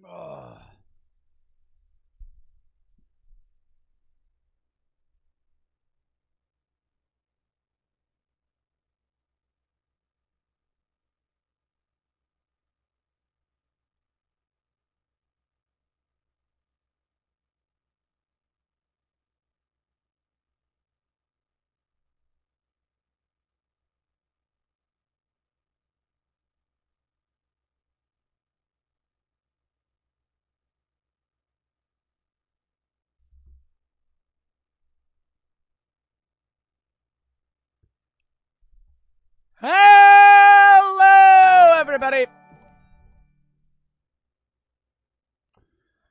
Ugh. Hello, everybody.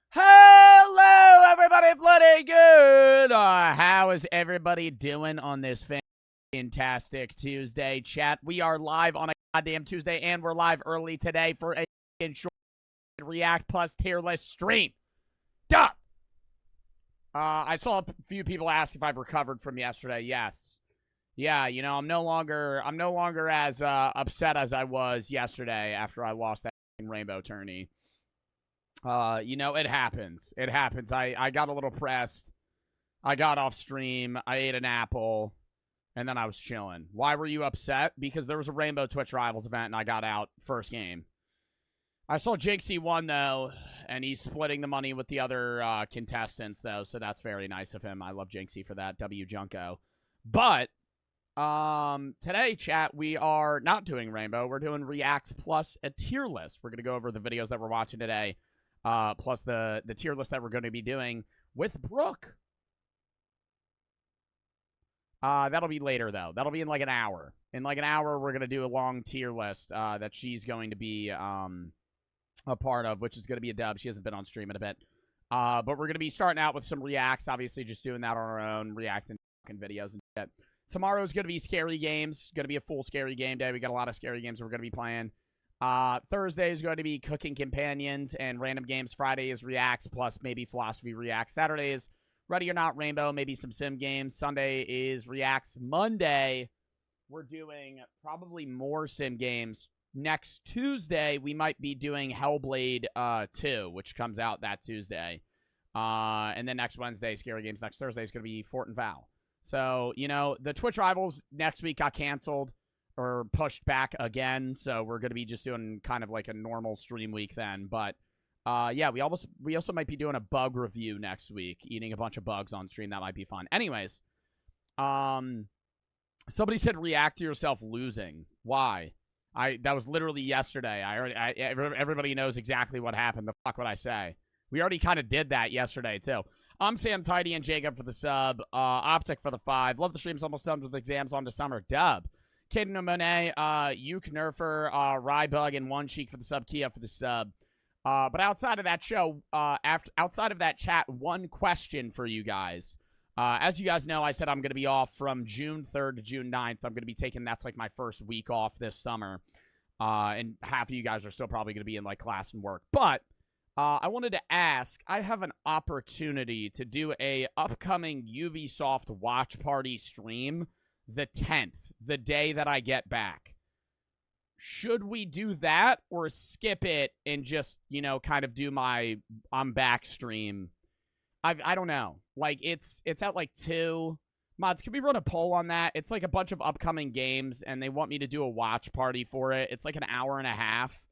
Hello, everybody. Bloody good. How is everybody doing on this fantastic Tuesday, chat? We are live on a goddamn Tuesday, and we're live early today for a short React Plus tier list stream. Duh. I saw a few people ask if I've recovered from yesterday. Yes. Yeah, you know, I'm no longer as upset as I was yesterday after I lost that rainbow tourney. You know, it happens. It happens. I got a little pressed. I got off stream. I ate an apple, and then I was chilling. Why were you upset? Because there was a Rainbow Twitch Rivals event, and I got out first game. I saw Jinxie won, though, and he's splitting the money with the other contestants, though, so that's very nice of him. I love Jinxie for that. W Junko. But today, chat, we are not doing Rainbow. We're doing Reacts plus a tier list. We're going to go over the videos that we're watching today, plus the tier list that we're going to be doing with Brooke. That'll be later, though. That'll be in like an hour. In like an hour, we're going to do a long tier list that she's going to be a part of, which is going to be a dub. She hasn't been on stream in a bit. But we're going to be starting out with some reacts, obviously just doing that on our own, reacting to videos and shit. Tomorrow's going to be scary games. Going to be a full scary game day. We got a lot of scary games we're going to be playing. Thursday is going to be cooking companions and random games. Friday is reacts plus maybe philosophy reacts. Saturday is ready or not rainbow, maybe some sim games. Sunday is reacts. Monday, we're doing probably more sim games. Next Tuesday, we might be doing Hellblade 2, which comes out that Tuesday. And then next Wednesday, scary games. Next Thursday is going to be Fort and Val. So, you know, the Twitch Rivals next week got canceled or pushed back again. So we're going to be just doing kind of like a normal stream week then. But, yeah, we also might be doing a bug review next week, eating a bunch of bugs on stream. That might be fun. Anyways, somebody said react to yourself losing. Why? That was literally yesterday. Everybody knows exactly what happened. The fuck would I say? We already kind of did that yesterday, too. I'm Sam Tidy and Jacob for the sub. Optic for the 5. Love the stream's almost done with exams on to summer. Dub. Caden Monet, Uke Nerfer, Rybug, and One Cheek for the sub. Kia for the sub. But outside of that show, outside of that chat, one question for you guys. As you guys know, I said I'm going to be off from June 3rd to June 9th. I'm going to be taking, that's like my first week off this summer. And half of you guys are still probably going to be in like class and work. But I wanted to ask, I have an opportunity to do a upcoming Ubisoft watch party stream the 10th, the day that I get back. Should we do that or skip it and just, you know, kind of do my I'm back stream? I don't know. Like, it's at like 2. Mods, can we run a poll on that? It's like a bunch of upcoming games, and they want me to do a watch party for it. It's like an hour and a half.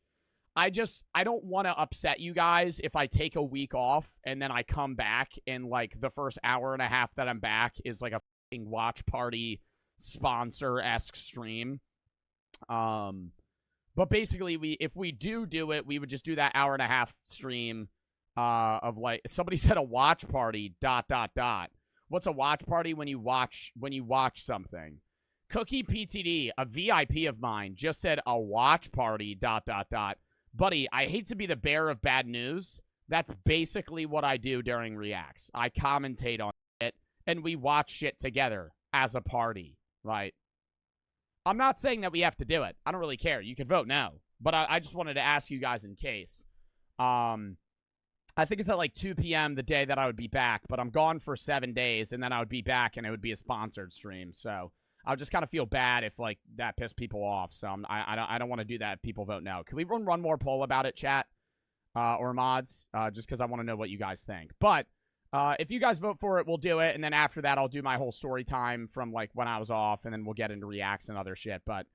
I don't want to upset you guys if I take a week off and then I come back and, like, the first hour and a half that I'm back is, like, a fucking watch party sponsor-esque stream. But basically, if we do it, we would just do that hour and a half stream of, like, somebody said a watch party, ... What's a watch party? When you watch something. Cookie PTD, a VIP of mine, just said a watch party, ... Buddy, I hate to be the bearer of bad news. That's basically what I do during Reacts. I commentate on it, and we watch shit together as a party, right? I'm not saying that we have to do it. I don't really care. You can vote no. But I just wanted to ask you guys in case. I think it's at like 2 p.m. the day that I would be back, but I'm gone for 7 days, and then I would be back, and it would be a sponsored stream, so I would just kind of feel bad if, like, that pissed people off. So I don't want to do that if people vote no. Can we run one more poll about it, chat? or mods, just because I want to know what you guys think. But if you guys vote for it, we'll do it, and then after that, I'll do my whole story time from like when I was off, and then we'll get into reacts and other shit. But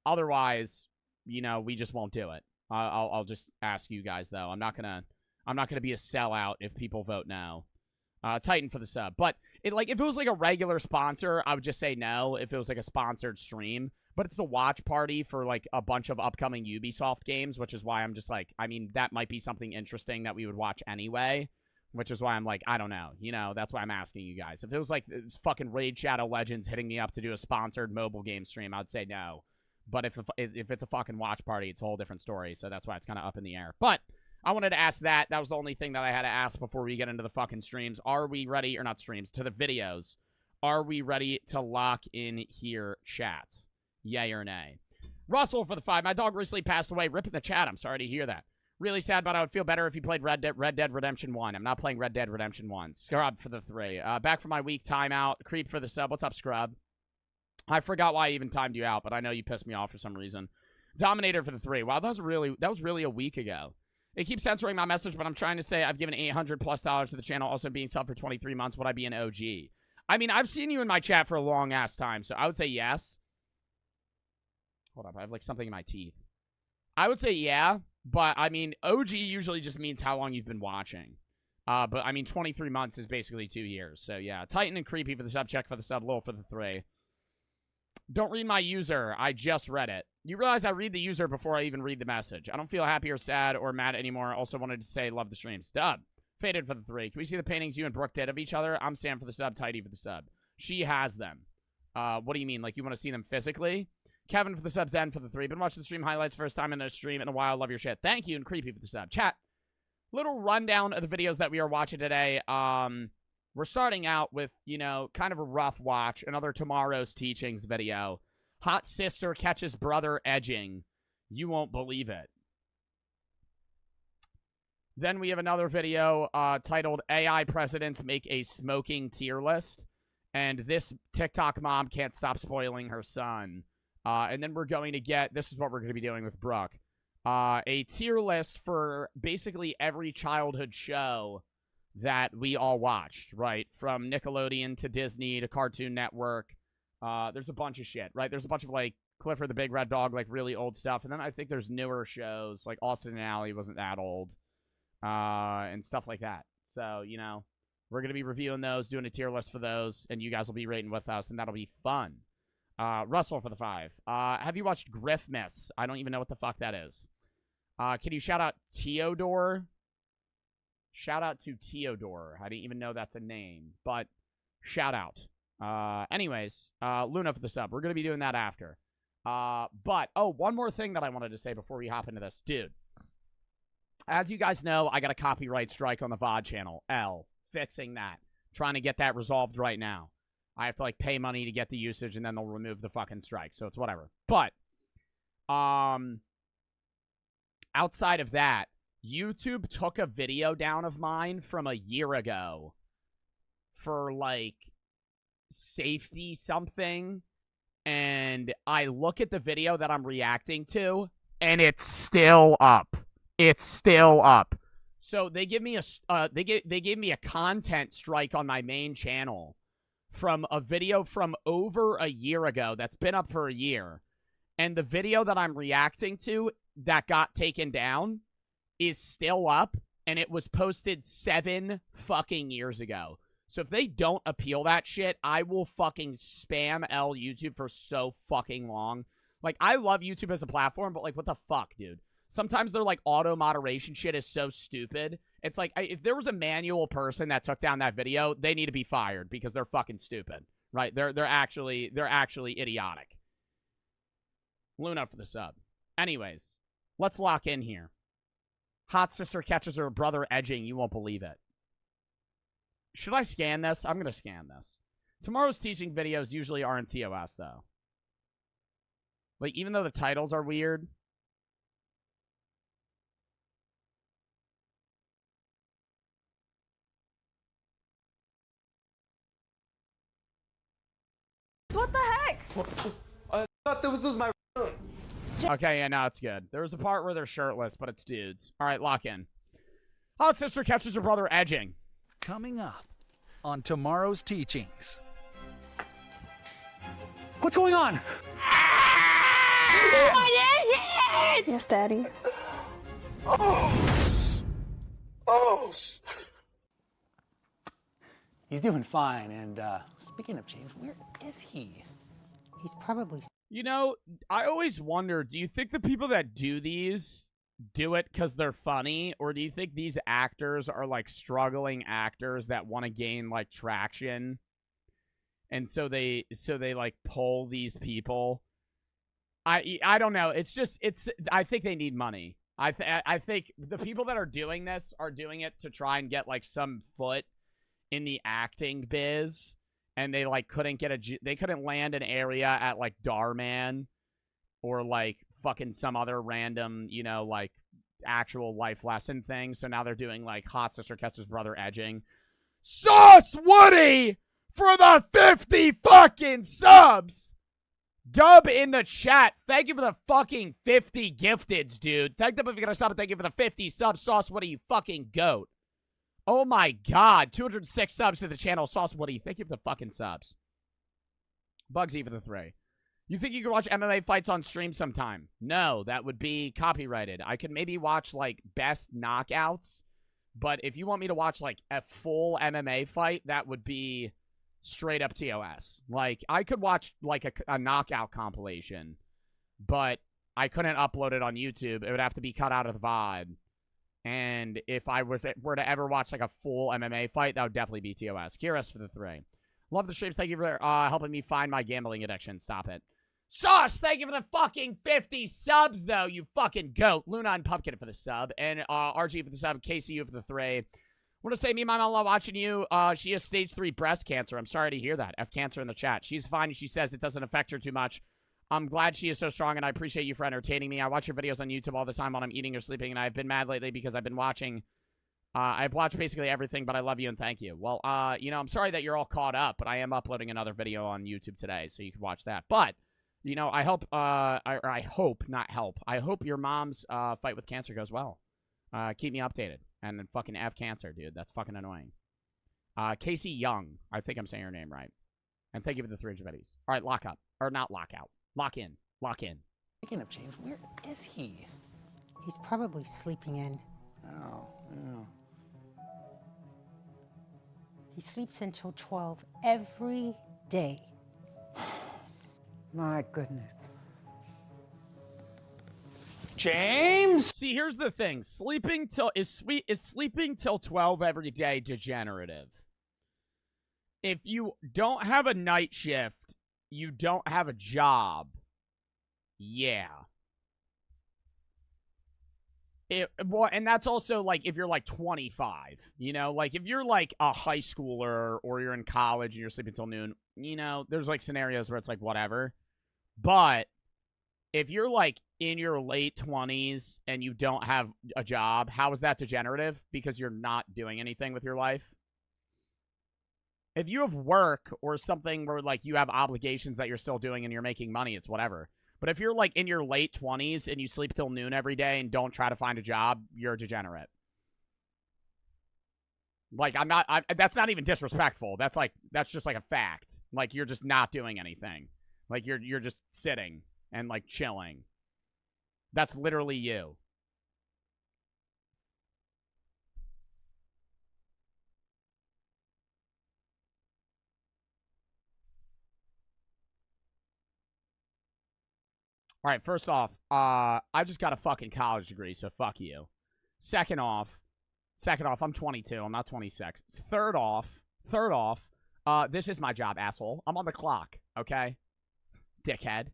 otherwise, you know, we just won't do it. I'll just ask you guys though. I'm not gonna be a sellout if people vote no. Titan for the sub, but if it was like a regular sponsor, I would just say no. If it was like a sponsored stream, but it's a watch party for like a bunch of upcoming Ubisoft games, which is why I'm just like, I mean, that might be something interesting that we would watch anyway. Which is why I'm like, I don't know. You know, that's why I'm asking you guys. If it was like it's fucking Raid Shadow Legends hitting me up to do a sponsored mobile game stream, I'd say no. But if it's a fucking watch party, it's a whole different story. So that's why it's kind of up in the air. But I wanted to ask that. That was the only thing that I had to ask before we get into the fucking streams. Are we ready, or not streams, to the videos? Are we ready to lock in here, chat? Yay or nay? Russell for the 5. My dog recently passed away. Rip in the chat. I'm sorry to hear that. Really sad, but I would feel better if you played Red Dead Redemption 1. I'm not playing Red Dead Redemption 1. Scrub for the 3. Back from my week timeout. Creep for the sub. What's up, Scrub? I forgot why I even timed you out, but I know you pissed me off for some reason. Dominator for the 3. Wow, that was really a week ago. It keeps censoring my message, but I'm trying to say I've given $800+ to the channel, also being subbed for 23 months. Would I be an OG? I mean, I've seen you in my chat for a long-ass time, so I would say yes. Hold up, I have, like, something in my teeth. I would say yeah, but, I mean, OG usually just means how long you've been watching. But, I mean, 23 months is basically 2 years, so yeah. Titan and Creepy for the sub, check for the sub, Lil for the 3. Don't read my user. I just read it. You realize I read the user before I even read the message. I don't feel happy or sad or mad anymore. Also wanted to say love the streams. Dub. Faded for the 3. Can we see the paintings you and Brooke did of each other? I'm Sam for the sub. Tidy for the sub. She has them. What do you mean? Like, you want to see them physically? Kevin for the sub. Zen for the 3. Been watching the stream highlights. First time in a stream in a while. Love your shit. Thank you. And Creepy for the sub. Chat. Little rundown of the videos that we are watching today. We're starting out with, you know, kind of a rough watch. Another Tomorrow's Teachings video. Hot sister catches brother edging. You won't believe it. Then we have another video titled AI Presidents Make a Smoking Tier List. And this TikTok mom can't stop spoiling her son. And then we're going to get, this is what we're going to be doing with Brooke. A tier list for basically every childhood show that we all watched, right? From Nickelodeon to Disney to Cartoon Network. There's a bunch of shit, right? There's a bunch of, like, Clifford the Big Red Dog, like, really old stuff. And then I think there's newer shows, like Austin and Ally wasn't that old. And stuff like that. So, you know, we're going to be reviewing those, doing a tier list for those, and you guys will be rating with us, and that'll be fun. Russell for the 5. Have you watched Griffmas? I don't even know what the fuck that is. Can you shout out Teodor? Shout out to Teodor. I didn't even know that's a name, but shout out. Anyways, Luna for the sub. We're going to be doing that after. But, oh, one more thing that I wanted to say before we hop into this. Dude, as you guys know, I got a copyright strike on the VOD channel. Fixing that. Trying to get that resolved right now. I have to, like, pay money to get the usage, and then they'll remove the fucking strike. So it's whatever. But, outside of that, YouTube took a video down of mine from a year ago for, like, safety something, and I look at the video that I'm reacting to, and it's still up. It's still up. So they give me a they gave me a content strike on my main channel from a video from over a year ago that's been up for a year, and the video that I'm reacting to that got taken down is still up, and it was posted 7 fucking years ago. So if they don't appeal that shit, I will fucking spam L YouTube for so fucking long. Like, I love YouTube as a platform, but, like, what the fuck, dude? Sometimes their, like, auto-moderation shit is so stupid. It's like, if there was a manual person that took down that video, they need to be fired because they're fucking stupid, right? They're actually idiotic. Luna for the sub. Anyways, let's lock in here. Hot sister catches her brother edging. You won't believe it. Should I scan this? I'm going to scan this. Tomorrow's teaching videos usually are in TOS, though. Like, even though the titles are weird. What the heck? I thought this was my room. Okay, yeah, no, it's good. There was a part where they're shirtless, but it's dudes. All right, lock in. Hot sister catches her brother edging. Coming up on tomorrow's teachings. What's going on? What is it? Yes, Daddy. Oh. He's doing fine. And speaking of James, where is he? He's probably. You know, I always wonder, do you think the people that do these do it because they're funny, or do you think these actors are like struggling actors that want to gain like traction, and so they like pull these people? I don't know. It's I think they need money. I think the people that are doing this are doing it to try and get like some foot in the acting biz, and they like couldn't land an area at like Darman or like fucking some other random, you know, like actual life lesson thing. So now they're doing like hot sister catches brother edging. Sauce Woody for the 50 fucking subs. Dub in the chat. Thank you for the fucking 50 gifteds, dude. Thank them if you're gonna sub, and thank you for the 50 subs. Sauce Woody, you fucking goat. Oh my god. 206 subs to the channel. Sauce Woody, thank you for the fucking subs. Bugsy for the 3. You think you could watch MMA fights on stream sometime? No, that would be copyrighted. I could maybe watch, like, best knockouts, but if you want me to watch, like, a full MMA fight, that would be straight up TOS. Like, I could watch, like, a knockout compilation, but I couldn't upload it on YouTube. It would have to be cut out of the VOD. And if I were to ever watch, like, a full MMA fight, that would definitely be TOS. Kyrus for the 3. Love the streams. Thank you for helping me find my gambling addiction. Stop it. Sauce, thank you for the fucking 50 subs, though, you fucking goat. Luna and Pumpkin for the sub. And RG for the sub. KCU for the 3. Want to say me and my mom love watching you. She has stage 3 breast cancer. I'm sorry to hear that. F cancer in the chat. She's fine. She says it doesn't affect her too much. I'm glad she is so strong, and I appreciate you for entertaining me. I watch your videos on YouTube all the time while I'm eating or sleeping, and I've been mad lately because I've been watching... I've watched basically everything, but I love you and thank you. Well, you know, I'm sorry that you're all caught up, but I am uploading another video on YouTube today, so you can watch that. But, you know, I hope, I hope, not help. I hope your mom's fight with cancer goes well. Keep me updated. And then fucking F cancer, dude. That's fucking annoying. Casey Young. I think I'm saying her name right. And thank you for the 300 biddies. All right, lock up. Or not lock out. Lock in. Lock in. Speaking of James, where is he? He's probably sleeping in. Oh, no. He sleeps until 12 every day. My goodness. James? See, here's the thing. Sleeping till is sleeping till 12 every day degenerative? If you don't have a night shift, you don't have a job. Yeah. Well, and that's also, like, if you're, like, 25, you know? Like, if you're, like, a high schooler or you're in college and you're sleeping till noon, you know, there's, like, scenarios where it's, like, whatever. But if you're, like, in your late 20s and you don't have a job, how is that degenerative? Because you're not doing anything with your life. If you have work or something where, like, you have obligations that you're still doing and you're making money, it's whatever. But if you're, like, in your late 20s and you sleep till noon every day and don't try to find a job, you're a degenerate. Like, that's not even disrespectful. That's just, like, a fact. Like, you're just not doing anything. Like, you're just sitting and, like, chilling. That's literally you. All right, first off, I just got a fucking college degree, so fuck you. Second off, I'm 22. I'm not 26. Third off, this is my job, asshole. I'm on the clock, okay? Dickhead.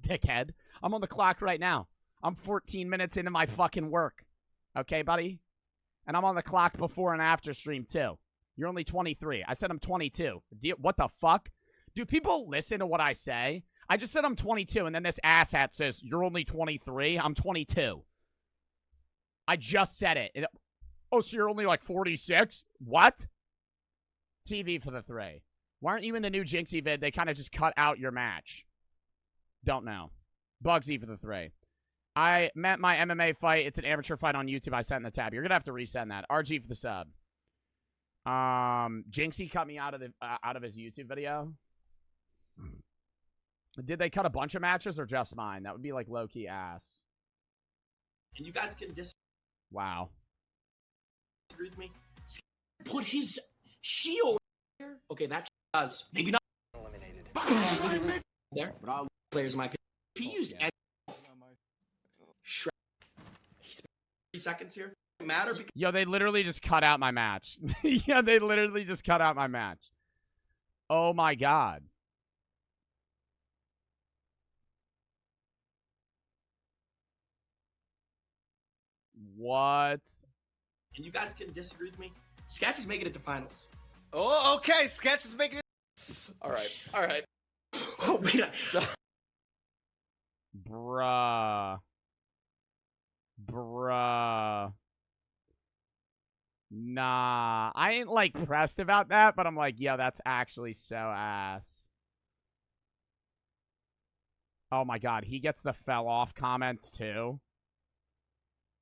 Dickhead. I'm on the clock right now. I'm 14 minutes into my fucking work. Okay, buddy? And I'm on the clock before and after stream, too. You're only 23. I said I'm 22. What the fuck? Do people listen to what I say? I just said I'm 22, and then this asshat says, you're only 23? I'm 22. I just said it. Oh, so you're only like 46? What? TV for the 3. Why aren't you in the new Jinxie vid? They kind of just cut out your match. Don't know. Bugsy for the 3. I meant my MMA fight. It's an amateur fight on YouTube. I sent in the tab. You're gonna have to resend that. RG for the sub. Jinxie cut me out of his YouTube video. Did they cut a bunch of matches or just mine? That would be like low-key ass. And you guys can disagree Wow. with me. Put his shield there. Okay, that does. Maybe not. Eliminated. There. But all players in my opinion. If he used any Shred. He spent 3 seconds here. Doesn't matter because Yo, they literally just cut out my match. Yeah, they literally just cut out my match. Oh my god. What? and you guys can disagree with me. Sketch is making it to finals. Oh, okay. Sketch is making it. All right. All right. Oh wait. Bruh. Bruh. Nah. I ain't, like, pressed about that, but I'm like, yo, that's actually so ass. Oh, my God. He gets the fell-off comments, too.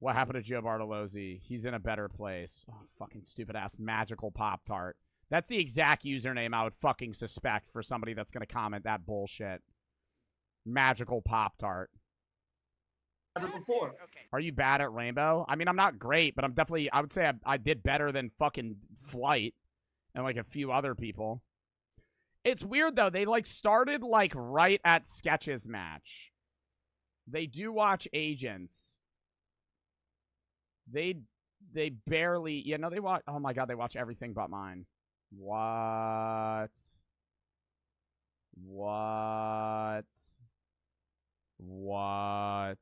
What happened to Joe Bartolozzi? He's in a better place. Oh, fucking stupid-ass magical Pop-Tart. That's the exact username I would fucking suspect for somebody that's going to comment that bullshit. Magical Pop-Tart. Before. Are you bad at Rainbow? I mean, I'm not great, but I'm definitely, I would say I did better than fucking Flight and, like, a few other people. It's weird, though. They, like, started, like, right at Sketch's match. They do watch Agents. They barely, you know, they watch, oh, my God, they watch everything but mine. What? What? What?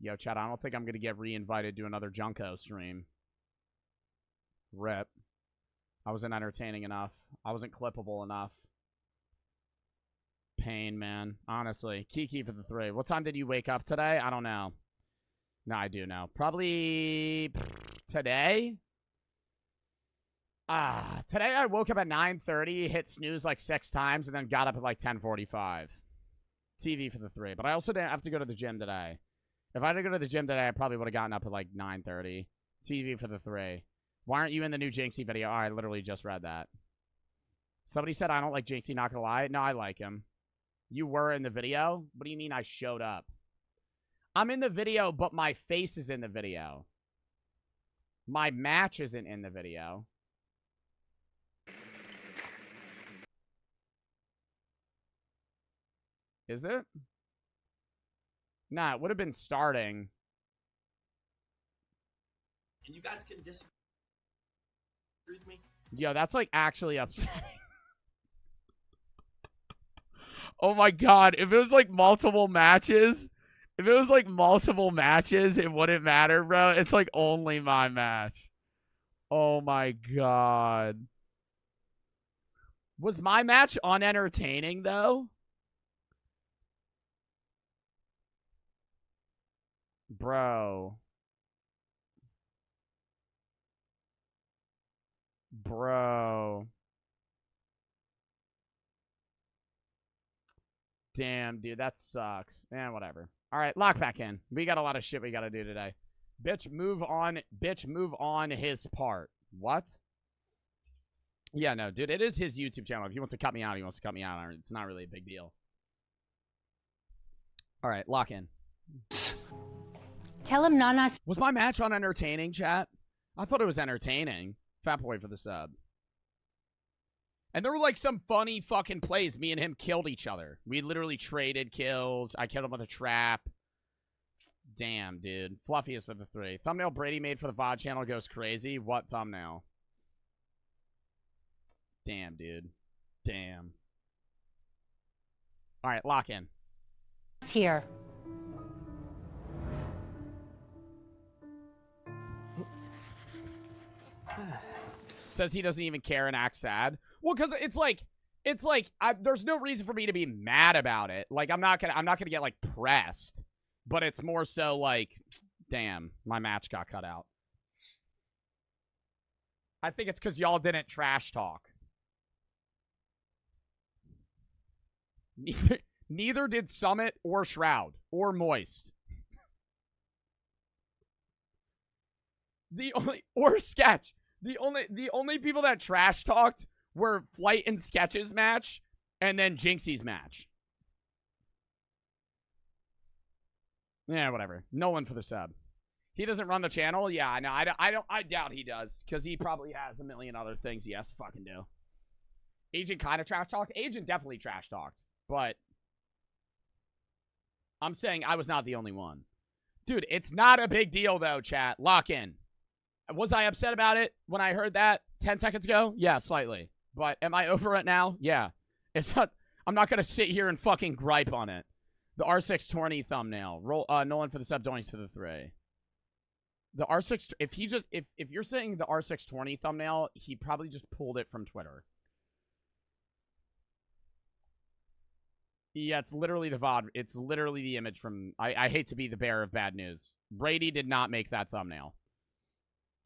Yo, chat, I don't think I'm going to get re-invited to another Junko stream. Rip. I wasn't entertaining enough. I wasn't clippable enough. Pain, man. Honestly. Kiki for the 3. What time did you wake up today? I don't know. No, I do know. Probably today? Today I woke up at 9:30, hit snooze like 6 times, and then got up at like 10:45. TV for the 3. But I also didn't have to go to the gym today. If I had to go to the gym today, I probably would have gotten up at like 9:30. TV for the 3. Why aren't you in the new Jinxie video? Oh, I literally just read that. Somebody said I don't like Jinxie, not gonna lie. No, I like him. You were in the video? What do you mean I showed up? I'm in the video, but my face is in the video. My match isn't in the video. Is it? Nah, it would have been starting. And you guys can disagree with me. Yo, that's like actually upsetting. Oh my god, if it was like multiple matches, it wouldn't matter, bro. It's like only my match. Oh my god. Was my match unentertaining though? Bro. Damn, dude, that sucks. Man, whatever. All right, lock back in. We got a lot of shit we got to do today. Bitch, move on. Bitch, move on his part. What? Yeah, no, dude, it is his YouTube channel. If he wants to cut me out, he wants to cut me out. It's not really a big deal. All right, lock in. Tell him Nana. Was my match unentertaining, chat? I thought it was entertaining. Fat boy for the sub. And there were like some funny fucking plays. Me and him killed each other. We literally traded kills. I killed him with a trap. Damn, dude. Fluffiest of the 3. Thumbnail Brady made for the VOD channel goes crazy. What thumbnail? Damn, dude. Damn. All right, lock in. Here. Says he doesn't even care and acts sad. Well, because it's like there's no reason for me to be mad about it. Like I'm not gonna get like pressed, but it's more so like, damn, my match got cut out. I think it's because y'all didn't trash talk. Neither did Summit or Shroud or Moist. Or Sketch. The only people that trash talked were Flight and Sketch's match and then Jinxie's match. Yeah, whatever. Nolan for the sub. He doesn't run the channel? Yeah, I know. I doubt he does, because he probably has a million other things he has to fucking do. Agent kind of trash talked. Agent definitely trash talked. But I'm saying I was not the only one. Dude, it's not a big deal, though, chat. Lock in. Was I upset about it when I heard that 10 seconds ago? Yeah, slightly. But am I over it now? Yeah. It's not. I'm not going to sit here and fucking gripe on it. The R6 tourney thumbnail. Roll Nolan for the sub, Doings for the 3. The R6, if you're saying the R6 tourney thumbnail, he probably just pulled it from Twitter. Yeah, it's literally the VOD. It's literally the image from, I hate to be the bearer of bad news. Brady did not make that thumbnail.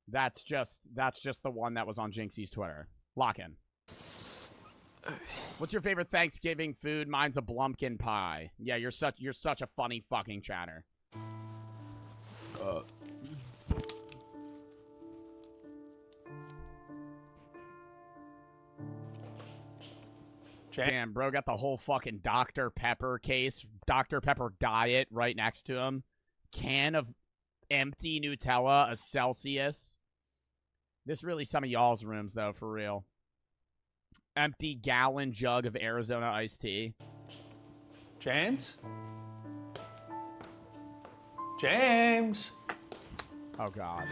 That's just the one that was on Jinxie's Twitter. Lock in. What's your favorite Thanksgiving food? Mine's a Blumpkin pie. Yeah, you're such a funny fucking chatter. Damn, bro got the whole fucking Dr. Pepper case, Dr. Pepper diet right next to him. Can of empty Nutella, a Celsius. This really some of y'all's rooms, though, for real. Empty gallon jug of Arizona iced tea. James? James? Oh, God.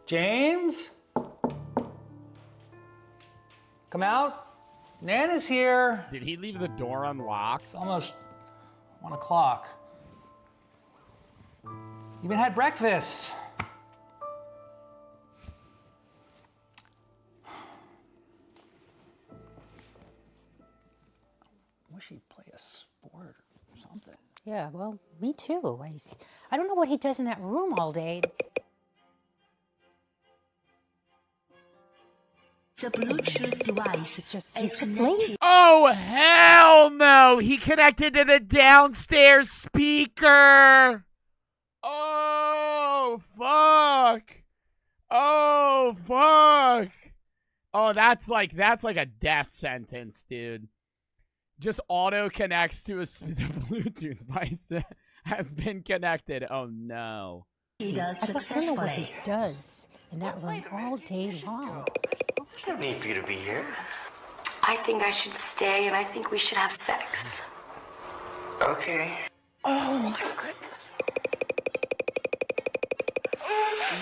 James? Come out. Nana's here. Did he leave the door unlocked? It's almost 1 o'clock. You even had breakfast. I wish he'd play a sport or something. Yeah, well, me too. I don't know what he does in that room all day. The Bluetooth device He's just lazy. Oh, hell no! He connected to the downstairs speaker! Oh, fuck! Oh, fuck! Oh, that's like a death sentence, dude. Just auto connects to the Bluetooth device has been connected. Oh, no. I don't know what he does in that room all day long. There's no need for you to be here. I think I should stay, and I think we should have sex. Okay. Oh my goodness.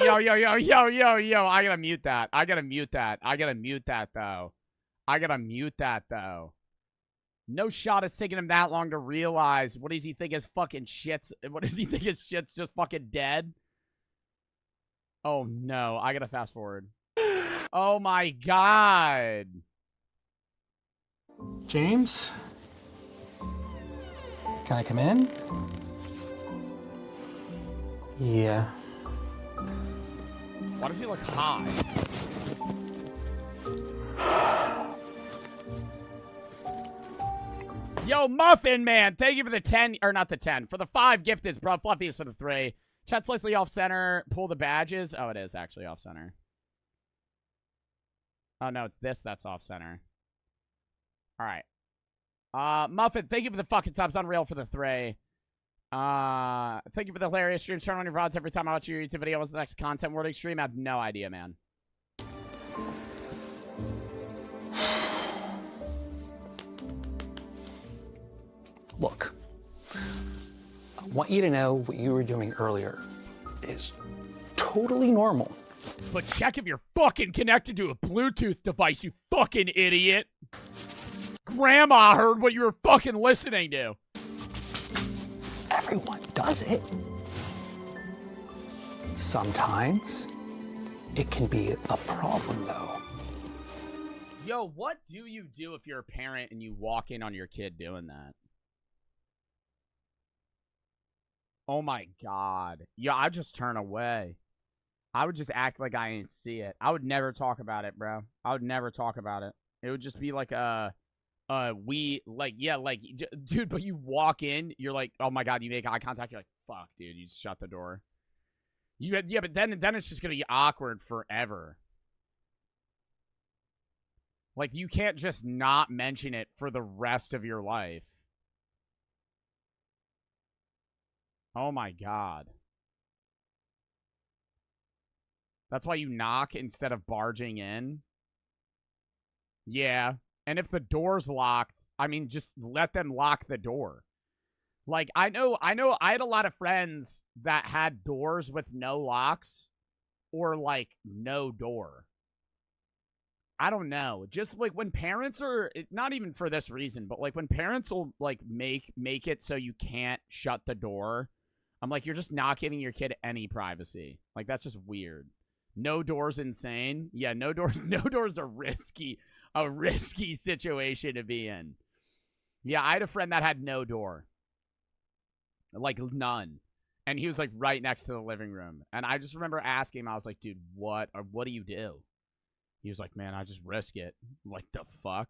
Yo. I gotta mute that. I gotta mute that, though. No shot it's taking him that long to realize. What does he think his fucking shit's... What does he think his shit's just fucking dead? Oh, no. I gotta fast forward. Oh, my God. James? Can I come in? Yeah. Why does he look high? Yo, Muffin Man, thank you for the 10, or not the 10, for the 5 gifted, bro. Fluffies for the 3. Chat slightly off center. Pull the badges. Oh, it is actually off center. Oh, no, it's this that's off center. All right. Muffin, thank you for the fucking subs. Unreal for the 3. Thank you for the hilarious streams. Turn on your VODs every time I watch your YouTube video. What's the next content wording stream? I have no idea, man. Look, I want you to know what you were doing earlier is totally normal. But check if you're fucking connected to a Bluetooth device, you fucking idiot. Grandma heard what you were fucking listening to. Everyone does it. Sometimes it can be a problem, though. Yo, what do you do if you're a parent and you walk in on your kid doing that? Oh my God. Yeah, I just turn away. I would just act like I ain't see it. I would never talk about it, bro. I would never talk about it. It would just be like dude, but you walk in, you're like, oh my god, you make eye contact, you're like, fuck, dude, you just shut the door. Yeah, but then it's just gonna be awkward forever. Like, you can't just not mention it for the rest of your life. Oh my god. That's why you knock instead of barging in? Yeah. And if the door's locked, I mean, just let them lock the door. Like, I know I had a lot of friends that had doors with no locks or, like, no door. I don't know. Just, like, when parents are, not even for this reason, but, like, when parents will, like, make it so you can't shut the door, I'm like, you're just not giving your kid any privacy. Like, that's just weird. No door's insane. Yeah, no door's a risky situation to be in. Yeah, I had a friend that had no door. Like, none. And he was, like, right next to the living room. And I just remember asking him, I was like, dude, what do you do? He was like, man, I just risk it. I'm like, the fuck?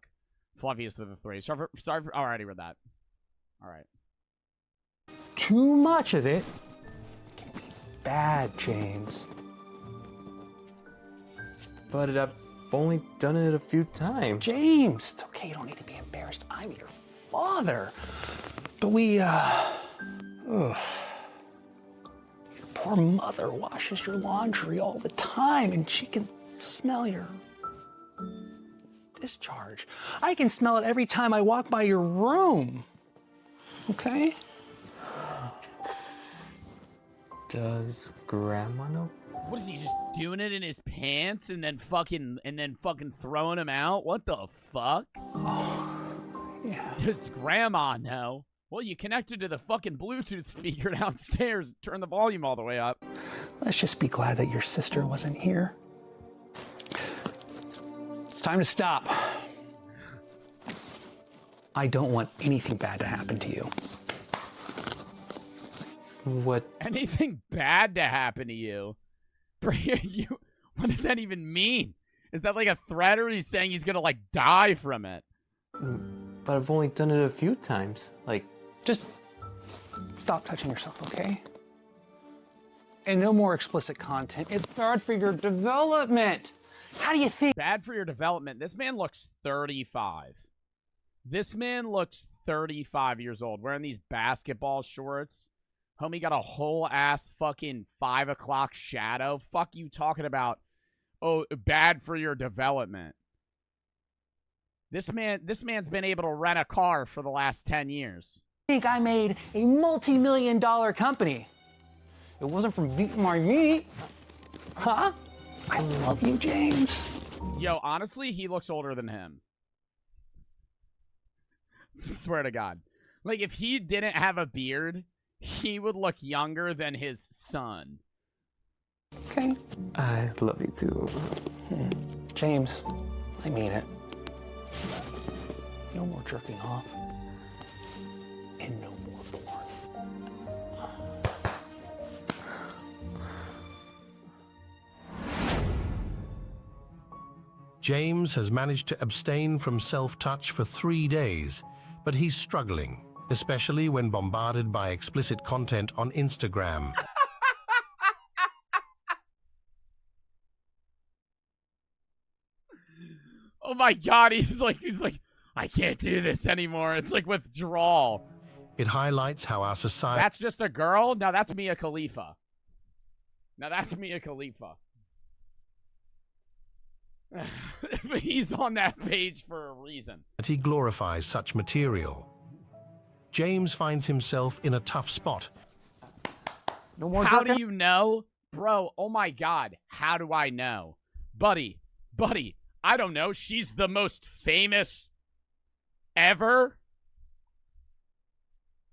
Fluffiest of the three. Sorry for already read that. All right. Too much of it can be bad, James. But I've only done it a few times. James, it's okay. You don't need to be embarrassed. I'm your father. But your poor mother washes your laundry all the time, and she can smell your discharge. I can smell it every time I walk by your room. Okay? Does Grandma know? What is he, just doing it in his pants and then fucking throwing him out? What the fuck? Oh, yeah. Does Grandma know? Well, you connected to the fucking Bluetooth speaker downstairs. Turn the volume all the way up. Let's just be glad that your sister wasn't here. It's time to stop. I don't want anything bad to happen to you. What? Anything bad to happen to you? What does that even mean? Is that like a threat, or he's saying he's gonna, like, die from it? But I've only done it a few times. Like, just stop touching yourself, okay? And no more explicit content. It's bad for your development. How do you think? Bad for your development. This man looks 35. This man looks 35 years old, wearing these basketball shorts. Homie got a whole ass fucking 5 o'clock shadow. Fuck you talking about, oh, bad for your development. This man's been able to rent a car for the last 10 years. I think I made a multi-million-dollar company. It wasn't from beating my meat. Huh? I love you, James. Yo, honestly, he looks older than him. Swear to God. Like, if he didn't have a beard, he would look younger than his son. Okay. I love you too. James, I mean it. No more jerking off. And no more porn. James has managed to abstain from self-touch for 3 days, but he's struggling, especially when bombarded by explicit content on Instagram. Oh my God, he's like, I can't do this anymore. It's like withdrawal. It highlights how our society... That's just a girl? No, that's Mia Khalifa. But he's on that page for a reason. He glorifies such material. James finds himself in a tough spot. No more How jerking. do you know? Bro, oh my God, how do I know? Buddy, I don't know. She's the most famous ever?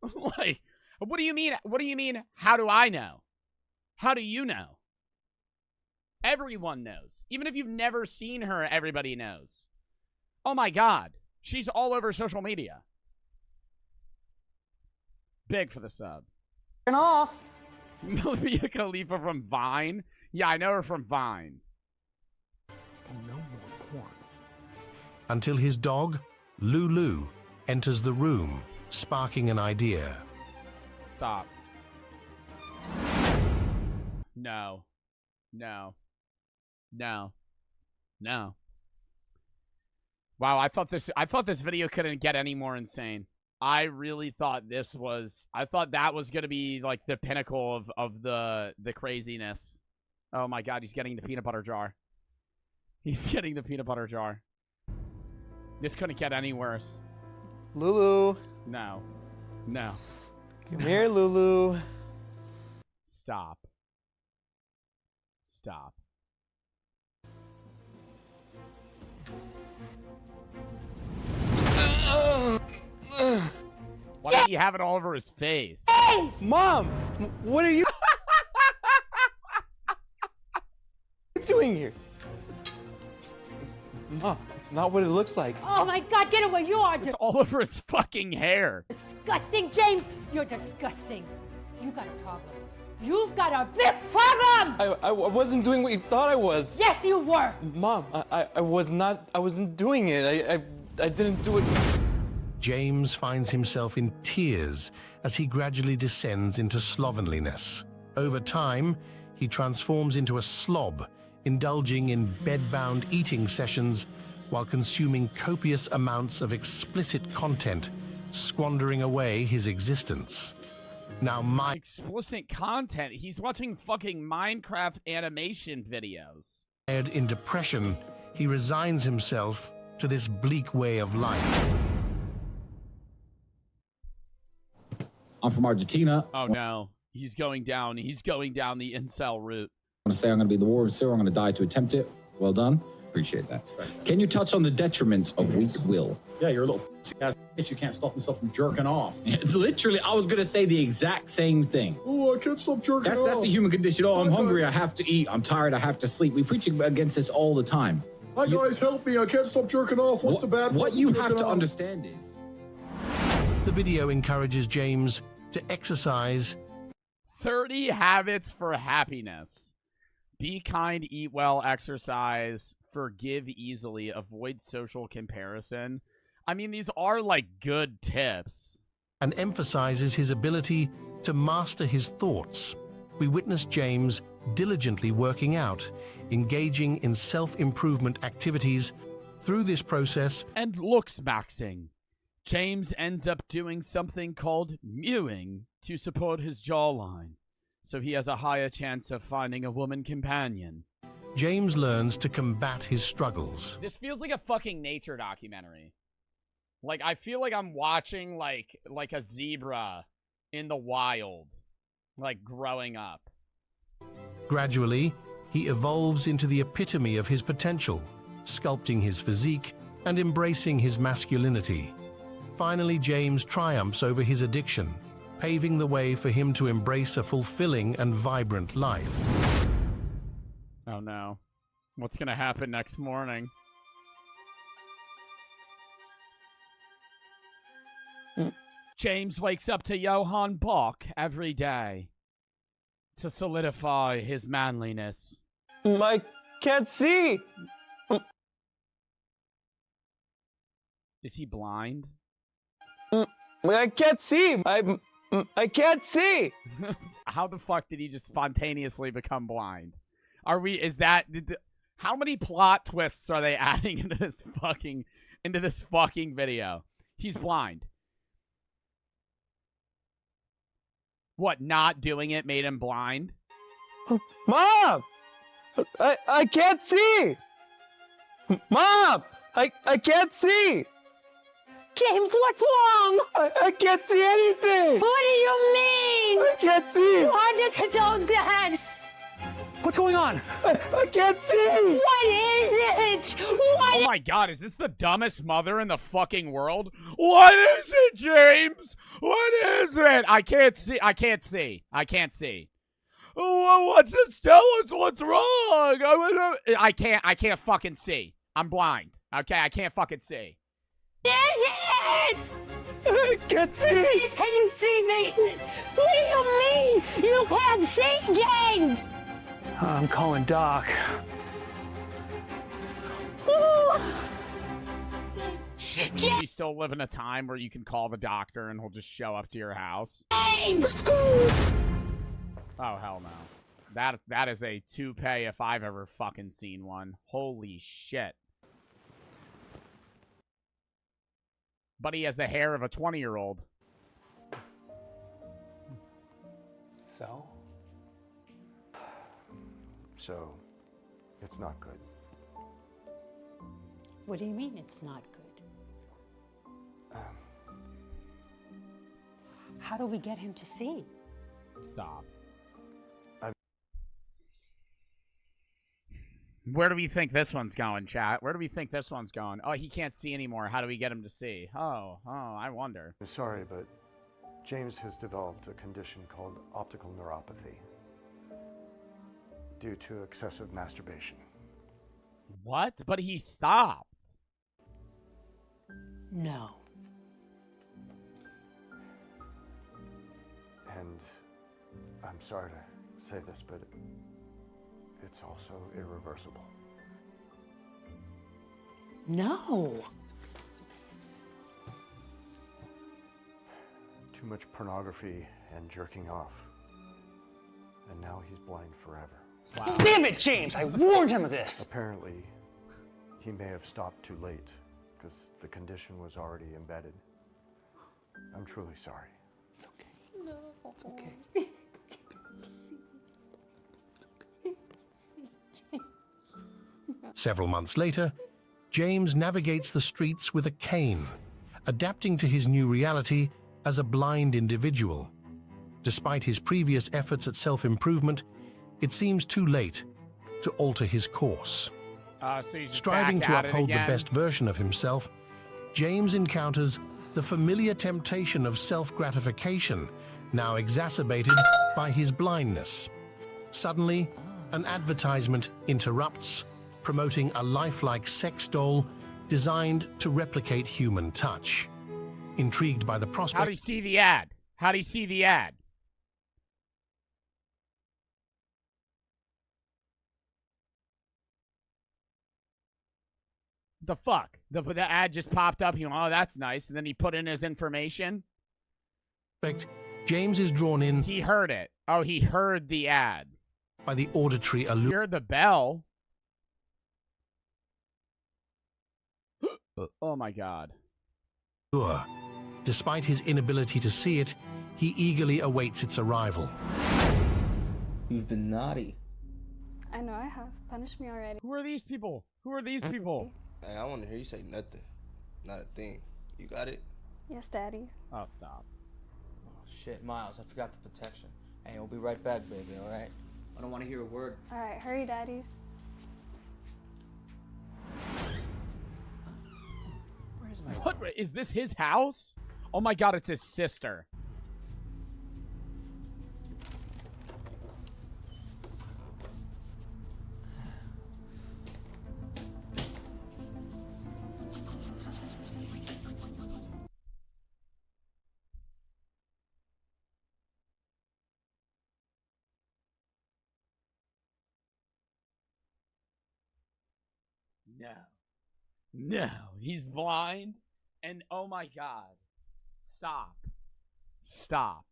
Like, what do you mean? What do you mean, how do I know? How do you know? Everyone knows. Even if you've never seen her, everybody knows. Oh my God. She's all over social media. Big for the sub. Off. Mia Khalifa from Vine. Yeah, I know her from Vine. No more porn. Until his dog, Lulu, enters the room, sparking an idea. Stop. No. No. No. No. Wow, I thought this video couldn't get any more insane. I really thought that was gonna be like the pinnacle of the craziness. Oh my god, he's getting the peanut butter jar. He's getting the peanut butter jar. This couldn't get any worse. Lulu. No. No. Come here, Lulu. Stop. Stop. Why did he have it all over his face? Mom, what are you doing here? Mom, it's not what it looks like. Oh my God, get away! You are It's all over his fucking hair. disgusting, James. You're disgusting. You got a problem. You've got a big problem. I wasn't doing what you thought I was. Yes, you were. Mom, I wasn't doing it. I didn't do it. James finds himself in tears as he gradually descends into slovenliness. Over time, he transforms into a slob, indulging in bed-bound eating sessions while consuming copious amounts of explicit content, squandering away his existence. Now, Explicit content? He's watching fucking Minecraft animation videos. mired in depression, he resigns himself to this bleak way of life. I'm from Argentina. Oh no. He's going down. He's going down the incel route. I'm going to say I'm going to be the war of zero. I'm going to die to attempt it. Well done. Appreciate that. Can you touch on the detriments of weak will? Yeah, you're a little ass bitch. You can't stop yourself from jerking off. Literally, I was going to say the exact same thing. Oh, I can't stop jerking off. That's the human condition. Oh, I'm hungry. I have to eat. I'm tired. I have to sleep. We preach against this all the time. Hi, guys, help me. I can't stop jerking off. What's the bad part? What you have to understand is... The video encourages James to exercise 30 habits for happiness. Be kind, eat well, exercise, forgive easily, avoid social comparison. I mean, these are like good tips. and emphasizes his ability to master his thoughts. We witness James diligently working out, engaging in self-improvement activities. Through this process and looks maxing, James ends up doing something called mewing to support his jawline, so he has a higher chance of finding a woman companion. James learns to combat his struggles. This feels like a fucking nature documentary. Like, I feel like I'm watching, like a zebra in the wild, like, growing up. Gradually, he evolves into the epitome of his potential, sculpting his physique and embracing his masculinity. Finally, James triumphs over his addiction, paving the way for him to embrace a fulfilling and vibrant life. Oh no. What's gonna happen next morning? James wakes up to Johann Bach every day to solidify his manliness. I can't see! Is he blind? I can't see! I can't see! How the fuck did he just spontaneously become blind? How many plot twists are they adding into this fucking video? He's blind. What, not doing it made him blind? Mom! I can't see! Mom! I can't see! James, what's wrong? I can't see anything! What do you mean? I can't see! Why did it go dead? What's going on? I can't see! What is it? Oh my god, is this the dumbest mother in the fucking world? What is it, James? What is it? I can't see. I can't see. I can't see. Oh, what's it? Tell us what's wrong. I can't fucking see. I'm blind. Okay, I can't fucking see. Is it? I can't see! Can you see me? What do you mean? You can't see, James! I'm calling Doc. You still live in a time where you can call the doctor and he'll just show up to your house? James! Oh, hell no. That is a toupee if I've ever fucking seen one. Holy shit. But he has the hair of a 20-year-old. So? So, it's not good. What do you mean it's not good? How do we get him to see? Stop. Where do we think this one's going, chat? Where do we think this one's going? Oh, he can't see anymore. How do we get him to see? Oh, I wonder. I'm sorry, but James has developed a condition called optical neuropathy due to excessive masturbation. What? But he stopped. No. And I'm sorry to say this, but it's also irreversible. No. Too much pornography and jerking off. And now he's blind forever. Wow. Damn it, James! I warned him of this! Apparently, he may have stopped too late, because the condition was already embedded. I'm truly sorry. It's okay. No. It's okay. Several months later, James navigates the streets with a cane, adapting to his new reality as a blind individual. Despite his previous efforts at self-improvement, it seems too late to alter his course. So he's just Striving back to at it uphold the again. best version of himself, James encounters the familiar temptation of self-gratification, now exacerbated by his blindness. Suddenly, an advertisement interrupts, promoting a lifelike sex doll designed to replicate human touch. Intrigued by the prospect... How'd he see the ad? How'd he see the ad? The fuck? The ad just popped up. He went, oh, that's nice. And then he put in his information. James is drawn in... He heard it. Oh, he heard the ad. ...by the auditory allure... He heard the bell. Oh, my God. Despite his inability to see it, he eagerly awaits its arrival. You've been naughty. I know I have. Punish me already. Who are these people? Who are these people? Hey, I want to hear you say nothing. Not a thing. You got it? Yes, Daddy. Oh, stop. Oh, shit, Miles, I forgot the protection. Hey, we'll be right back, baby, all right? I don't want to hear a word. All right, hurry, Daddies. Where's my... What? Is this his house? Oh, my God, it's his sister. No. No. He's blind. And oh my God. Stop. Stop.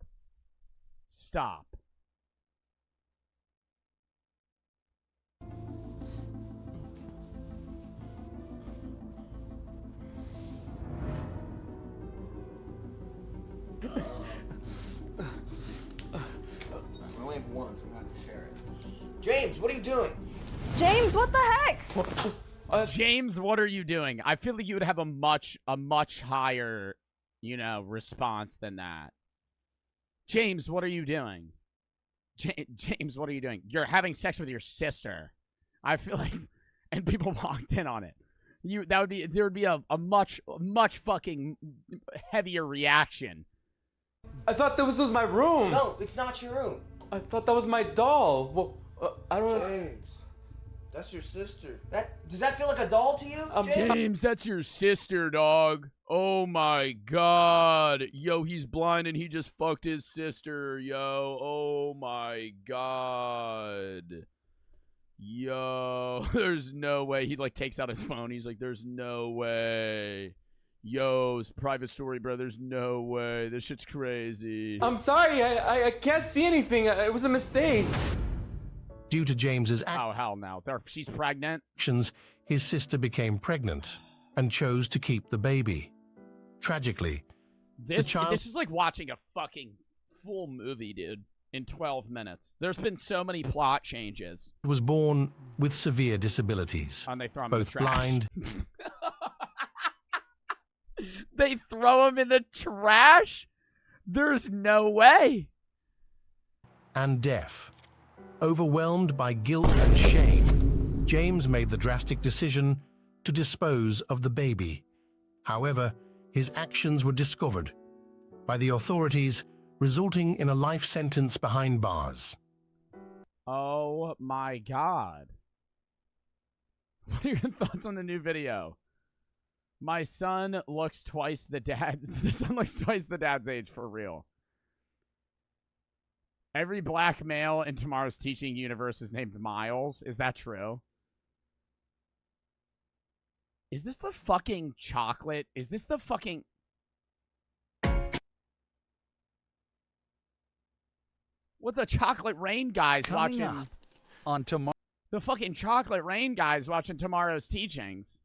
Stop. We only have one, so we have to share it. James, what are you doing? James, what the heck? James, what are you doing? I feel like you would have a much higher, you know, response than that. James, what are you doing? James, what are you doing? You're having sex with your sister. I feel like, and people walked in on it. There would be a much fucking heavier reaction. I thought this was my room. No, it's not your room. I thought that was my doll. Well, I don't know. James, that's your sister. Does that feel like a doll to you, James, that's your sister, dog. Oh my God. Yo, he's blind and he just fucked his sister, yo. Oh my God. Yo, there's no way. He, like, takes out his phone. He's like, there's no way. Yo, it's private story, bro. There's no way. This shit's crazy. I'm sorry, I can't see anything. It was a mistake. Due to James's oh, hell no. She's pregnant. actions, his sister became pregnant and chose to keep the baby. Tragically, This is like watching a fucking full movie, dude, in 12 minutes. There's been so many plot changes. Was born with severe disabilities, And they throw him in the both trash. blind They throw him in the trash? There's no way. and deaf. Overwhelmed by guilt and shame, James made the drastic decision to dispose of the baby. However, his actions were discovered by the authorities, resulting in a life sentence behind bars. Oh my god. What are your thoughts on the new video? My son looks twice the son looks twice the dad's age, for real. Every black male in tomorrow's teaching universe is named Miles. Is that true? Is this the fucking chocolate? Is this the fucking... What the chocolate rain guys Coming watching... up on tomorrow. The fucking chocolate rain guys watching tomorrow's teachings.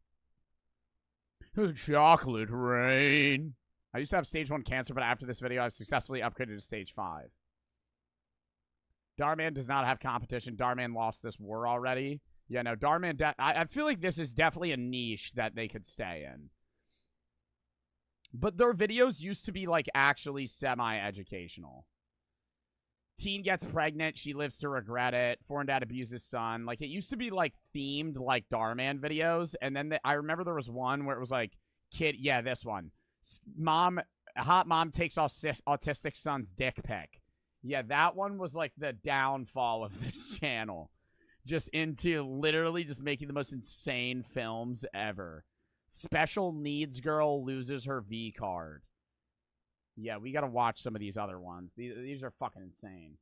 Chocolate rain. I used to have stage 1 cancer, but after this video, I've successfully upgraded to stage 5. Darman does not have competition. Darman lost this war already. Yeah, no, Darman... I feel like this is definitely a niche that they could stay in. But their videos used to be, like, actually semi-educational. Teen gets pregnant. She lives to regret it. Foreign dad abuses son. Like, it used to be, like, themed, like, Darman videos. And then I remember there was one where it was, like, kid... Yeah, this one. Hot mom takes autistic son's dick pic. Yeah, that one was, like, the downfall of this channel. Just into literally just making the most insane films ever. Special needs girl loses her V card. Yeah, we gotta watch some of these other ones. These are fucking insane.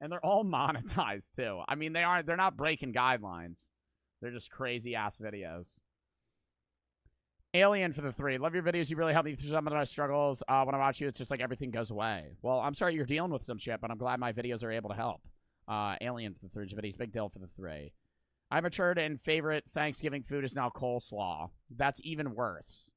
And they're all monetized, too. I mean, they're not breaking guidelines. They're just crazy-ass videos. Alien for the 3. Love your videos. You really help me through some of my struggles. When I watch you, it's just like everything goes away. Well, I'm sorry you're dealing with some shit, but I'm glad my videos are able to help. Alien for the 3 videos. Big deal for the 3. I matured and favorite Thanksgiving food is now coleslaw. That's even worse.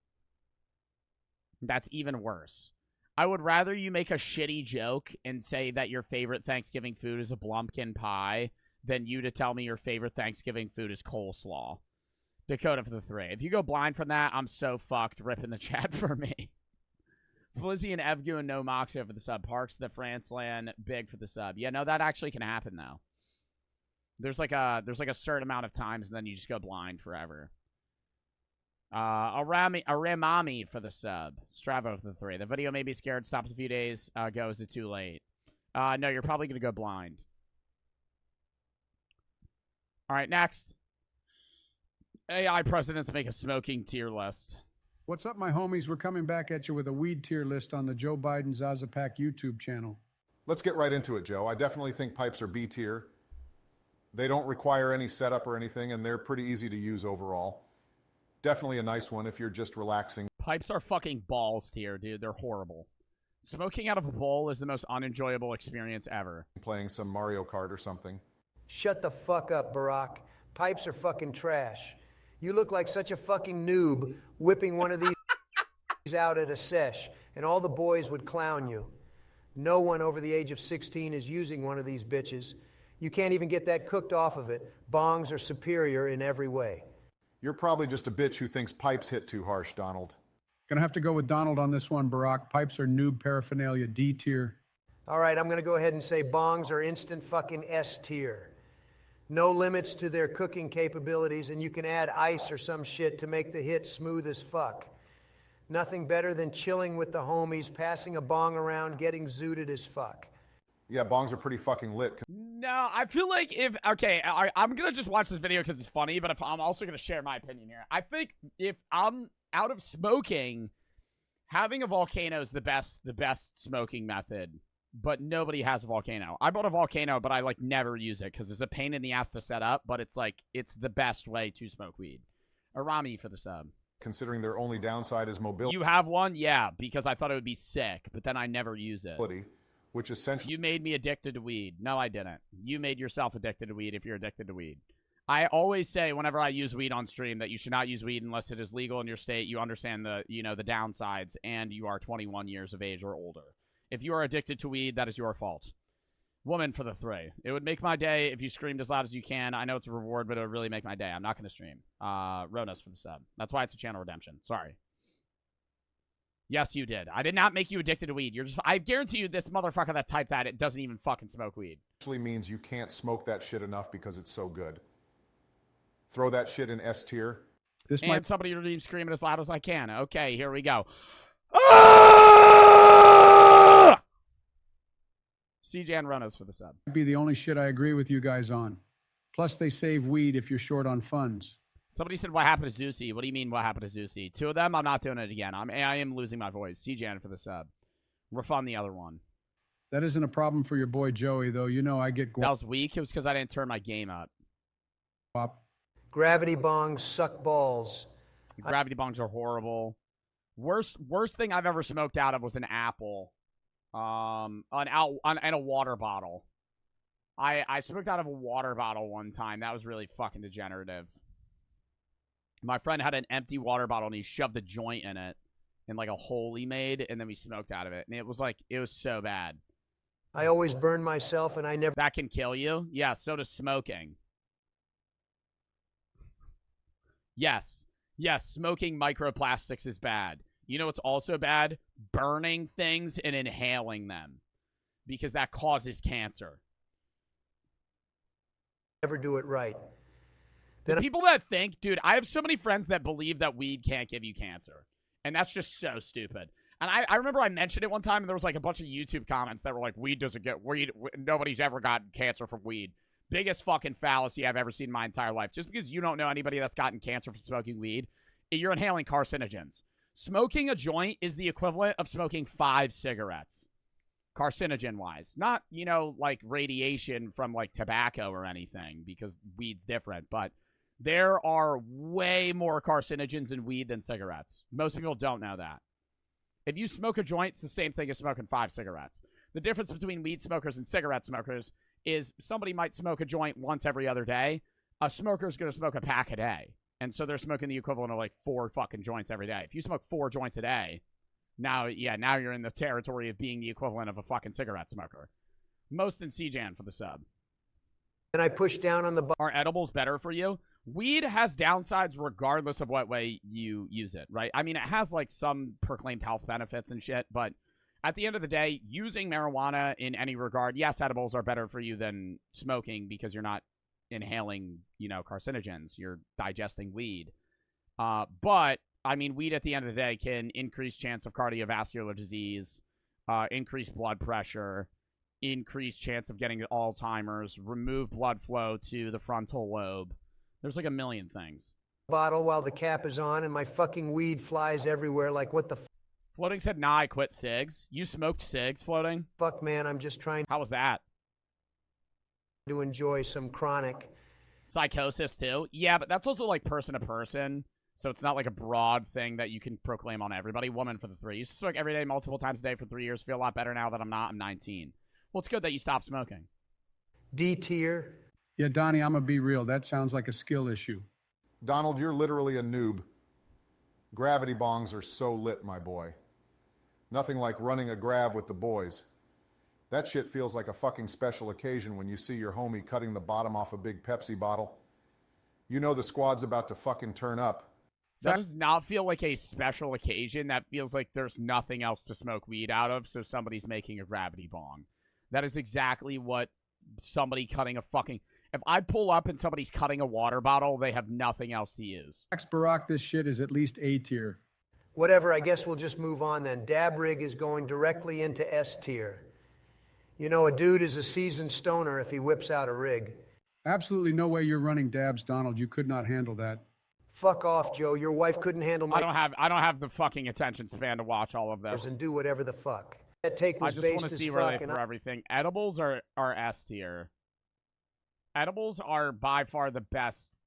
That's even worse. I would rather you make a shitty joke and say that your favorite Thanksgiving food is a Blumpkin pie than you to tell me your favorite Thanksgiving food is coleslaw. Dakota for the 3. If you go blind from that, I'm so fucked. Rip in the chat for me. Flizzy and Evgu and No Moxie for the sub. Parks the Franceland Big for the sub. Yeah, no, that actually can happen though. There's like a certain amount of times and then you just go blind forever. Aramami for the sub. Stravo for the 3. The video may be scared. Stops a few days. Go, is it too late? No, you're probably going to go blind. All right, next. AI presidents make a smoking tier list. What's up, my homies? We're coming back at you with a weed tier list on the Joe Biden Zazapak YouTube channel. Let's get right into it, Joe. I definitely think pipes are B tier. They don't require any setup or anything, and they're pretty easy to use overall. Definitely a nice one if you're just relaxing. Pipes are fucking balls tier, dude. They're horrible. Smoking out of a bowl is the most unenjoyable experience ever. Playing some Mario Kart or something. Shut the fuck up, Barack. Pipes are fucking trash. You look like such a fucking noob whipping one of these out at a sesh, and all the boys would clown you. No one over the age of 16 is using one of these bitches. You can't even get that cooked off of it. Bongs are superior in every way. You're probably just a bitch who thinks pipes hit too harsh, Donald. Gonna have to go with Donald on this one, Barack. Pipes are noob paraphernalia, D tier. All right, I'm gonna go ahead and say bongs are instant fucking S tier. No limits to their cooking capabilities, and you can add ice or some shit to make the hit smooth as fuck. Nothing better than chilling with the homies, passing a bong around, getting zooted as fuck. Yeah, bongs are pretty fucking lit. No, I feel like if... Okay, I'm going to just watch this video because it's funny, but I'm also going to share my opinion here. I think if I'm out of smoking, having a volcano is the best smoking method but nobody has a volcano. I bought a volcano, but I like never use it because it's a pain in the ass to set up, but it's like it's the best way to smoke weed. Arami for the sub. Considering their only downside is mobility. You have one? Yeah, because I thought it would be sick, but then I never use it. Which essentially... You made me addicted to weed. No, I didn't. You made yourself addicted to weed if you're addicted to weed. I always say whenever I use weed on stream that you should not use weed unless it is legal in your state, you understand the, the downsides, and you are 21 years of age or older. If you are addicted to weed, that is your fault. Woman for the 3. It would make my day if you screamed as loud as you can. I know it's a reward, but it would really make my day. I'm not going to stream. Ronas for the sub. That's why it's a channel redemption. Sorry. Yes, you did. I did not make you addicted to weed. I guarantee you this motherfucker that typed that, it doesn't even fucking smoke weed. Actually means you can't smoke that shit enough because it's so good. Throw that shit in S tier. And somebody redeem screaming as loud as I can. Okay, here we go. CJ and Ronas for the sub. Be the only shit I agree with you guys on. Plus, they save weed if you're short on funds. Somebody said, what happened to Zeusy? What do you mean, what happened to Zeusy? 2 of them, I'm not doing it again. I am losing my voice. CJ for the sub. Refund the other one. That isn't a problem for your boy Joey, though. You know I get... That was weak. It was because I didn't turn my game up. Gravity bongs suck balls. Gravity bongs are horrible. Worst thing I've ever smoked out of was an apple. And a water bottle. I smoked out of a water bottle one time. That was really fucking degenerative. My friend had an empty water bottle and he shoved a joint in it, in like a hole he made, and then we smoked out of it. And it was so bad. I always burn myself and I never... That can kill you? Yeah, so does smoking. Yes. Yes, smoking microplastics is bad. You know what's also bad? Burning things and inhaling them. Because that causes cancer. Never do it right. The people that think, dude, I have so many friends that believe that weed can't give you cancer. And that's just so stupid. And I remember I mentioned it one time, and there was like a bunch of YouTube comments that were like, weed doesn't get weed. Nobody's ever gotten cancer from weed. Biggest fucking fallacy I've ever seen in my entire life. Just because you don't know anybody that's gotten cancer from smoking weed, you're inhaling carcinogens. Smoking a joint is the equivalent of smoking 5 cigarettes. Carcinogen-wise. Not, like radiation from like tobacco or anything, because weed's different, but there are way more carcinogens in weed than cigarettes. Most people don't know that. If you smoke a joint, it's the same thing as smoking 5 cigarettes. The difference between weed smokers and cigarette smokers is somebody might smoke a joint once every other day. A smoker's going to smoke a pack a day. And so they're smoking the equivalent of like 4 fucking joints every day. If you smoke 4 joints a day, now you're in the territory of being the equivalent of a fucking cigarette smoker. Most in CJAN for the sub. And I push down on the... Are edibles better for you? Weed has downsides regardless of what way you use it, right? I mean, it has like some proclaimed health benefits and shit, but at the end of the day, using marijuana in any regard, yes, edibles are better for you than smoking because you're not inhaling, carcinogens. You're digesting weed. But, I mean, weed at the end of the day can increase chance of cardiovascular disease, increase blood pressure, increase chance of getting Alzheimer's, remove blood flow to the frontal lobe. There's like a million things. Bottle while the cap is on and my fucking weed flies everywhere. Like, what the Floating said, nah, I quit cigs. You smoked cigs, Floating? Fuck, man, I'm just trying... How was that? To enjoy some chronic... Psychosis, too? Yeah, but that's also, like, person to person. So it's not, like, a broad thing that you can proclaim on everybody. Woman for the 3. Used to smoke every day, multiple times a day for 3 years. Feel a lot better now that I'm not. I'm 19. Well, it's good that you stopped smoking. D tier. Yeah, Donnie, I'm gonna be real. That sounds like a skill issue. Donald, you're literally a noob. Gravity bongs are so lit, my boy. Nothing like running a grav with the boys. That shit feels like a fucking special occasion when you see your homie cutting the bottom off a big Pepsi bottle. You know the squad's about to fucking turn up. That does not feel like a special occasion. That feels like there's nothing else to smoke weed out of, so somebody's making a gravity bong. That is exactly what somebody cutting a fucking... If I pull up and somebody's cutting a water bottle, they have nothing else to use. Barack, this shit is at least A tier. Whatever, I guess we'll just move on then. Dab rig is going directly into S tier. You know, a dude is a seasoned stoner if he whips out a rig. Absolutely no way you're running dabs, Donald. You could not handle that. Fuck off, Joe. Your wife couldn't handle my... I don't have the fucking attention span to watch all of this. And do whatever the fuck. That take I was just want based to as see where they fuck, throw everything. Edibles are S tier. Edibles are by far the best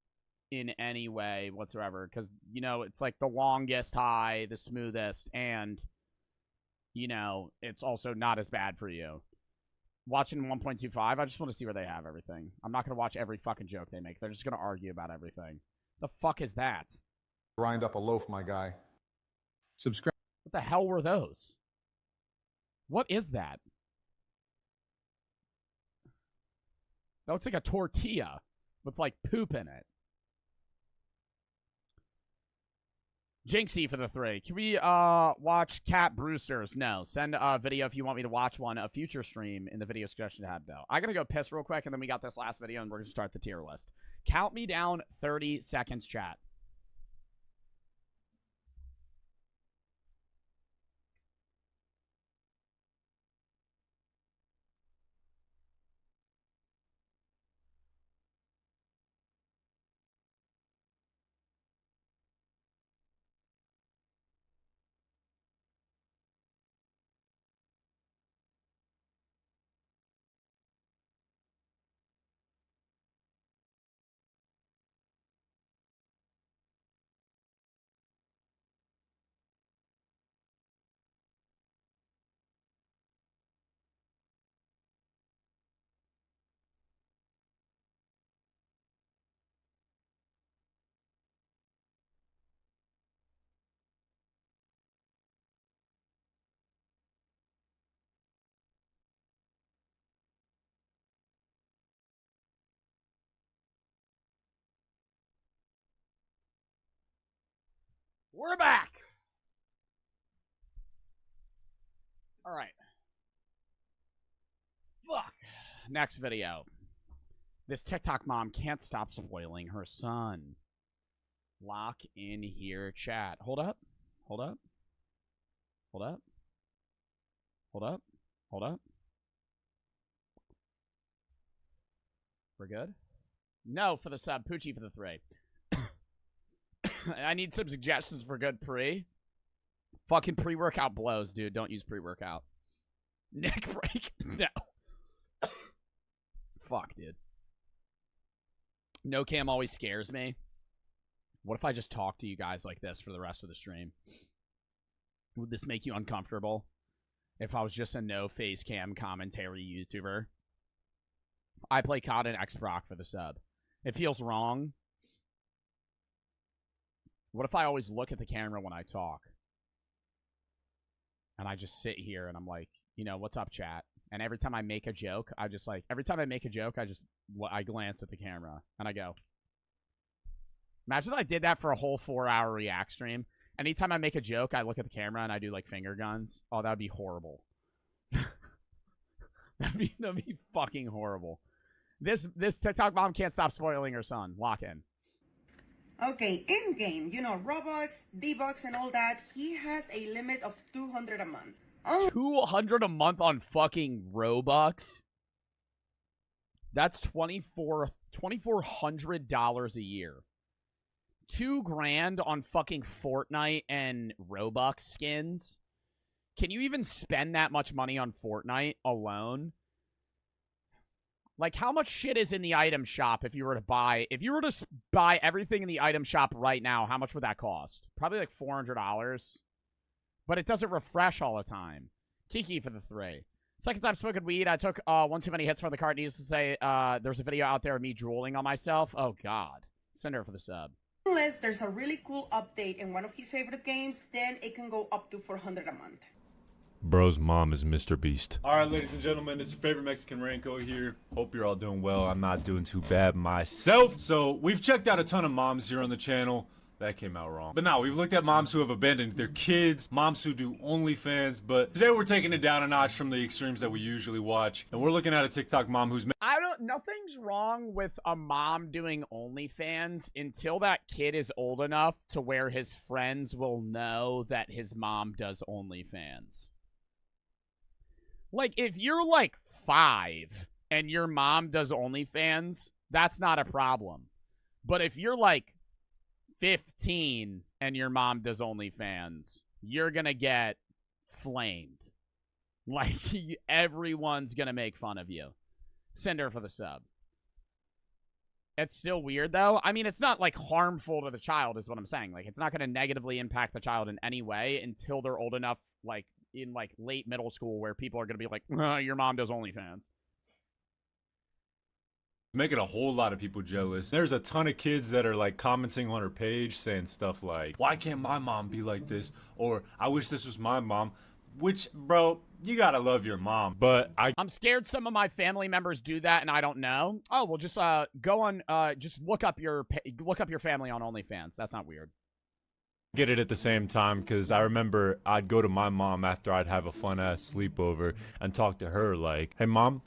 in any way whatsoever, because, you know, it's like the longest high, the smoothest, and, you know, it's also not as bad for you. Watching 1.25, I just want to see where they have everything. I'm not going to watch every fucking joke they make. They're just going to argue about everything. The fuck is that? Grind up a loaf, my guy. Subscribe. What the hell were those? What is that? That looks like a tortilla with, like, poop in it. Jinxie for the 3. Can we watch Cat Brewsters? No. Send a video if you want me to watch one, a future stream in the video suggestion tab, though. I gotta go piss real quick, and then we got this last video, and we're gonna start the tier list. Count me down 30 seconds, chat. We're back! Alright. Fuck. Next video. This TikTok mom can't stop spoiling her son. Lock in here, chat. Hold up. Hold up. Hold up. Hold up. Hold up. We're good? No for the sub. Poochie for the 3. I need some suggestions for good pre. Fucking pre-workout blows, dude. Don't use pre-workout. Neck break? No. Fuck, dude. No cam always scares me. What if I just talk to you guys like this for the rest of the stream? Would this make you uncomfortable? If I was just a no face cam commentary YouTuber? I play COD and X-Proc for the sub. It feels wrong. What if I always look at the camera when I talk? And I just sit here and I'm like, you know, what's up, chat? And every time I make a joke, I glance at the camera and I go. Imagine if I did that for a whole 4-hour React stream. Anytime I make a joke, I look at the camera and I do like finger guns. Oh, that would be horrible. that'd be fucking horrible. This TikTok mom can't stop spoiling her son. Lock in. Okay, in-game, you know, Robux, D-Bucks, and all that, he has a limit of 200 a month. 200 a month on fucking Robux? That's $2,400 a year. $2,000 on fucking Fortnite and Robux skins? Can you even spend that much money on Fortnite alone? Like, how much shit is in the item shop if you were to buy everything in the item shop right now, how much would that cost? Probably like $400. But it doesn't refresh all the time. Kiki for the 3. Second time smoking weed. I took one too many hits from the cart. Needs to say there's a video out there of me drooling on myself. Oh, God. Send her for the sub. Unless there's a really cool update in one of his favorite games, then it can go up to 400 a month. Bro's mom is Mr. Beast. Alright, ladies and gentlemen, it's your favorite Mexican Ranko here. Hope you're all doing well. I'm not doing too bad myself. So, we've checked out a ton of moms here on the channel. That came out wrong. But now, we've looked at moms who have abandoned their kids, moms who do OnlyFans, but today we're taking it down a notch from the extremes that we usually watch. And we're looking at a TikTok mom who's... Nothing's wrong with a mom doing OnlyFans until that kid is old enough to where his friends will know that his mom does OnlyFans. Like, if you're, like, 5 and your mom does OnlyFans, that's not a problem. But if you're, like, 15 and your mom does OnlyFans, you're gonna get flamed. Like, everyone's gonna make fun of you. Cinder for the sub. It's still weird, though. I mean, it's not, like, harmful to the child is what I'm saying. Like, it's not going to negatively impact the child in any way until they're old enough, like, in, like, late middle school where people are going to be like, your mom does OnlyFans. Making a whole lot of people jealous. There's a ton of kids that are, like, commenting on her page saying stuff like, why can't my mom be like this? Or, I wish this was my mom. Which, bro, you gotta love your mom. But I'm scared some of my family members do that, and I don't know. Oh, well, just go on. Just look up your family on OnlyFans. That's not weird. get it at the same time, because I remember I'd go to my mom after I'd have a fun-ass sleepover and talk to her like, hey, Mom,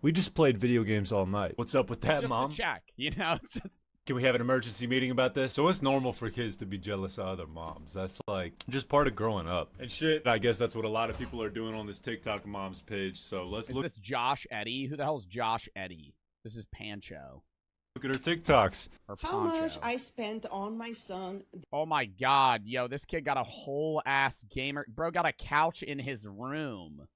we just played video games all night. What's up with that, Mom? Just to check, you know? It's just... Can we have an emergency meeting about this? So it's normal for kids to be jealous of other moms. That's like just part of growing up. And shit, I guess that's what a lot of people are doing on this TikTok moms page. So let's look. Is this Josh Eddy? Who the hell is Josh Eddy? This is Pancho. Look at her TikToks. Or How much I spent on my son. Oh my god, yo, this kid got a whole ass gamer. Bro got a couch in his room.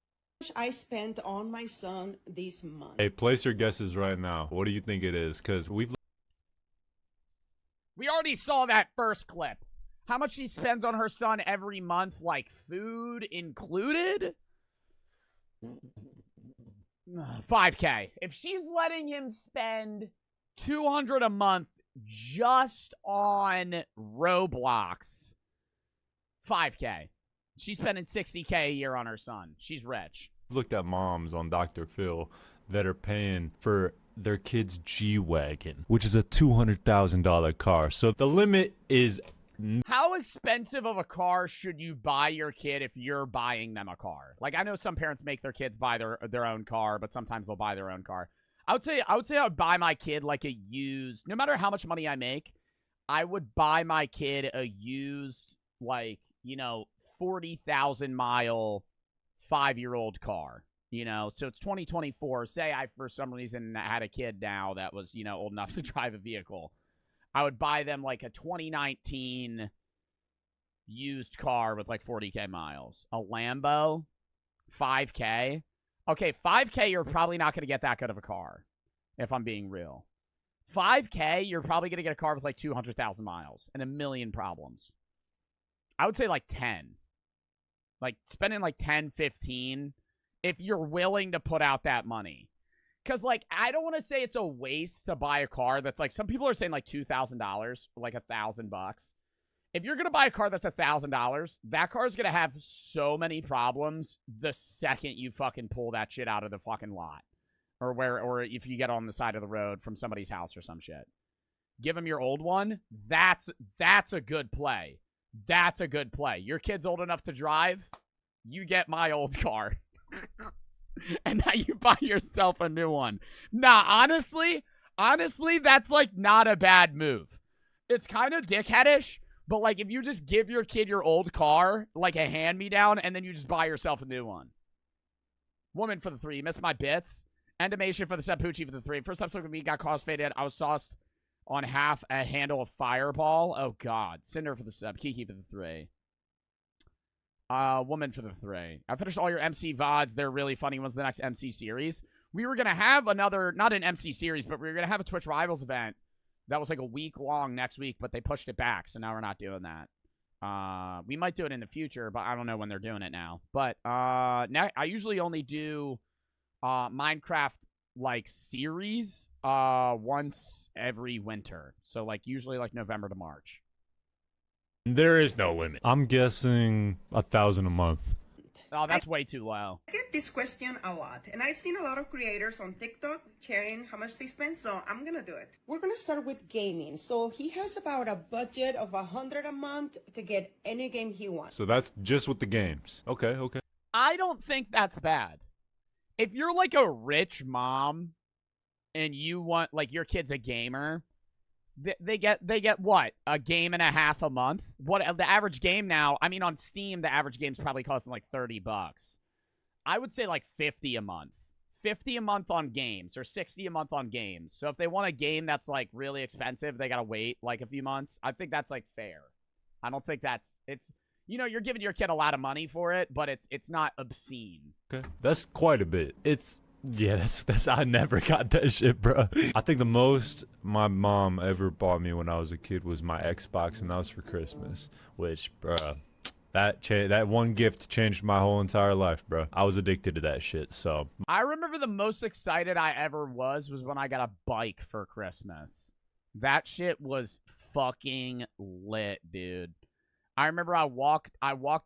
I spent on my son this month. Hey, place your guesses right now. What do you think it is? Because we already saw that first clip. How much she spends on her son every month, like food included? $5K. If she's letting him spend $200 a month just on Roblox, $5K. She's spending $60K a year on her son. She's rich. looked at moms on Dr. Phil that are paying for their kid's G-Wagon, which is a $200,000 car. So the limit is... How expensive of a car should you buy your kid if you're buying them a car? Like, I know some parents make their kids buy their own car, but sometimes they'll buy their own car. I would say I would buy my kid like a used, no matter how much money I make, I would buy my kid a used, like, you know, 40,000 mile 5-year-old car. You know, so it's 2024. Say I, for some reason, had a kid now that was, you know, old enough to drive a vehicle. I would buy them like a 2019 used car with like 40K miles. A Lambo, 5K. Okay, 5K, you're probably not going to get that good of a car, if I'm being real. 5K, you're probably going to get a car with like 200,000 miles and a million problems. I would say like 10. Like, spending like 10, 15, if you're willing to put out that money. Because, like, I don't want to say it's a waste to buy a car that's, like, some people are saying, like, $2,000, like $1,000. If you're going to buy a car that's $1,000, that car is going to have so many problems the second you fucking pull that shit out of the fucking lot. Or if you get on the side of the road from somebody's house or some shit. Give them your old one. That's a good play. That's a good play. Your kid's old enough to drive, you get my old car. And now you buy yourself a new one. Nah, honestly, that's, like, not a bad move. It's kind of dickheadish, but, like, if you just give your kid your old car, like a hand-me-down, and then you just buy yourself a new one. Woman for the 3. You missed my bits. Endemation for the sub. Poochie for the 3. First episode of me got crossfaded. I was sauced on half a handle of Fireball. Oh, God. Cinder for the sub. Kiki for the 3. Woman for the 3. I finished all your MC VODs. They're really funny. When's the next MC series? We were going to have another, not an MC series, but we were going to have a Twitch Rivals event that was like a week long next week, but they pushed it back, so now we're not doing that. We might do it in the future, but I don't know when they're doing it now. But now I usually only do Minecraft like series once every winter. So like usually like November to March. There is no limit. I'm guessing $1,000 a month. Oh, that's way too low. I get this question a lot, and I've seen a lot of creators on TikTok sharing how much they spend, so I'm gonna do it. We're gonna start with gaming. So he has about a budget of $100 a month to get any game he wants. So that's just with the games. Okay. I don't think that's bad. If you're like a rich mom and you want, like, your kid's a gamer, they get what? A game and a half a month? What the average game now, I mean, on Steam, the average game's probably costing like $30. I would say like 50 a month. 50 a month on games, or 60 a month on games. So if they want a game that's like really expensive, they gotta wait like a few months. I think that's like fair. I don't think it's you know, you're giving your kid a lot of money for it, but it's not obscene. Okay, that's quite a bit. Yeah, that's I never got that shit, bro. I think the most my mom ever bought me when I was a kid was my Xbox, and that was for Christmas. Which, bro, that one gift changed my whole entire life, bro. I was addicted to that shit. So I remember the most excited I ever was when I got a bike for Christmas. That shit was fucking lit, dude. I remember I walked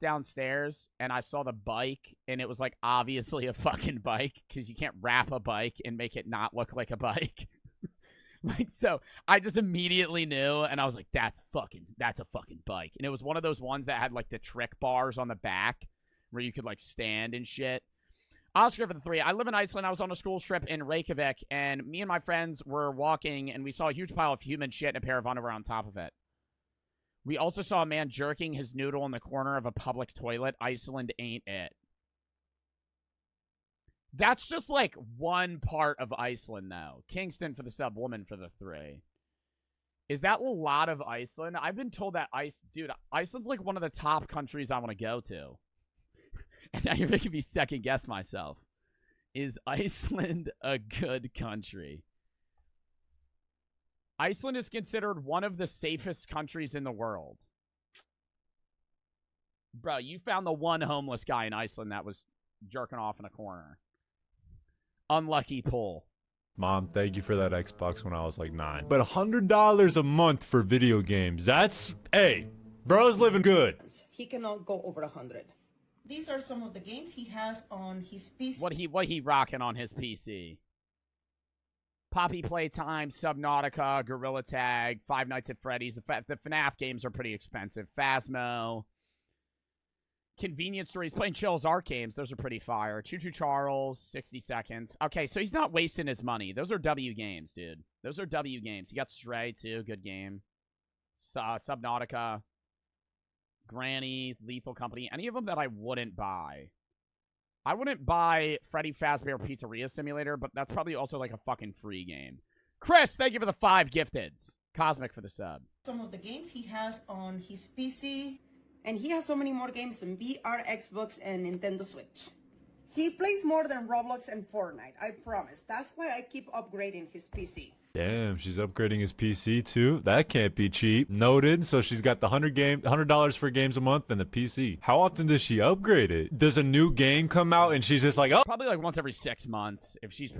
downstairs and I saw the bike, and it was like obviously a fucking bike because you can't wrap a bike and make it not look like a bike. Like, so I just immediately knew, and I was like, that's a fucking bike. And it was one of those ones that had like the trick bars on the back where you could like stand and shit. Oscar for the 3. I live in Iceland. I was on a school trip in Reykjavik, and me and my friends were walking, and we saw a huge pile of human shit and a pair of underwear on top of it. We also saw a man jerking his noodle in the corner of a public toilet. Iceland ain't it. That's just like one part of Iceland, though. Kingston for the sub, woman for the 3. Is that a lot of Iceland? I've been told that dude, Iceland's like one of the top countries I want to go to. And now you're making me second guess myself. Is Iceland a good country? Iceland is considered one of the safest countries in the world. Bro, you found the one homeless guy in Iceland that was jerking off in a corner. Unlucky pull. Mom, thank you for that Xbox when I was like 9. But $100 a month for video games, hey, bro's living good. He cannot go over 100. These are some of the games he has on his PC. What he rocking on his PC? Poppy Playtime, Subnautica, Gorilla Tag, Five Nights at Freddy's. The FNAF games are pretty expensive. Phasmo. Convenience Store. He's playing Chill's Art games. Those are pretty fire. Choo Choo Charles, 60 seconds. Okay, so he's not wasting his money. Those are W games, dude. Those are W games. He got Stray, too. Good game. Subnautica. Granny, Lethal Company. Any of them that I wouldn't buy. I wouldn't buy Freddy Fazbear Pizzeria Simulator, but that's probably also like a fucking free game. Chris, thank you for the 5 gifteds. Cosmic for the sub. Some of the games he has on his PC, and he has so many more games on VR, Xbox, and Nintendo Switch. He plays more than Roblox and Fortnite, I promise. That's why I keep upgrading his PC. Damn, she's upgrading his PC too. That can't be cheap. Noted. So she's got the $100 for games a month and the PC. How often does she upgrade it? Does a new game come out and she's just like, oh, probably like once every 6 months. If she's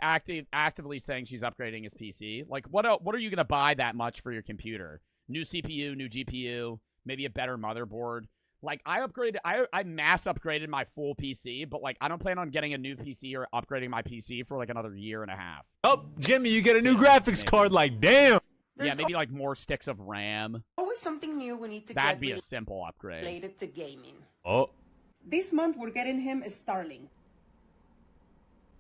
actively saying she's upgrading his PC, like what are you gonna buy that much for your computer? New CPU, new GPU, maybe a better motherboard. Like, I mass upgraded my full PC, but, like, I don't plan on getting a new PC or upgrading my PC for, like, another year and a half. Oh, Jimmy, you get a new graphics card, like, damn! Yeah, maybe, like, more sticks of RAM. Always something new we need to That'd be a simple upgrade. Related to gaming. Oh. This month, we're getting him a Starlink.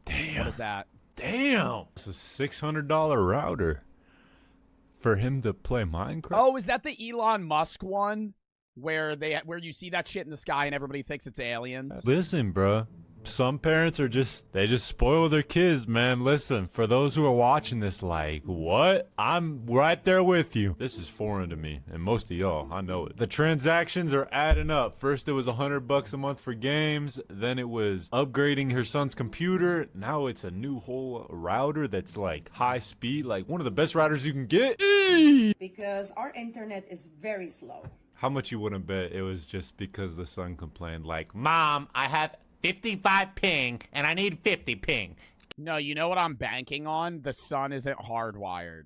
Damn. What is that? Damn! It's a $600 router for him to play Minecraft. Oh, is that the Elon Musk one? Where you see that shit in the sky and everybody thinks it's aliens. Listen, bro. Some parents are they just spoil their kids, man. Listen, for those who are watching this, like, what? I'm right there with you. This is foreign to me, and most of y'all, I know it. The transactions are adding up. First, it was $100 a month for games. Then it was upgrading her son's computer. Now it's a new whole router that's like high speed, like one of the best routers you can get. Because our internet is very slow. How much you wouldn't bet it was just because the son complained, like, Mom, I have 55 ping, and I need 50 ping. No, you know what I'm banking on? The son isn't hardwired.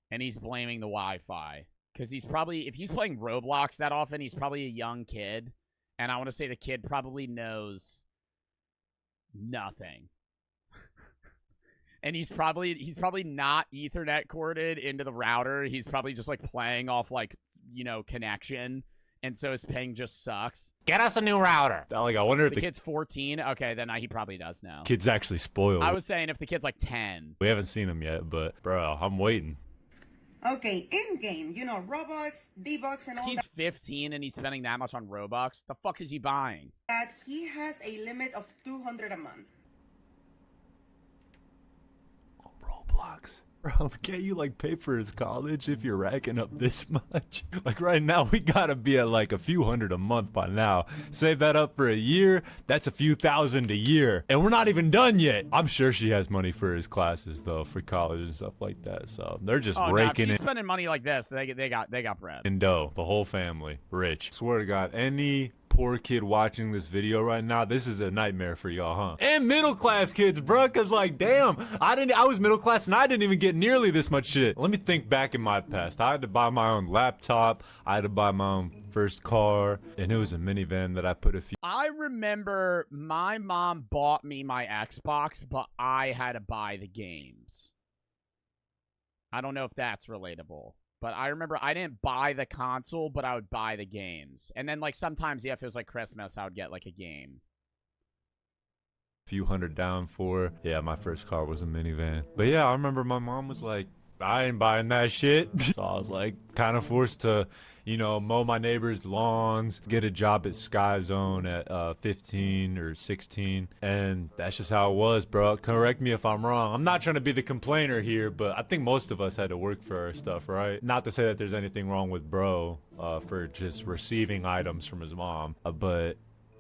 And he's blaming the Wi-Fi. Because he's probably, if he's playing Roblox that often, he's probably a young kid. And I want to say the kid probably knows nothing. And he's probably not Ethernet corded into the router. He's probably just, like, playing off, like, you know, connection, and so his ping just sucks. Get us a new router. Like, I wonder if the kid's 14. Okay, then he probably does know. Kid's actually spoiled. I was saying if the kid's like 10. We haven't seen him yet, but bro, I'm waiting. Okay, in game, you know, Robux, D-Bucks, and all he's 15 and he's spending that much on Robux. The fuck is he buying? That he has a limit of 200 a month. On Roblox. Bro, can't you like pay for his college if you're racking up this much? Like right now, we gotta be at like a few hundred a month by now. Save that up for a year, that's a few thousand a year. And we're not even done yet. I'm sure she has money for his classes though, for college and stuff like that. So they're just raking she's it. spending money like this. They got bread. And dough, the whole family, rich. Swear to God, any poor kid watching this video right now, this is a nightmare for y'all, huh? And middle class kids, bro, cause like, damn, I was middle class and I didn't even get nearly this much shit. Let me think back in my past. I had to buy my own laptop, I had to buy my own first car, and it was a minivan that I put a few. I remember my mom bought me my Xbox, but I had to buy the games. I don't know if that's relatable. But I remember I didn't buy the console, but I would buy the games. And then, like, sometimes, yeah, if it was, like, Christmas, I would get, like, a game. Few hundred down for, yeah, my first car was a minivan. But, yeah, I remember my mom was like, I ain't buying that shit. So I was, like, kind of forced to, you know, mow my neighbor's lawns, get a job at Sky Zone at 15 or 16. And that's just how it was, bro. Correct me if I'm wrong. I'm not trying to be the complainer here, but I think most of us had to work for our stuff, right? Not to say that there's anything wrong with bro for just receiving items from his mom. But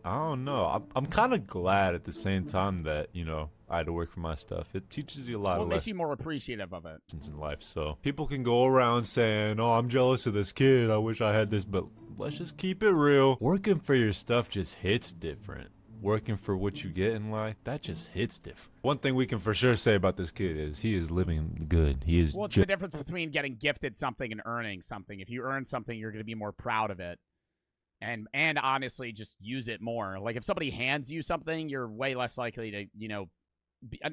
I don't know. I'm kind of glad at the same time that, you know, I had to work for my stuff. It teaches you a lot of lessons. Well, it makes you more appreciative of it. In life. So people can go around saying, oh, I'm jealous of this kid. I wish I had this. But let's just keep it real. Working for your stuff just hits different. Working for what you get in life, that just hits different. One thing we can for sure say about this kid is he is living good. He is. Well, it's the difference between getting gifted something and earning something. If you earn something, you're going to be more proud of it. And honestly, just use it more. Like, if somebody hands you something, you're way less likely to, you know,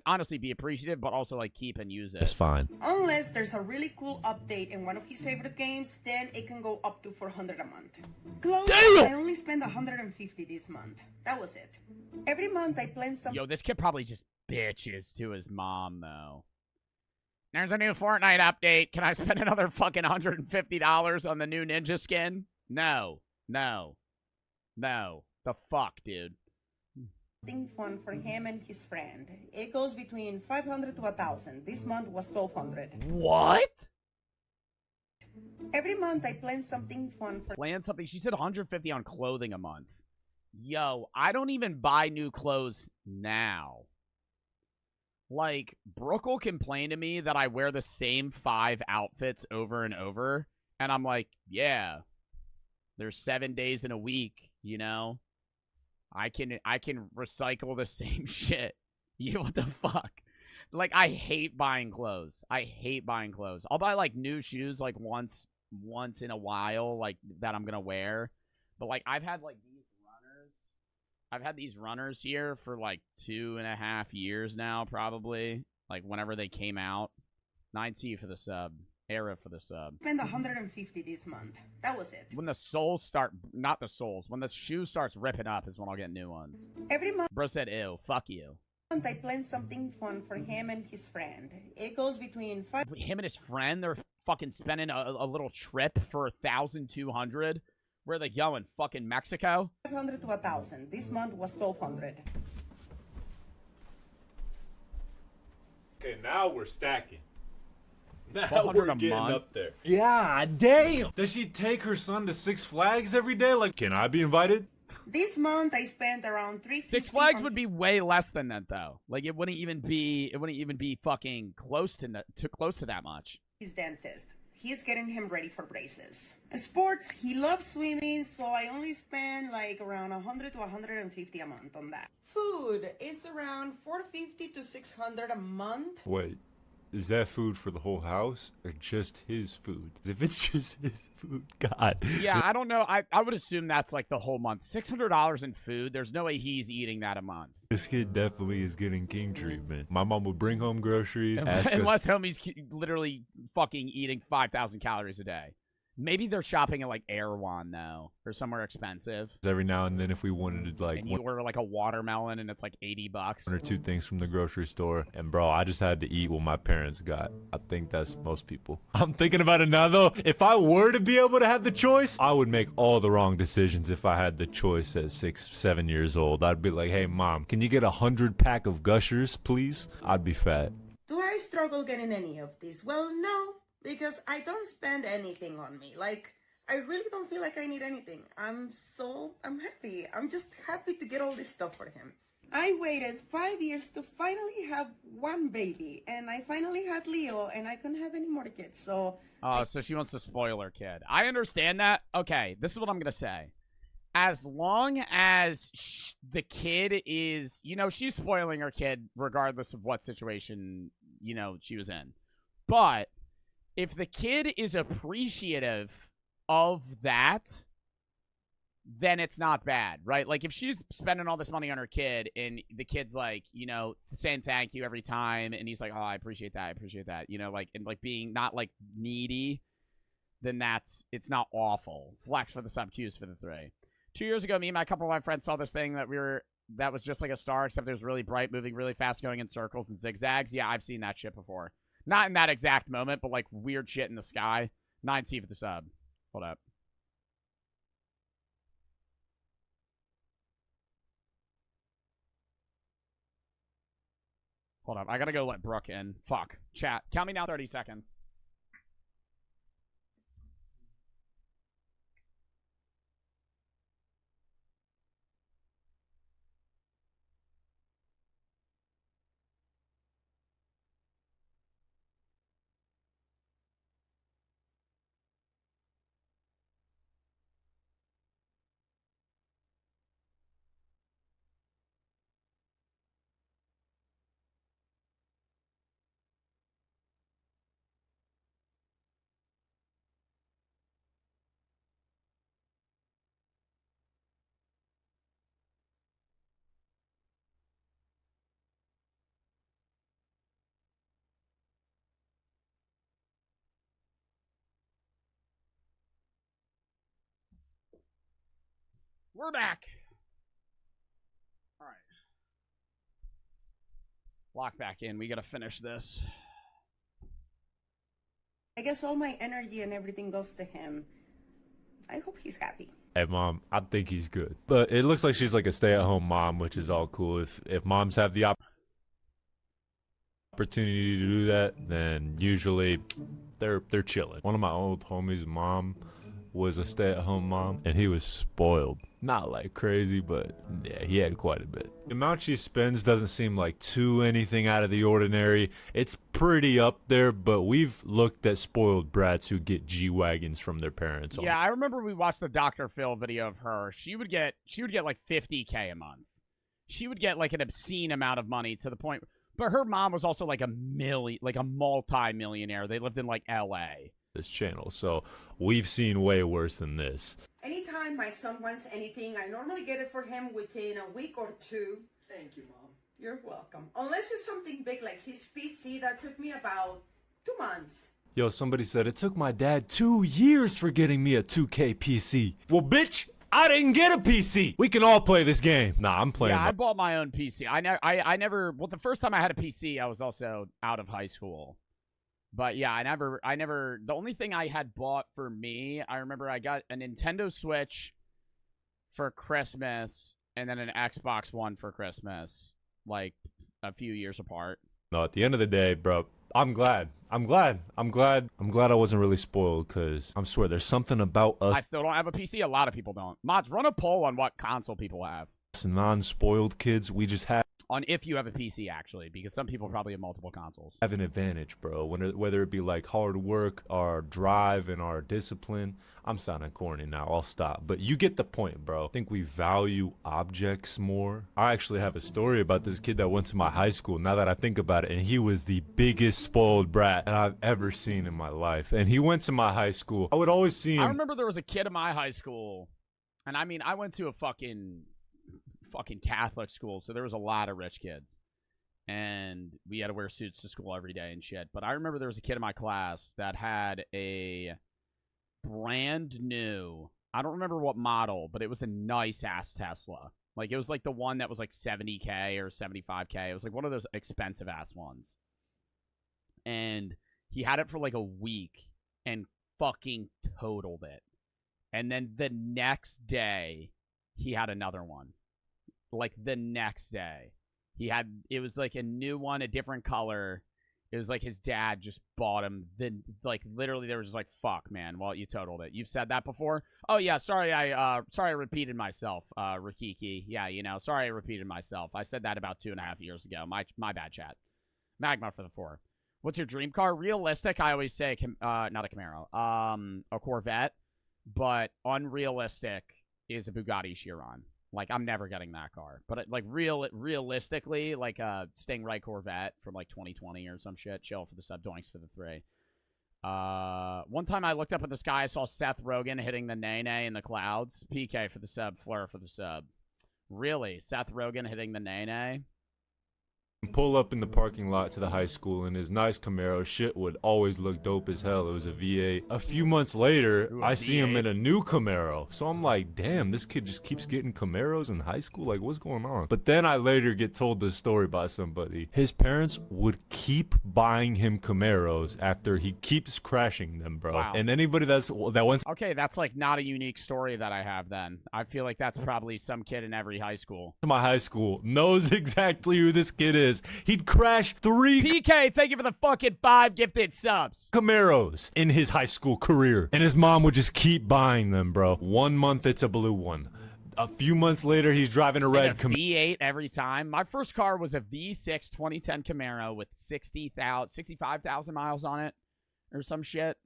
honestly be appreciative, but also, like, keep and use it. It's fine. Unless there's a really cool update in one of his favorite games, then it can go up to $400 a month. Close. Damn! I only spent $150 this month. That was it. Every month I plan some. Yo, this kid probably just bitches to his mom, though. There's a new Fortnite update. Can I spend another fucking $150 on the new ninja skin? No. No. No. The fuck, dude. Something fun for him and his friend. It goes between $500 to $1,000. This month was $1,200. What? Every month I plan something fun for. Plan something. She said $150 on clothing a month. Yo, I don't even buy new clothes now. Like, Brooke will complain to me that I wear the same 5 outfits over and over, and I'm like, yeah, there's 7 days in a week, you know? I can recycle the same shit. What the fuck? Like, I hate buying clothes. I hate buying clothes. I'll buy, like, new shoes, like, once in a while, like, that I'm gonna wear. But, like, I've had these runners here for, like, 2.5 years now, probably. Like, whenever they came out. 9C for the sub. Era for the sub. Spend $150 this month. That was it. When the soles start, not the soles, when the shoe starts ripping up is when I'll get new ones. Every month. Bro said, ew, fuck you. I plan something fun for him and his friend. It goes between him and his friend, they're fucking spending a little trip for $1,200. Where are they going? Fucking Mexico? $500 to $1,000. This month was $1,200. Okay, now we're stacking. Now $1,200 we're a getting month? up there. God damn! Does she take her son to Six Flags every day? Like, can I be invited? This month I spent around $350. Six Flags would be way less than that, though. Like, it wouldn't even be fucking close to that much. His dentist. He's getting him ready for braces. Sports, he loves swimming, so I only spend like around $100 to $150 a month on that. Food is around $450 to $600 a month. Wait, is that food for the whole house or just his food? If it's just his food, God. Yeah, I don't know. I would assume that's like the whole month. $600 in food. There's no way he's eating that a month. This kid definitely is getting king treatment. My mom would bring home groceries. Unless homie's literally fucking eating 5,000 calories a day. Maybe they're shopping at like Erewhon though, or somewhere expensive. Every now and then, if we wanted to, like, and you order like a watermelon and it's like $80. 1 or 2 things from the grocery store, and bro, I just had to eat what my parents got. I think that's most people. I'm thinking about it now though. If I were to be able to have the choice, I would make all the wrong decisions if I had the choice at 6, 7 years old. I'd be like, hey mom, can you get 100 pack of Gushers, please? I'd be fat. Do I struggle getting any of these? Well, no, because I don't spend anything on me. Like, I really don't feel like I need anything. I'm happy. I'm just happy to get all this stuff for him. I waited 5 years to finally have one baby, and I finally had Leo, and I couldn't have any more kids, so... Oh, so she wants to spoil her kid. I understand that. Okay, this is what I'm going to say. As long as the kid is... You know, she's spoiling her kid regardless of what situation, you know, she was in. But if the kid is appreciative of that... then it's not bad, right? Like, if she's spending all this money on her kid and the kid's, like, you know, saying thank you every time, and he's like, oh, I appreciate that, you know, like, and, like, being not, like, needy, then it's not awful. Flex for the sub Qs for the 3. 2 years ago, me and a couple of my friends saw this thing that was just like a star, except it was really bright, moving really fast, going in circles and zigzags. Yeah, I've seen that shit before. Not in that exact moment, but, like, weird shit in the sky. 9T for the sub. Hold up. Hold up. I gotta go let Brooke in. Fuck. Chat. Count me down 30 seconds. We're back. All right. Lock back in. We gotta finish this. I guess all my energy and everything goes to him. I hope he's happy. Hey, Mom, I think he's good. But it looks like she's like a stay-at-home mom, which is all cool. If moms have the opportunity to do that, then usually they're chilling. One of my old homies' mom was a stay-at-home mom, and he was spoiled. Not like crazy, but yeah, he had quite a bit. The amount she spends doesn't seem like too anything out of the ordinary. It's pretty up there, but we've looked at spoiled brats who get G-Wagons from their parents. Yeah, I remember we watched the Dr. Phil video of her. She would get like $50K a month. She would get like an obscene amount of money to the point, but her mom was also like a multi-millionaire. They lived in like LA. This channel, so we've seen way worse than this. Anytime my son wants anything, I normally get it for him within a week or 2. Thank you, Mom. You're welcome. Unless it's something big like his PC, that took me about 2 months. Yo, somebody said it took my dad 2 years for getting me a 2K PC. Well, bitch, I didn't get a PC. We can all play this game. Nah, I'm playing. Yeah, I bought my own PC. I never. Well, the first time I had a PC, I was also out of high school. But yeah, I never, the only thing I had bought for me, I remember I got a Nintendo Switch for Christmas and then an Xbox One for Christmas, like a few years apart. No, at the end of the day, bro, I'm glad I wasn't really spoiled, because I swear there's something about us. I still don't have a PC. A lot of people don't. Mods, run a poll on what console people have. Non-spoiled kids, we just have. On if you have a PC, actually, because some people probably have multiple consoles. Have an advantage, bro. Whether it be like hard work, our drive, and our discipline. I'm sounding corny now. I'll stop. But you get the point, bro. I think we value objects more. I actually have a story about this kid that went to my high school, now that I think about it, and he was the biggest spoiled brat that I've ever seen in my life. And he went to my high school. I would always see him. I remember there was a kid in my high school, and I mean, I went to a fucking Catholic school, so there was a lot of rich kids, and we had to wear suits to school every day and shit. But I remember there was a kid in my class that had a brand new, I don't remember what model, but it was a nice ass Tesla. Like, it was like the one that was like 70K or 75K. It was like one of those expensive ass ones, and he had it for like a week and fucking totaled it. And then the next day he had another one. Like the next day, it was like a new one, a different color, It was like his dad just bought him. Then, like, literally, they were just like, "Fuck, man." Well, you totaled it. You've said that before. Oh yeah, sorry, I repeated myself, Rikiki. Yeah, you know, sorry I repeated myself. I said that about 2.5 years ago. My bad, chat. Magma for the 4. What's your dream car? Realistic, I always say, not a Camaro, a Corvette. But unrealistic is a Bugatti Chiron. Like, I'm never getting that car. But, like, realistically, like a Stingray Corvette from, like, 2020 or some shit. Chill for the sub, doinks for the 3. One time I looked up at the sky, I saw Seth Rogen hitting the nay-nay in the clouds. PK for the sub, Fleur for the sub. Really? Seth Rogen hitting the nay-nay? Pull up in the parking lot to the high school in his nice Camaro. Shit would always look dope as hell. It was a V8. A few months later, I see him in a new Camaro. So I'm like, damn, this kid just keeps getting Camaros in high school? Like, what's going on? But then I later get told the story by somebody. His parents would keep buying him Camaros after he keeps crashing them, bro. Wow. And anybody that wants... Okay, that's, like, not a unique story that I have then. I feel like that's probably some kid in every high school. My high school knows exactly who this kid is. He'd crash 3 PK, thank you for the fucking 5 gifted subs. Camaros in his high school career, and his mom would just keep buying them, bro. 1 month it's a blue one. A few months later, he's driving a red Camaro. V8 every time. My first car was a V6 2010 Camaro with 65,000 miles on it or some shit.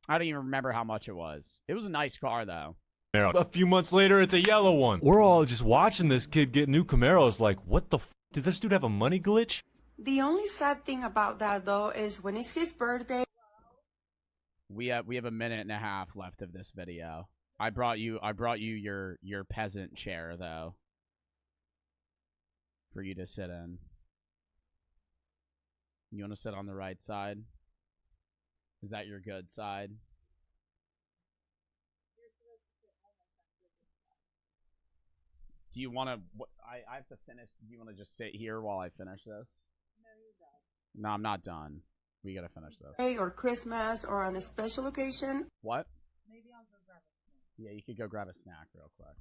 I don't even remember how much it was. It was a nice car, though. A few months later, it's a yellow one. We're all just watching this kid get new Camaros like, what the f***? Does this dude have a money glitch? The only sad thing about that, though, is when it's his birthday. We have a minute and a half left of this video. I brought you your peasant chair, though, for you to sit in. You want to sit on the right side? Is that your good side? Do you want to... I have to finish. Do you want to just sit here while I finish this? No, you're done. No, I'm not done. We got to finish this. Hey, or Christmas, or on a special occasion. What? Maybe I'll go grab a snack. Yeah, you could go grab a snack real quick.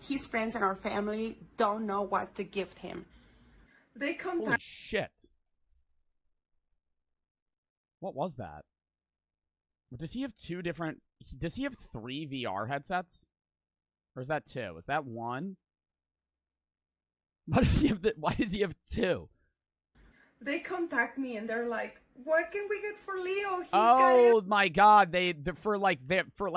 His friends and our family don't know what to gift him. They come Holy shit. What was that? Does he have 2 different... Does he have 3 VR headsets? Or is that 2? Is that 1? Why does he have 2? They contact me and they're like, "What can we get for Leo? He's Oh my god! For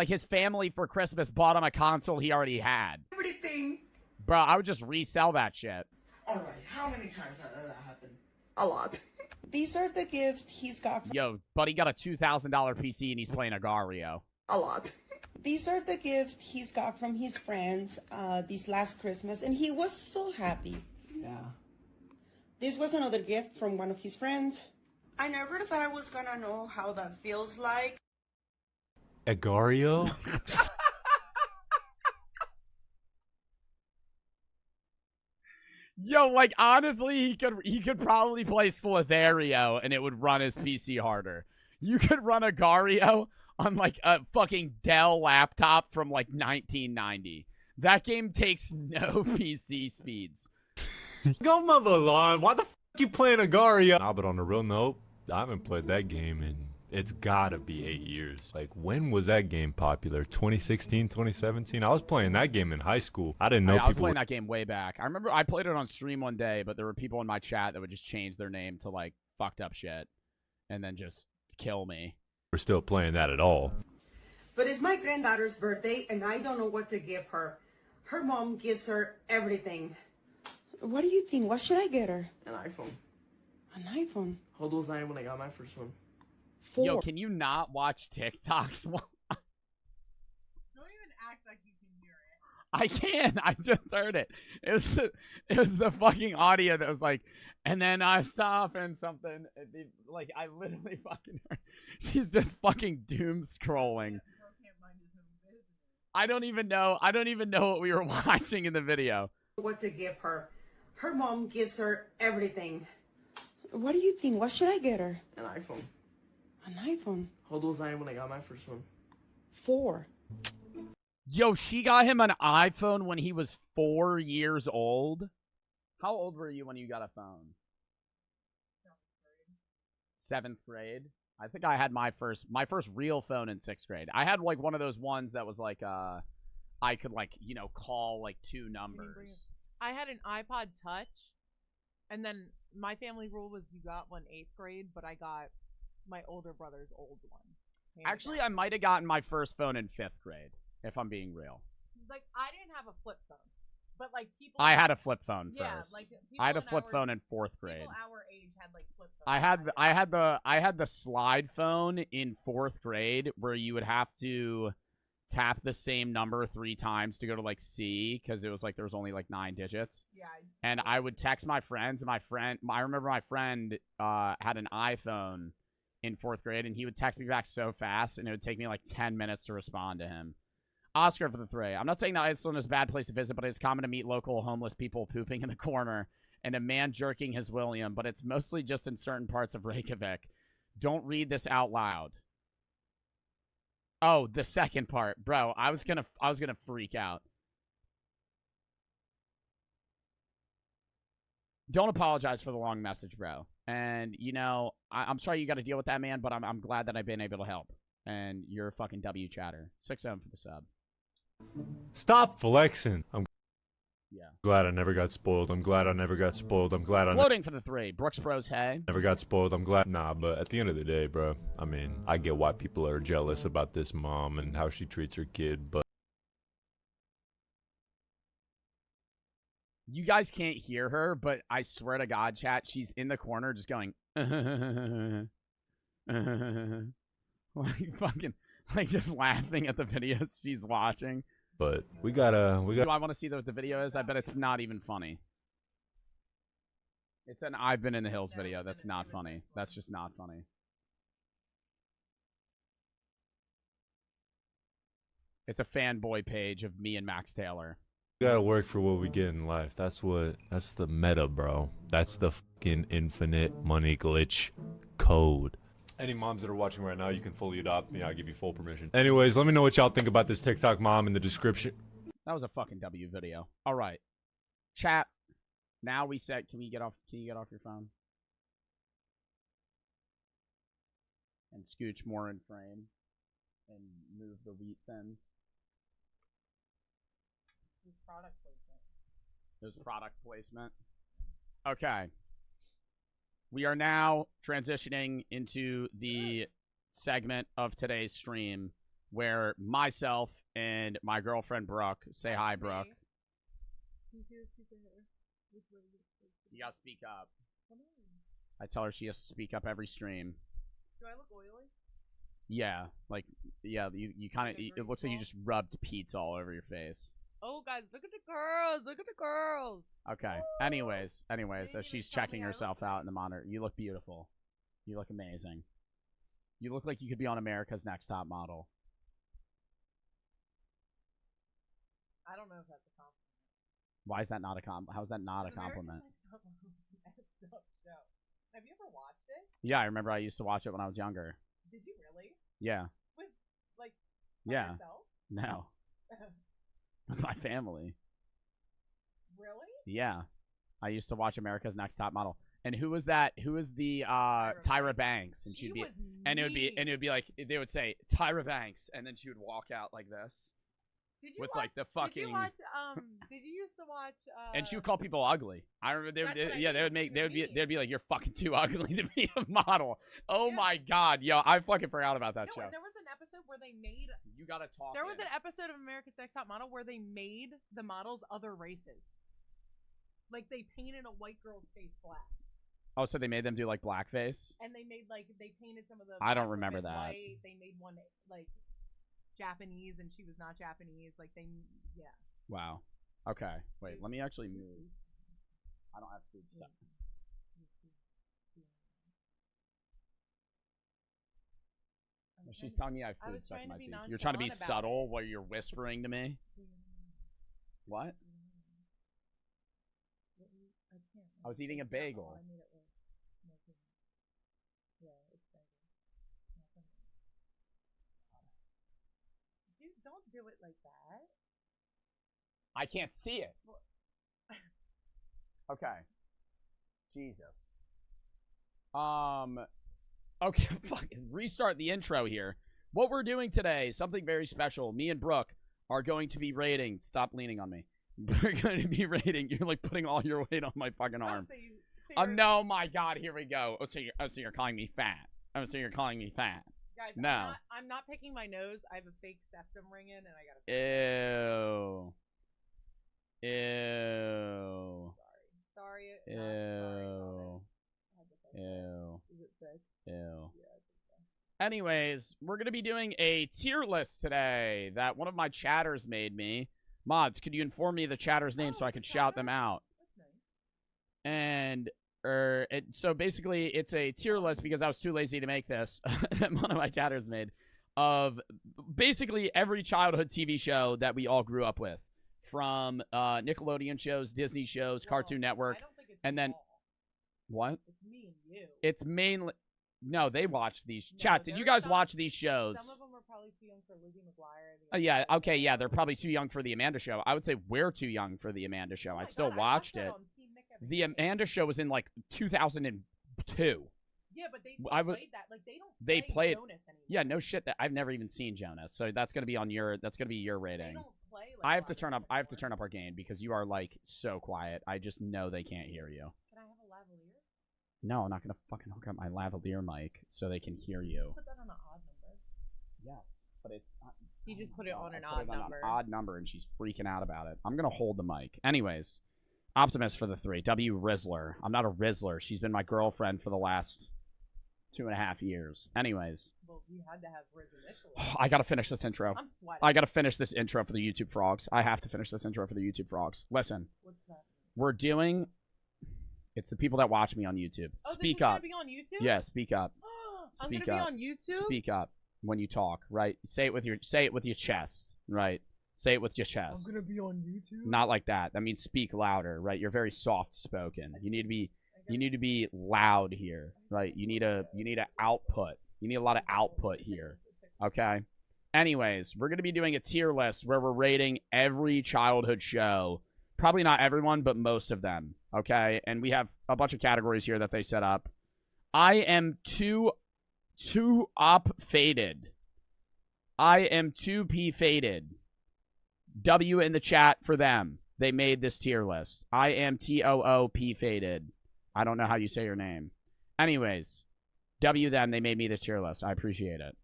his family for Christmas bought him a console he already had. Everything. Bro, I would just resell that shit. All right, how many times has that happened? A lot. These are the gifts he's got. Yo, buddy got a $2,000 PC and he's playing Agario. A lot. These are the gifts he's got from his friends this last Christmas, and he was so happy. Yeah. This was another gift from one of his friends. I never thought I was gonna know how that feels like. Agario? Yo, like, honestly, he could probably play Slither.io and it would run his PC harder. You could run Agario on, like, a fucking Dell laptop from, like, 1990. That game takes no PC speeds. Go mow the lawn. Why the f*** you playing Agario? Nah, but on a real note, I haven't played that game in... It's gotta be 8 years. Like, when was that game popular? 2016, 2017? I was playing that game in high school. I didn't know I was people playing that game way back. I remember I played it on stream one day, but there were people in my chat that would just change their name to, like, fucked up shit. And then just kill me. were still playing that at all. But it's my granddaughter's birthday, and I don't know what to give her. Her mom gives her everything. What do you think? What should I get her? An iPhone. An iPhone? How old was I when I got my first one? 4. Yo, can you not watch TikToks? Don't even act like you can hear it. I can. I just heard it. It was the fucking audio that was like, and then I stop and something. Like, I literally fucking heard. She's just fucking doom scrolling. I don't even know what we were watching in the video. What to give her. Her mom gives her everything. What do you think? What should I get her? An iPhone. An iPhone? How old was I when I got my first one? 4. Yo, she got him an iPhone when he was 4 years old. How old were you when you got a phone? 7th grade. I think I had my first real phone in 6th grade. I had like one of those ones that was like I could like, you know, call like 2 numbers. I had an iPod Touch, and then my family rule was you got one 8th grade, but I got my older brother's old one. Actually, I might have gotten my first phone in 5th grade, if I'm being real. Like, I didn't have a flip phone, but like people. I had a flip phone Yeah, first. like I had a flip phone in 4th grade. People our age had like flip phones. I had the slide phone in 4th grade where you would have to tap the same number 3 times to go to like C, because it was like there was only like 9 digits. Yeah. And I would text my friends, and I remember my friend had an iPhone in 4th grade, and he would text me back so fast, and it would take me like 10 minutes to respond to him. Oscar for the 3. I'm not saying that Iceland is a bad place to visit, but it's common to meet local homeless people pooping in the corner and a man jerking his William, but it's mostly just in certain parts of Reykjavik. Don't read this out loud. Oh, the second part. Bro, I was gonna freak out. Don't apologize for the long message, bro. And, you know, I'm sorry you got to deal with that, man, but I'm glad that I've been able to help. And you're a fucking W chatter. 6-0 for the sub. Stop flexing. I'm Yeah. glad I never got spoiled. I'm glad I never got spoiled. I'm glad I Floating for the 3. Brooks Bros, hey. never got spoiled. I'm glad. Nah, but at the end of the day, bro, I mean, I get why people are jealous about this mom and how she treats her kid, but You guys can't hear her, but I swear to God, chat, she's in the corner just going, like fucking, like just laughing at the videos she's watching. But we Do gotta. I want to see what the video is? I bet it's not even funny. It's an I've been in the hills video. That's not funny. That's just not funny. It's a fanboy page of me and Max Taylor. We gotta work for what we get in life. That's the meta, bro. That's the fucking infinite money glitch code. Any moms that are watching right now, you can fully adopt me. I'll give you full permission. Anyways, let me know what y'all think about this TikTok mom in the description. That was a fucking W video. All right. Chat. Now we said, can you get off your phone? And scooch more in frame. And move the wheat thins. Product placement. There's product placement. Okay. We are now transitioning into the segment of today's stream where myself and my girlfriend Brooke, say hi, Brooke. You gotta speak up. I tell her she has to speak up every stream. Do I look oily? Yeah, like, yeah, you kind of, it looks like you just rubbed pizza all over your face. Oh, guys, look at the girls. Look at the girls. Okay. Anyways, so she's checking herself out in the monitor. You look beautiful. You look amazing. You look like you could be on America's Next Top Model. I don't know if that's a compliment. Why is that not a how is that not a compliment? Have you ever watched it? Yeah, I remember I used to watch it when I was younger. Did you really? Yeah. With, like, Yeah. yourself? No. With my family. Really? Yeah. I used to watch America's Next Top Model. And who was that? Who was the Tyra Banks? And she'd be and it would be like they would say Tyra Banks, and then she would walk out like this. Did you with watch, like the fucking Did you watch did you used to watch and she would call people ugly. I remember they'd be like, you're fucking too ugly to be a model. Oh my god, yo, I fucking forgot about that show. There was an episode where they made You gotta talk. There was an episode of America's Next Top Model where they made the models other races. Like they painted a white girl's face black. Oh, so they made them do like blackface? And they made like they painted some of the I don't remember that. White. They made one like Japanese and she was not Japanese. Like they Wow. Okay. Wait, let me actually move. I don't have food stuff. She's telling me I have food stuck in my teeth. You're trying to be subtle while you're whispering to me? What? I was eating a bagel. Dude, don't do it like that? I can't see it. Okay. Jesus. Okay, fucking restart the intro here. What we're doing today, something very special. Me and Brooke are going to be rating. Stop leaning on me. We're going to be rating. You're like putting all your weight on my fucking arm. No, my God, here we go. So you're calling me fat. So you're calling me fat. Guys, no. I'm not picking my nose. I have a fake septum ring in, and I gotta. Ew. Ew. Sorry. Ew. Ew. Ew. Is it thick? Ew. Yeah, I think so. Anyways, we're gonna be doing a tier list today that one of my chatters made me. Mods, could you inform me of the chatter's name so I can shout them out? And so basically, it's a tier list because I was too lazy to make this. That one of my chatters made of basically every childhood TV show that we all grew up with, from Nickelodeon shows, Disney shows, Cartoon Network, and then what? It's me and you. It's mainly no. They watch these chats. Did you guys watch these shows? Some of them are probably too young for Lizzie McGuire. Yeah. Okay. Yeah. They're probably too young for the Amanda Show. I would say we're too young for the Amanda Show. I still watched it. The Amanda Show was in like 2002. Yeah, but they still played that. Like they played Jonas anymore. Yeah, no shit. That I've never even seen Jonas, so that's gonna be on your. That's gonna be your rating. They don't play like I have to turn up. I have to turn up our gain because you are like so quiet. I just know they can't hear you. Can I have a lavalier? No, I'm not gonna fucking hook up my lavalier mic so they can hear you. Put that on an odd number. Yes, but it's not. You just put it on an I put odd it on number. An odd number, and she's freaking out about it. I'm gonna hold the mic. Anyways, Optimus for the 3. W Rizzler. I'm not a Rizzler. She's been my girlfriend for the last 2.5 years. Anyways. Well, you had to have Riz initially. I gotta finish this intro. I'm sweating. I gotta finish this intro for the YouTube frogs. I have to finish this intro for the YouTube frogs. Listen. What's that? We're doing... It's the people that watch me on YouTube. Oh, Speak this is up. gonna be on YouTube? Yeah, speak up. I'm Speak gonna up. be on YouTube? Speak up when you talk, right? Say it with your chest, right? Say it with your chest. I'm gonna be on YouTube? Not like that. That means speak louder, right? You're very soft spoken. You need to be loud here, right? You need a output. You need a lot of output here. Okay? Anyways, we're going to be doing a tier list where we're rating every childhood show. Probably not everyone, but most of them. Okay? And we have a bunch of categories here that they set up. I am too op faded. I am 2P faded. W in the chat for them. They made this tier list. I am TOOP faded. I don't know how you say your name. Anyways, W them. They made me the tier list. I appreciate it.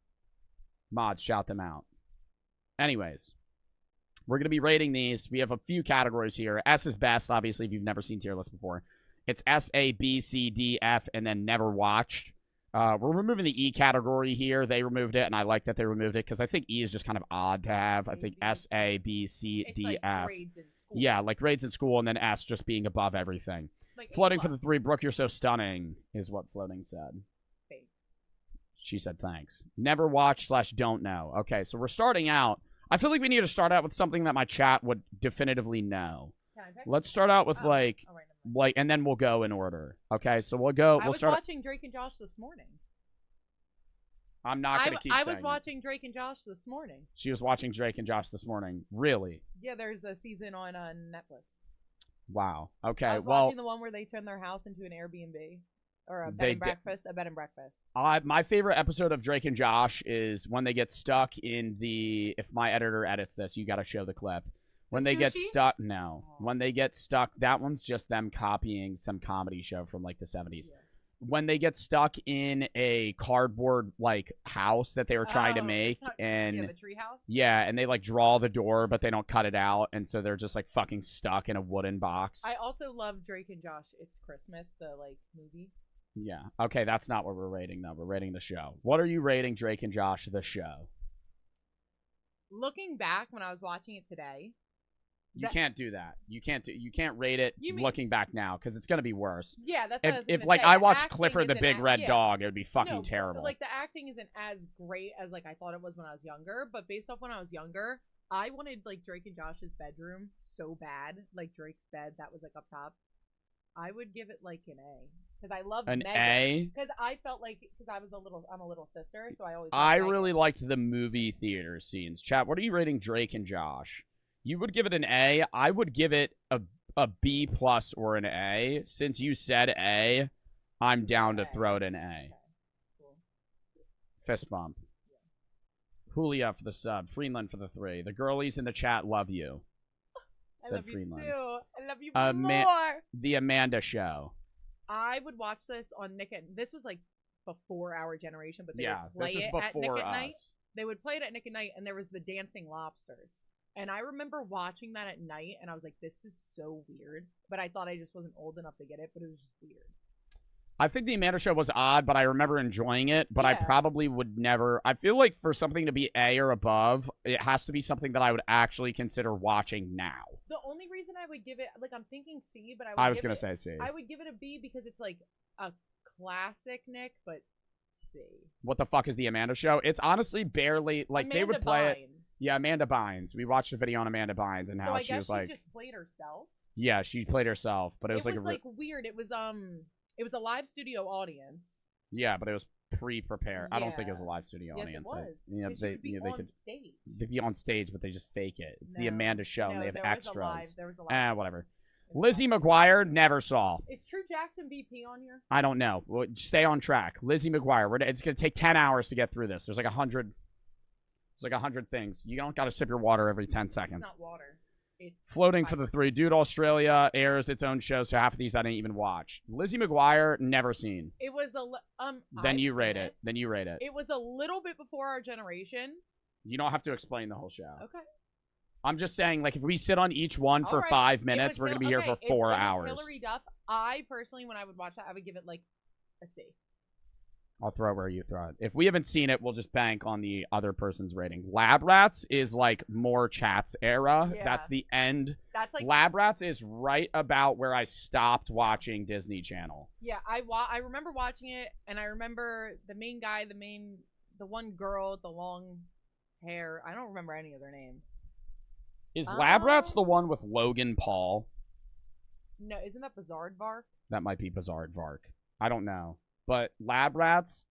Mods, shout them out. Anyways, we're going to be rating these. We have a few categories here. S is best, obviously, if you've never seen tier list before. It's S, A, B, C, D, F, and then never watched. We're removing the E category here. They removed it, and I like that they removed it because I think E is just kind of odd to have. I think S, A, B, C, D, like F. grades in school. Yeah, like grades in school, and then S just being above everything. Like Floating for the 3, Brooke, you're so stunning, is what Floating said. Thanks. She said thanks. Never watch / don't know. Okay, so we're starting out. I feel like we need to start out with something that my chat would definitively know. Can I pick? Let's start out with Oh, like, all right, and then we'll go in order. Okay, so we'll go. I We'll was start. watching Drake and Josh this morning. I'm not gonna keep I saying was it. watching Drake and Josh this morning. She was watching Drake and Josh this morning. Really? Yeah, there's a season on Netflix. Wow. Okay. I was well, watching the one where they turn their house into an Airbnb or a bed They and breakfast. A bed and breakfast. my favorite episode of Drake and Josh is when they get stuck in the. If my editor edits this, you got to show the clip. When they get sushi? stuck, no. When they get stuck, that one's just them copying some comedy show from like the 70s. Yeah. When they get stuck in a cardboard like house that they were trying to make, and yeah, the tree house. yeah, and they like draw the door, but they don't cut it out, and so they're just like fucking stuck in a wooden box. I also love Drake and Josh. It's Christmas, the like movie. Yeah. Okay, that's not what we're rating though. We're rating the show. What are you rating Drake and Josh the show? Looking back when I was watching it today. You can't do that. You can't rate it You mean- looking back now because it's gonna be worse. Yeah, that's what I was If gonna like say. I The watched acting Clifford the isn't Big Red yeah. Dog, it would be fucking No, terrible. Like the acting isn't as great as like I thought it was when I was younger, but based off when I was younger, I wanted like Drake and Josh's bedroom so bad, like Drake's bed that was like up top. I would give it like an A because I loved An Megan. A? Because I felt like I'm a little sister, so I always. I loved really Megan. liked the movie theater scenes. Chat, what are you rating Drake and Josh? You would give it an A. I would give it a B plus or an A. Since you said A, I'm down to throw it an A. Cool. Fist bump. Julia for the sub. Freeland for the 3. The girlies in the chat love you. I Said love you Freeland. too. I love you Ama- more. The Amanda Show. I would watch this on Nick at. This was like before our generation, but they Yeah, would play this is it at Nick before at Night. us. They would play it at Nick at Night, and there was the Dancing Lobsters. And I remember watching that at night, and I was like, "This is so weird." But I thought I just wasn't old enough to get it. But it was just weird. I think the Amanda Show was odd, but I remember enjoying it. But I Yeah. probably would never. I feel like for something to be A or above, it has to be something that I would actually consider watching now. The only reason I would give it, like, I'm thinking C, but I was gonna say C. I would give it a B because it's like a classic Nick, but C. What the fuck is the Amanda Show? It's honestly barely like they would Amanda play it. Bynes. Yeah, Amanda Bynes. We watched a video on Amanda Bynes and So how I she guess was like, she just played herself. yeah, she played herself, but it was like, Weird. It was a live studio audience. yeah, but it was pre-prepared. I don't think it was a Yeah. live studio Yes, audience. it was. Yeah, 'Cause she they, would be you know, they on could stage. they'd be on stage, but they just fake it. It's the No. Amanda Show, and No, they have there was a extras. live- there was a live Whatever. Lizzie McGuire, never saw. Is True Jackson VP on here? I don't know. Well, stay on track. Lizzie McGuire. It's gonna take 10 hours to get through this. There's like 100. There's like 100 things. You don't got to sip your water every 10 seconds. It's not water. It's Floating for the 3. Dude, Australia airs its own show, so half of these I didn't even watch. Lizzie McGuire, never seen. It was Then I've you seen rate it. Then you rate it. It was a little bit before our generation. You don't have to explain the whole show. Okay. I'm just saying, like, if we sit on each one for All right. 5 It minutes, was we're going to Hil- be here okay, for 4 it was hours. Hillary Duff. I personally, when I would watch that, I would give it like a C. I'll throw where you throw it. If we haven't seen it, we'll just bank on the other person's rating. Lab Rats is like more Chats era. Yeah. That's the end. That's like Lab Rats is right about where I stopped watching Disney Channel. Yeah, I remember watching it, and I remember the main guy, the one girl with the long hair. I don't remember any of their names. Is Lab Rats the one with Logan Paul? No, isn't that Bizarre-Vark? That might be Bizarre Vark. I don't know. But Lab Rats,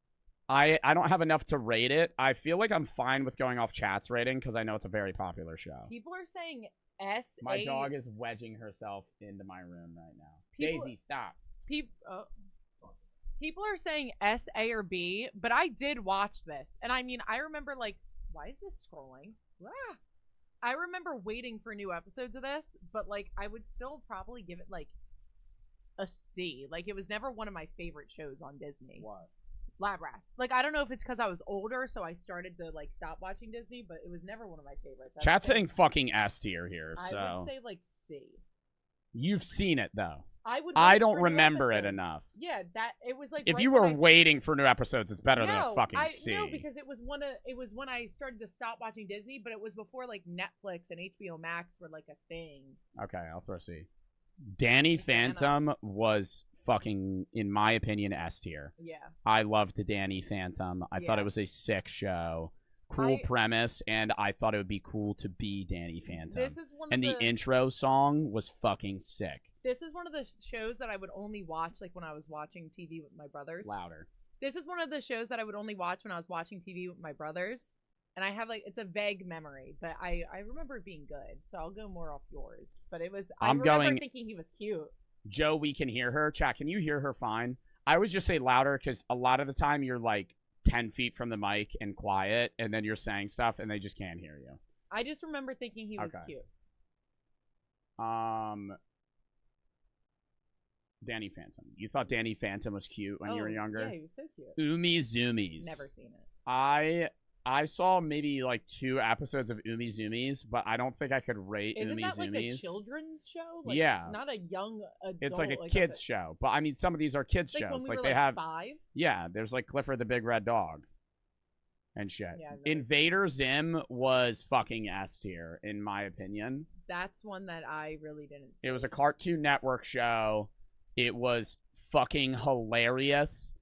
I don't have enough to rate it. I feel like I'm fine with going off Chat's rating because I know it's a very popular show. People are saying S. My dog is wedging herself into my room right now. People- Daisy, stop. People are saying S, A, or B, but I did watch this. And I mean, I remember, like, why is this scrolling? Ah. I remember waiting for new episodes of this, but, like, I would still probably give it, like, a C. Like, it was never one of my favorite shows on Disney. What? Lab Rats. Like, I don't know if it's because I was older, so I started to, like, stop watching Disney, but it was never one of my favorites. Chat's saying fucking S tier here, so. I would say, like, C. You've seen it, though. I don't for new remember it episodes. enough. Yeah, it was like If right you when were I waiting for new episodes, it's better than a fucking C. No, because it was when I started to stop watching Disney, but it was before like Netflix and HBO Max were like a thing. Okay, I'll throw C. Danny Phantom was fucking, in my opinion, S tier. Yeah. I loved Danny Phantom. I thought it was a sick show. Cool premise, and I thought it would be cool to be Danny Phantom. This is one of and the intro song was fucking sick. This is one of the shows that I would only watch like when I was watching TV with my brothers. Louder. This is one of the shows that I would only watch when I was watching TV with my brothers. And I have like, it's a vague memory, but I remember it being good. So I'll go more off yours. But it was, I remember thinking he was cute. Joe, we can hear her. Chat, can you hear her fine? I always just say louder because a lot of the time you're like 10 feet from the mic and quiet, and then you're saying stuff and they just can't hear you. I just remember thinking he was cute. Danny Phantom. You thought Danny Phantom was cute when you were younger? Yeah, he was so cute. Umi Zoomies. Never seen it. I saw maybe like 2 episodes of Umi Zoomies, but I don't think I could rate Isn't Umi that Zoomies. like a children's show? Like, yeah. Not a young adult. It's like a kids show. But I mean, some of these are kids like shows. When we like were they like have 5? Yeah, there's like Clifford the Big Red Dog and shit. Yeah, Invader Zim was fucking S tier, in my opinion. That's one that I really didn't see. It was a Cartoon Network show. It was fucking hilarious.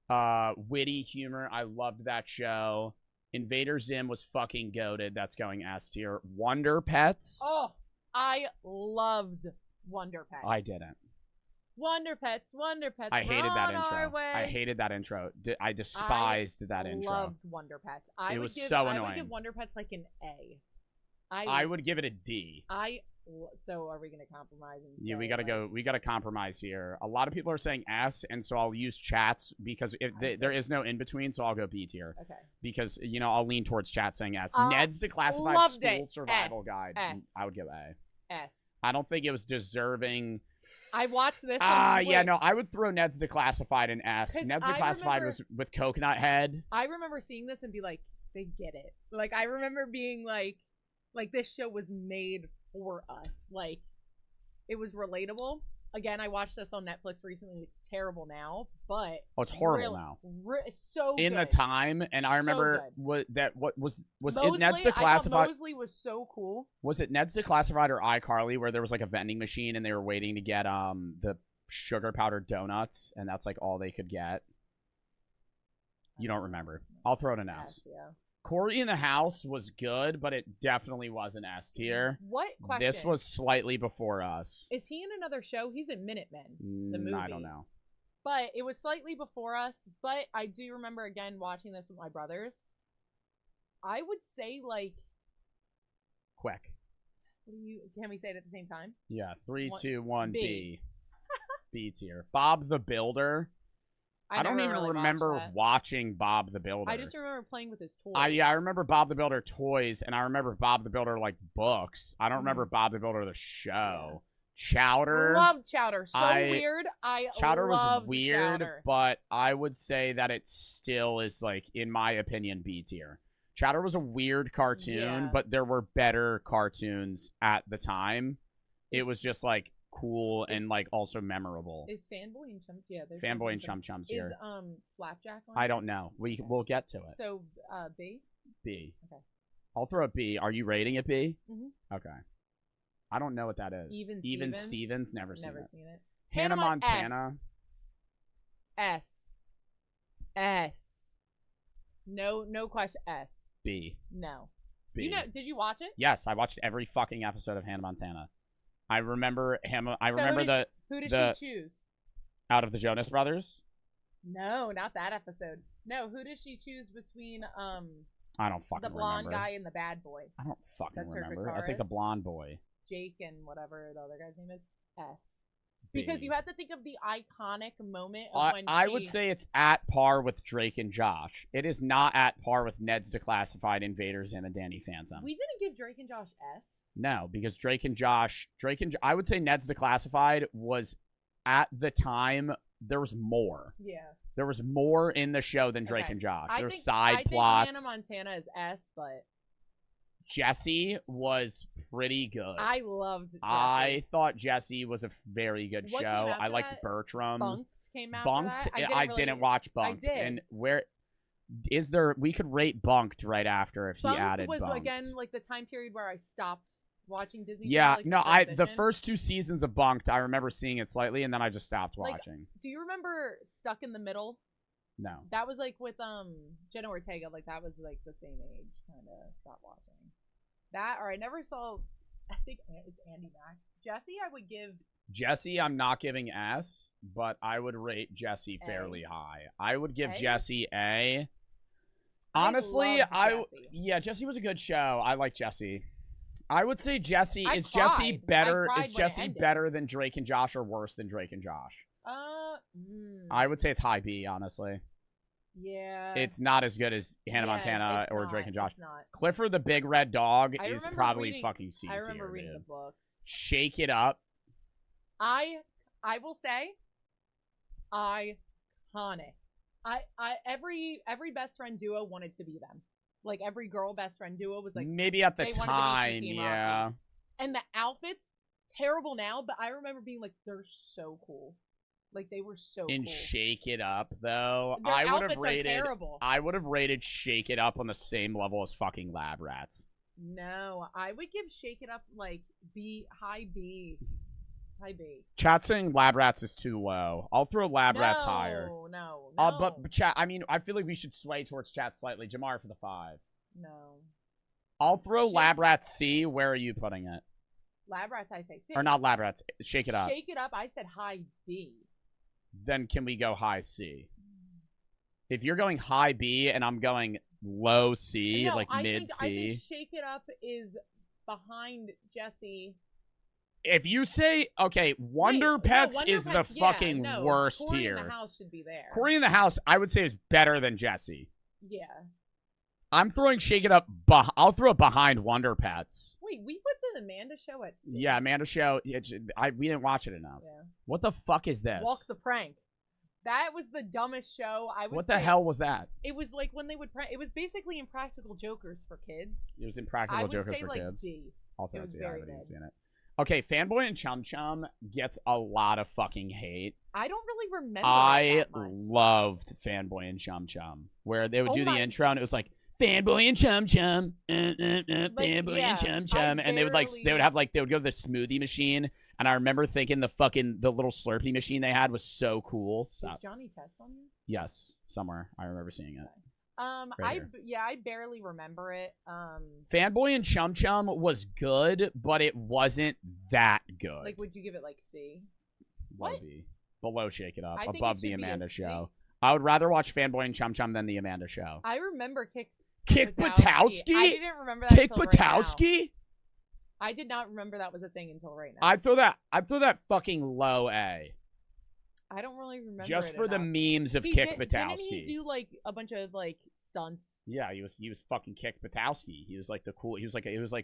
Witty humor. I loved that show. Invader Zim was fucking goated. That's going S tier. Wonder Pets. Oh, I loved Wonder Pets. I didn't. Wonder Pets, Wonder Pets. I hated we're that on intro. our way. I hated that intro. I despised that intro. I loved Wonder Pets. It was so I would annoying. give Wonder Pets like an A. I would give it a D. So are we gonna compromise? And Yeah, say, we gotta go. We gotta compromise here. A lot of people are saying S, and so I'll use chats because there is no in between. So I'll go B tier. Okay. Because I'll lean towards chat saying S. Ned's Declassified loved School it. Survival S. Guide. S. I would give A. S. I don't think it was deserving. I watched this. Yeah, no, I would throw Ned's Declassified in S. 'Cause Ned's I Declassified remember- was with Coconut Head. I remember seeing this and be like, they get it. Like I remember being like this show was made for us. Like it was relatable. Again, I watched this on Netflix recently. It's terrible now, but It's horrible now. It's so In the good. time, and I So remember good. what was Mosley, it Ned's I thought Declassified? Mosley was so cool. Was it Ned's Declassified or iCarly where there was like a vending machine and they were waiting to get the sugar powdered donuts and that's like all they could get? You don't remember? I'll throw it an S. Yeah. Corey in the House was good, but it definitely was an S tier. What question? This was slightly before us. Is he in another show? He's in Minutemen, the movie. I don't know. But it was slightly before us. But I do remember again watching this with my brothers. I would say like. Quick. Can we say it at the same time? Yeah, 3, 2, 1, B. B. B tier. Bob the Builder. I don't never even really remember watched that. watching Bob the Builder. I just remember playing with his toys. I remember Bob the Builder toys, and I remember Bob the Builder like books. I don't remember Bob the Builder the show. Chowder. Loved Chowder. So weird. Chowder was loved weird, Chowder. but I would say that it still is like, in my opinion, B tier. Chowder was a weird cartoon, Yeah. but there were better cartoons at the time. It was just like cool and like also memorable. Is Fanboy and Chum? Yeah, there's Fanboy and Chum Chums here. Is Flapjack on? I don't know. We'll get to it. So B. B. Okay. I'll throw a B. Are you rating it B? Mhm. Okay. I don't know what that is. Even Stevens. Never seen Never it. seen it. Hannah Montana. S. No question. S. B. No. B. Did you watch it? Yes, I watched every fucking episode of Hannah Montana. I remember him. I So remember who did she choose? Out of the Jonas Brothers. No, not that episode. No, who does she choose between I don't fucking the blonde remember. guy and the bad boy? I don't fucking That's her remember. I think the guitarist. blonde boy. Jake and whatever the other guy's name is. S. Because B. you have to think of the iconic moment of when I would say it's at par with Drake and Josh. It is not at par with Ned's Declassified, Invaders, and the Danny Phantom. we didn't give Drake and Josh S. No, because I would say Ned's Declassified was, at the time, there was more. Yeah. There was more in the show than Drake Okay. and Josh. I There's think- side I plots. think Hannah Montana is S, but Jesse was pretty good. I loved Jesse. I thought Jesse was a very good What show. came after I liked that? Bertram. Bunked came after Bunked. that? I didn't watch Bunked. I did. And where is there? We could rate Bunked right after if Bunked he added was Bunked. again like the time period where I stopped watching Disney. Yeah, Channel, like, no, the transition. first 2 seasons of Bunked, I remember seeing it slightly, and then I just stopped Like, watching. Do you remember Stuck in the Middle? No. That was like with Jenna Ortega. Like that was like the same age. Kind of stopped watching that. Or I never saw. I think it's Andy Mack. Jesse, I would give. Jesse, I'm not giving S, but I would rate Jesse fairly high. I would give A? Jesse A. Honestly, Jesse was a good show. I like Jesse. I would say Jesse I is cried. Jesse better. I cried Is when it Jesse ended. better than Drake and Josh or worse than Drake and Josh? I would say it's high B, honestly. Yeah. It's not as good as Hannah Yeah, Montana it's or not, Drake and Josh. it's not. Clifford the Big Red Dog I is remember probably reading- fucking C I remember tier, reading dude. the book. Shake It Up. I will say, iconic. Every best friend duo wanted to be them. Like every girl best friend duo was like Maybe at the they wanted to be time, CC and yeah. Rocky. And the outfits terrible now, but I remember being like they're so cool. Like they were so In cool. Shake It Up, though, Their I would have outfits are rated. terrible. I would have rated Shake It Up on the same level as fucking Lab Rats. No, I would give Shake It Up like high B. Chat saying Lab Rats is too low. I'll throw Lab Rats higher. No. But chat, I mean, I feel like we should sway towards chat slightly. Jamar for the 5. No. I'll throw Lab Rats C. Where are you putting it? Lab Rats, I say C. Or not Lab Rats. Shake It Up. Shake It Up, I said high B. Then can we go high C? If you're going high B and I'm going low C, No, like I mid think C. Shake It Up is behind Jesse. If you say, okay, Wonder Pets Wonder is Pets, the fucking no, worst Corey here. in the House should be there. Corey in the House, I would say, is better than Jesse. Yeah. I'm throwing Shake It Up. I'll throw it behind Wonder Pets. Wait, we put the Amanda Show at C. Yeah, Amanda Show. We didn't watch it enough. Yeah. What the fuck is this? Walk the Prank. That was the dumbest show. I would What the say. hell was that? It was like when they would prank. It was basically Impractical Jokers for kids. It was Impractical Jokers for like kids. D. I'll throw it to you. I very haven't even good. seen it. Okay, Fanboy and Chum Chum gets a lot of fucking hate. I don't really remember. I it that much. loved Fanboy and Chum Chum, where they would Oh do the my- intro and it was like Fanboy and Chum Chum, Fanboy yeah, and Chum Chum, and they would they would have they would go to the smoothie machine, and I remember thinking the little Slurpee machine they had was so cool. Is Johnny Test on here? Yes, somewhere I remember seeing it. I barely remember it. Fanboy and Chum Chum was good, but it wasn't that good. Like, would you give it like C? Low B. Below Shake It Up, I think above it the should be a Amanda C. Show. I would rather watch Fanboy and Chum Chum than the Amanda Show. I remember Kick Patowski? I didn't remember that. Kick until right now. Patowski? I did not remember that was a thing until right now. I'd throw that fucking low A. I don't really remember. Just it for the enough. memes of He Kick Didn't Patowski. he do like a bunch of like stunts? Yeah, he was fucking Kick Patowski. He was like the cool. He was like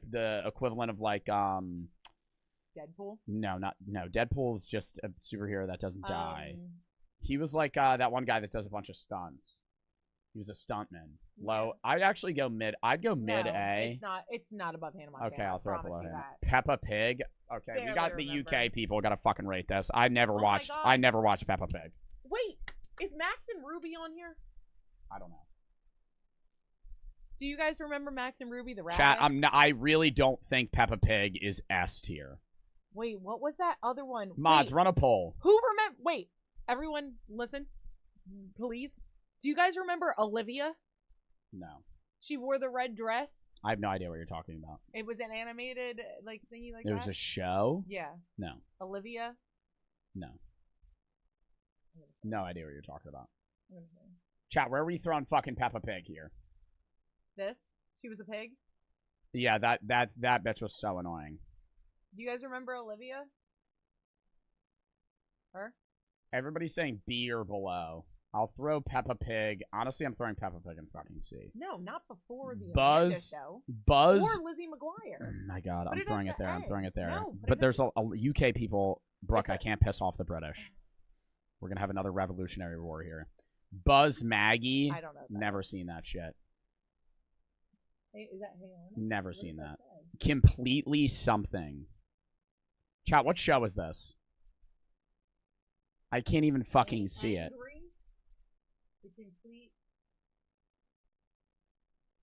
the equivalent of like Deadpool? No, Deadpool is just a superhero that doesn't die. He was like that one guy that does a bunch of stunts. He was a stuntman. Low. I'd actually go mid. I'd go mid A. It's not above Hannah Montana. Okay, I'll throw it below you him. that. Peppa Pig. Okay, we Barely got the remember. UK people. Gotta fucking rate this. I never Oh my watched. God. I never watched Peppa Pig. Wait, is Max and Ruby on here? I don't know. Do you guys remember Max and Ruby the rabbits? Chat. I really don't think Peppa Pig is S tier. Wait, what was that other one? Mods, Wait, run a poll. Who remember? Wait, everyone, listen, please. Do you guys remember Olivia? No. She wore the red dress. I have no idea what you're talking about. It was an animated like thingy like It that. was a show? Yeah. No. Olivia. No. No idea what you're talking about. I'm gonna say Chat, where are we throwing fucking Peppa Pig here? this. She was a pig. Yeah, that bitch was so annoying. Do you guys remember Olivia? Her? Everybody's saying B or below. I'll throw Peppa Pig. Honestly, I'm throwing Peppa Pig in fucking C. No, not before the Amanda Buzz. Show. Buzz. Or Lizzie McGuire. Oh my God, Put I'm it throwing at it there. the I'm A. throwing it there. No, put But it there's a UK people. Brooke, I can't piss off the British. We're gonna have another Revolutionary War here. Buzz Maggie. I don't know. Never seen that shit. Hey, is that Hey Arnold? Never What seen does that. say? Completely something. Chat, what show is this? I can't even fucking see it. Angry? The complete.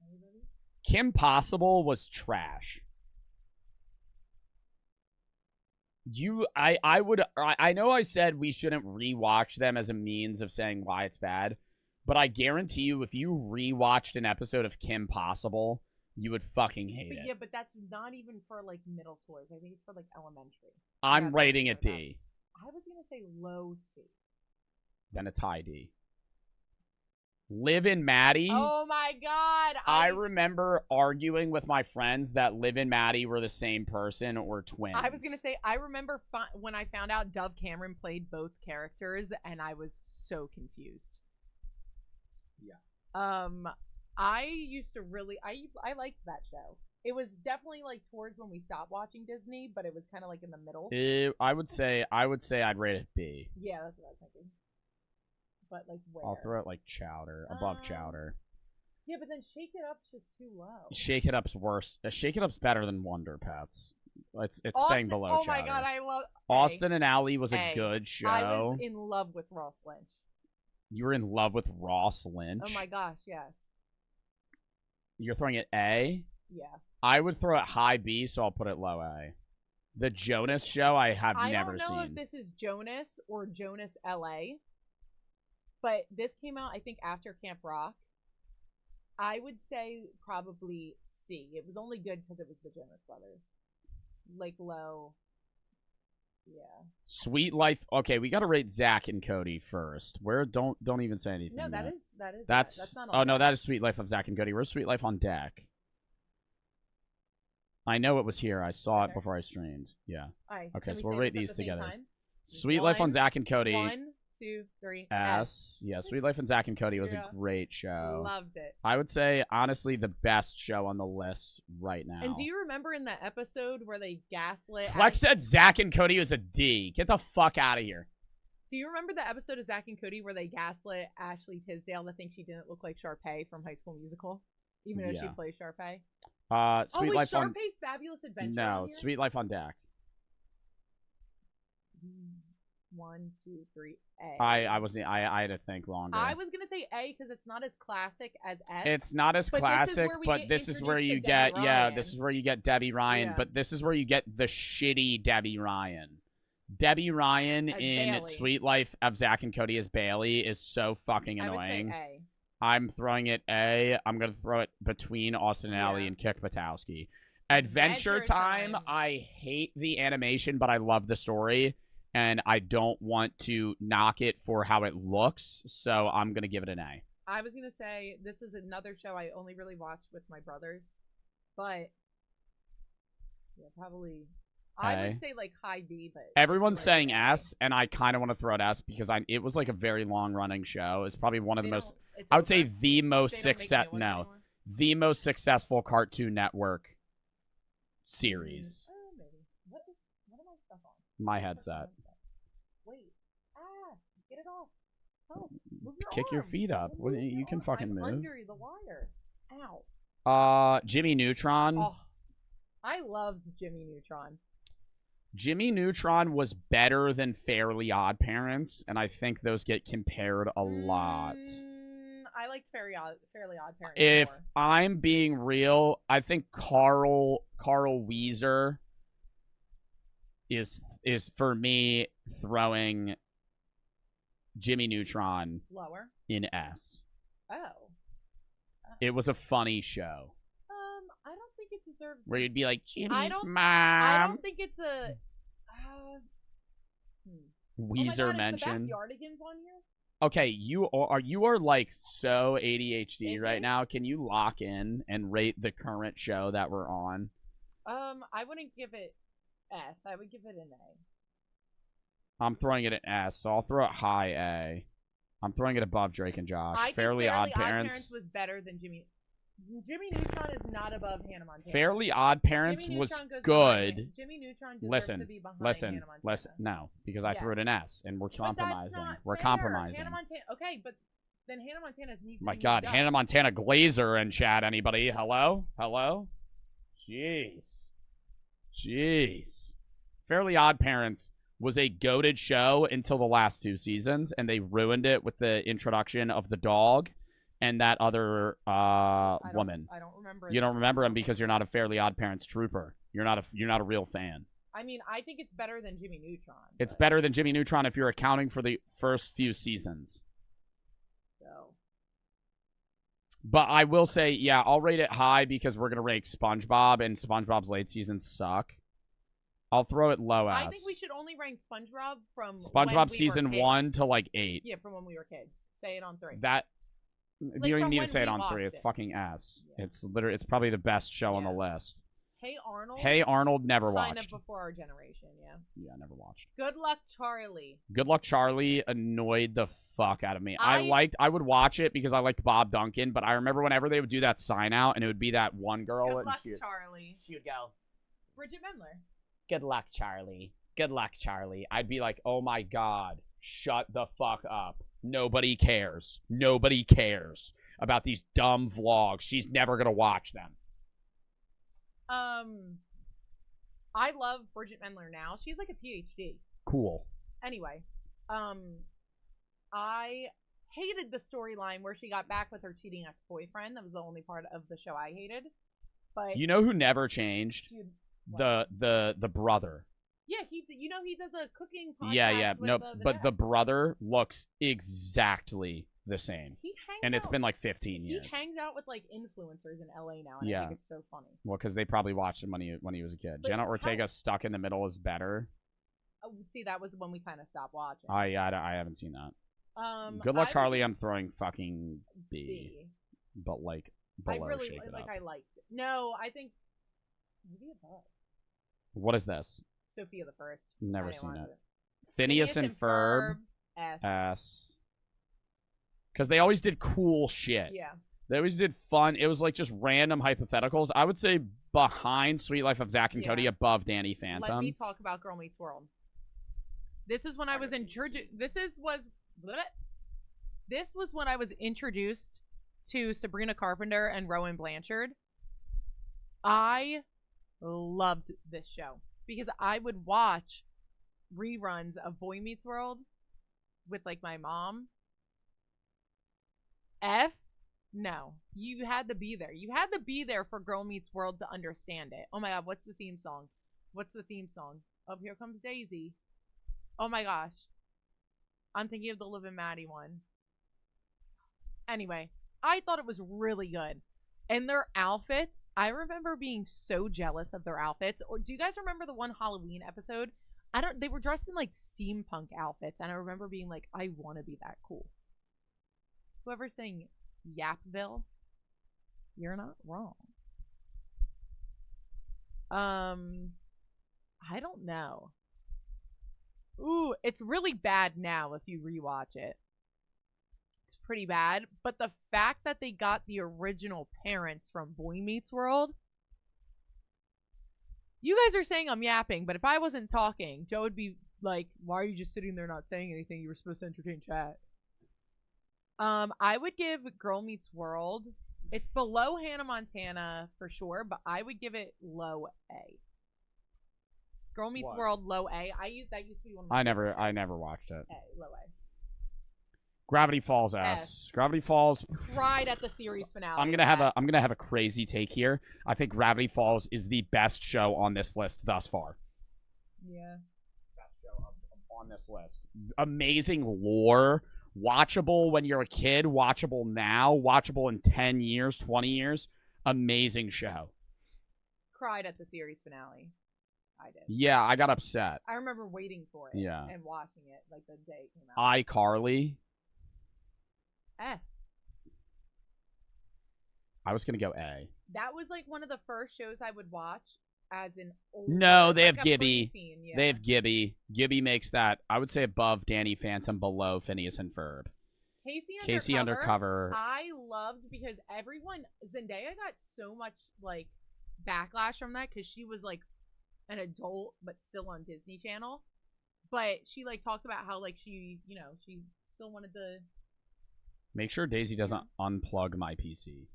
Anybody? Kim Possible was trash. I know I said we shouldn't rewatch them as a means of saying why it's bad, but I guarantee you if you rewatched an episode of Kim Possible, you would fucking hate it. Yeah, but that's not even for like middle schoolers. I think it's for like elementary. I'm Yeah, rating that's it what D. I was gonna say low C. Then it's high D. Liv and Maddie. Oh my God! I remember arguing with my friends that Liv and Maddie were the same person or twins. I was gonna say I remember when I found out Dove Cameron played both characters, and I was so confused. Yeah. I used to really I liked that show. It was definitely like towards when we stopped watching Disney, but it was kind of like in the middle. I would say I'd rate it B. Yeah, that's what I was thinking. But like where? I'll throw it like Chowder, above Chowder. Yeah, but then Shake It Up's just too low. Shake It Up's worse. Shake It Up's better than Wonder Pets. It's Austin, staying below oh Chowder. my God, I love Austin and Ally was a Hey, good show. I was in love with Ross Lynch. You were in love with Ross Lynch. Oh my gosh, yes. You're throwing it A? Yeah. I would throw it high B, so I'll put it low A. The Jonas Show I have never don't know seen. if this is Jonas or Jonas LA, but this came out I think after Camp Rock. I would say probably C. It was only good because it was the Jonas Brothers. like low. Yeah. Sweet Life. Okay, we got to rate Zach and Cody first. Where don't even say anything. No, yet. that's not on Oh no, deck. that is Sweet Life of Zach and Cody. Where's Sweet Life on deck? I know it was here. I saw it before I streamed. Yeah. Alright, Okay, can so we we'll say rate this at these the same together. time? Sweet Life on One, Zach and Cody. 1, 2, 3. S. Yeah, Sweet Life and Zach and Cody was Yeah. a great show. Loved it. I would say, honestly, the best show on the list right now. And do you remember in that episode where they gaslit? Flex said Zach and Cody was a D. Get the fuck out of here. Do you remember the episode of Zach and Cody where they gaslit Ashley Tisdale to think she didn't look like Sharpay from High School Musical, even though she Yeah. plays Sharpay? Sweet was Life on... Sharpay's Fabulous Adventure No, on here? Sweet Life on deck. 1, 2, 3, A. I had to think longer. I was gonna say A because it's not as classic as S. It's not as classic, but this is where you get this is where you get Debbie Ryan, Yeah. but this is where you get the shitty Debbie Ryan. Debbie Ryan As in Bailey. Sweet Life of Zach and Cody as Bailey is so fucking I would say annoying. A. I'm throwing it A. I'm gonna throw it between Austin Alley and Kick Batowski. Adventure Time. I hate the animation, but I love the story, and I don't want to knock it for how it looks, so I'm gonna give it an A. I was gonna say this is another show I only really watched with my brothers, but yeah, probably. I A. would say like high B, but Everyone's saying S, and I kind of want to throw it S because it was like a very long running show. It's probably one of the most. I would say the most the most successful Cartoon Network series. Maybe. What am I stuck on? My headset. Wait. Get it off. Oh, move your Kick your arm. feet up. Move You your can arm. fucking I'm move. under the wire. Ow. Jimmy Neutron. Oh, I loved Jimmy Neutron. Jimmy Neutron was better than Fairly Odd Parents, and I think those get compared a lot. I liked Fairly Odd Parents. If more. I'm being real, I think Carl Weezer is for me throwing Jimmy Neutron Lower. in S. Oh. It was a funny show. I don't think it deserves. Where you'd be like, Jimmy's I mom. don't think it's a. Weezer oh mentioned. The Backyardigans on here? Okay, you are like so ADHD right now. Can you lock in and rate the current show that we're on? I wouldn't give it S. I would give it an A. I'm throwing it an S, so I'll throw it high A. I'm throwing it above Drake and Josh. I think Fairly Odd Parents was better than Jimmy. Jimmy Neutron is not above Hannah Montana. Fairly Odd Parents Jimmy was Neutron goes good. behind. Jimmy Neutron deserves to be behind Hannah Montana. No, because I Yeah. threw it an S, and we're But that's compromising. not We're fair. compromising. Hannah Montana. Okay, but then Hannah Montana needs to My be God, moved up. Hannah Montana Glazer in chat. Anybody? Hello? Jeez. Fairly Odd Parents was a goated show until the last 2 seasons, and they ruined it with the introduction of the dog and that other woman. I don't remember. You don't remember him because you're not a Fairly Odd Parents trooper. You're not a real fan. I mean, I think it's better than Jimmy Neutron. It's better than Jimmy Neutron if you're accounting for the first few seasons. So. But I will say, yeah, I'll rate it high because we're going to rate SpongeBob, and SpongeBob's late seasons suck. I'll throw it low S. I think we should only rank SpongeBob from SpongeBob when we season were kids. 1 to like 8. Yeah, from when we were kids. Say it on 3. That Like, you don't even from need to when say it we on 3. watched It's it. fucking S. Yeah. It's probably the best show on the list. Hey Arnold. Hey Arnold, never Kind watched. of before our generation, yeah. Yeah, never watched. Good Luck Charlie. Good Luck Charlie annoyed the fuck out of me. I I would watch it because I liked Bob Duncan, but I remember whenever they would do that sign out and it would be that one girl Good and Luck she Charlie. would go, Bridget Mendler. "Good luck, Charlie. Good luck, Charlie." I'd be like, "Oh my God, shut the fuck up. Nobody cares. Nobody cares about these dumb vlogs. She's never gonna watch them." I love Bridget Mendler now. She's like a PhD. Cool. Anyway, I hated the storyline where she got back with her cheating ex-boyfriend. That was the only part of the show I hated. But You know who never changed? Dude, The brother. yeah, he does a cooking podcast. Yeah. with No, the but dad. the brother looks exactly the same. He hangs And it's out- been like 15 years. He hangs out with like influencers in LA now, and Yeah. I think it's so funny. Well, because they probably watched him when he was a kid. But Jenna Ortega Stuck in the Middle is better. Oh, see, that was when we kind of stopped watching. I haven't seen that. Good I luck, would Charlie. give I'm throwing fucking B. But like I below really Shake It like. Up. I liked it. No, I think maybe above. What is this? Sophia the First. Never I didn't seen watch it. Phineas and Ferb. S. Because they always did cool shit. Yeah. They always did fun. It was like just random hypotheticals. I would say behind Sweet Life of Zack and Cody, above Danny Phantom. Let me talk about Girl Meets World. This is when I was introduced. This was when I was introduced to Sabrina Carpenter and Rowan Blanchard. I loved this show because I would watch reruns of Boy Meets World with like my mom. No, you had to be there. You had to be there for Girl Meets World to understand it. Oh my god, what's the theme song? Oh, Here Comes Daisy. Oh my gosh. I'm thinking of the Liv and Maddie one. Anyway, I thought it was really good. And their outfits, I remember being so jealous of their outfits. Or do you guys remember the one Halloween episode? They were dressed in like steampunk outfits, and I remember being like, I want to be that cool. Whoever's saying Yapville, you're not wrong. I don't know. Ooh, it's really bad now if you rewatch it. It's pretty bad, but the fact that they got the original parents from Boy Meets World. You guys are saying I'm yapping, but if I wasn't talking, Joe would be like, why are you just sitting there not saying anything? You were supposed to entertain chat. I would give Girl Meets World. It's below Hannah Montana for sure, but I would give it low A. Girl Meets World, low A. That used to be one of my I never watched it. A, low A. Gravity Falls S. Gravity Falls. Cried at the series finale. I'm gonna have a crazy take here. I think Gravity Falls is the best show on this list thus far. Yeah. Best show on this list. Amazing lore. Watchable when you're a kid. Watchable now. Watchable in 10 years, 20 years. Amazing show. Cried at the series finale. I did. Yeah, I got upset. I remember waiting for it. Yeah. And watching it like the day it came out. iCarly. S. I was gonna go A. That was like one of the first shows I would watch as an old. No, they have like a Gibby. preteen, yeah. They have Gibby. Gibby makes that, I would say, above Danny Phantom, below Phineas and Ferb. Casey Undercover. I loved because Zendaya got so much like backlash from that because she was like an adult but still on Disney Channel. But she like talked about how like she still wanted to. Make sure Daisy doesn't unplug my PC.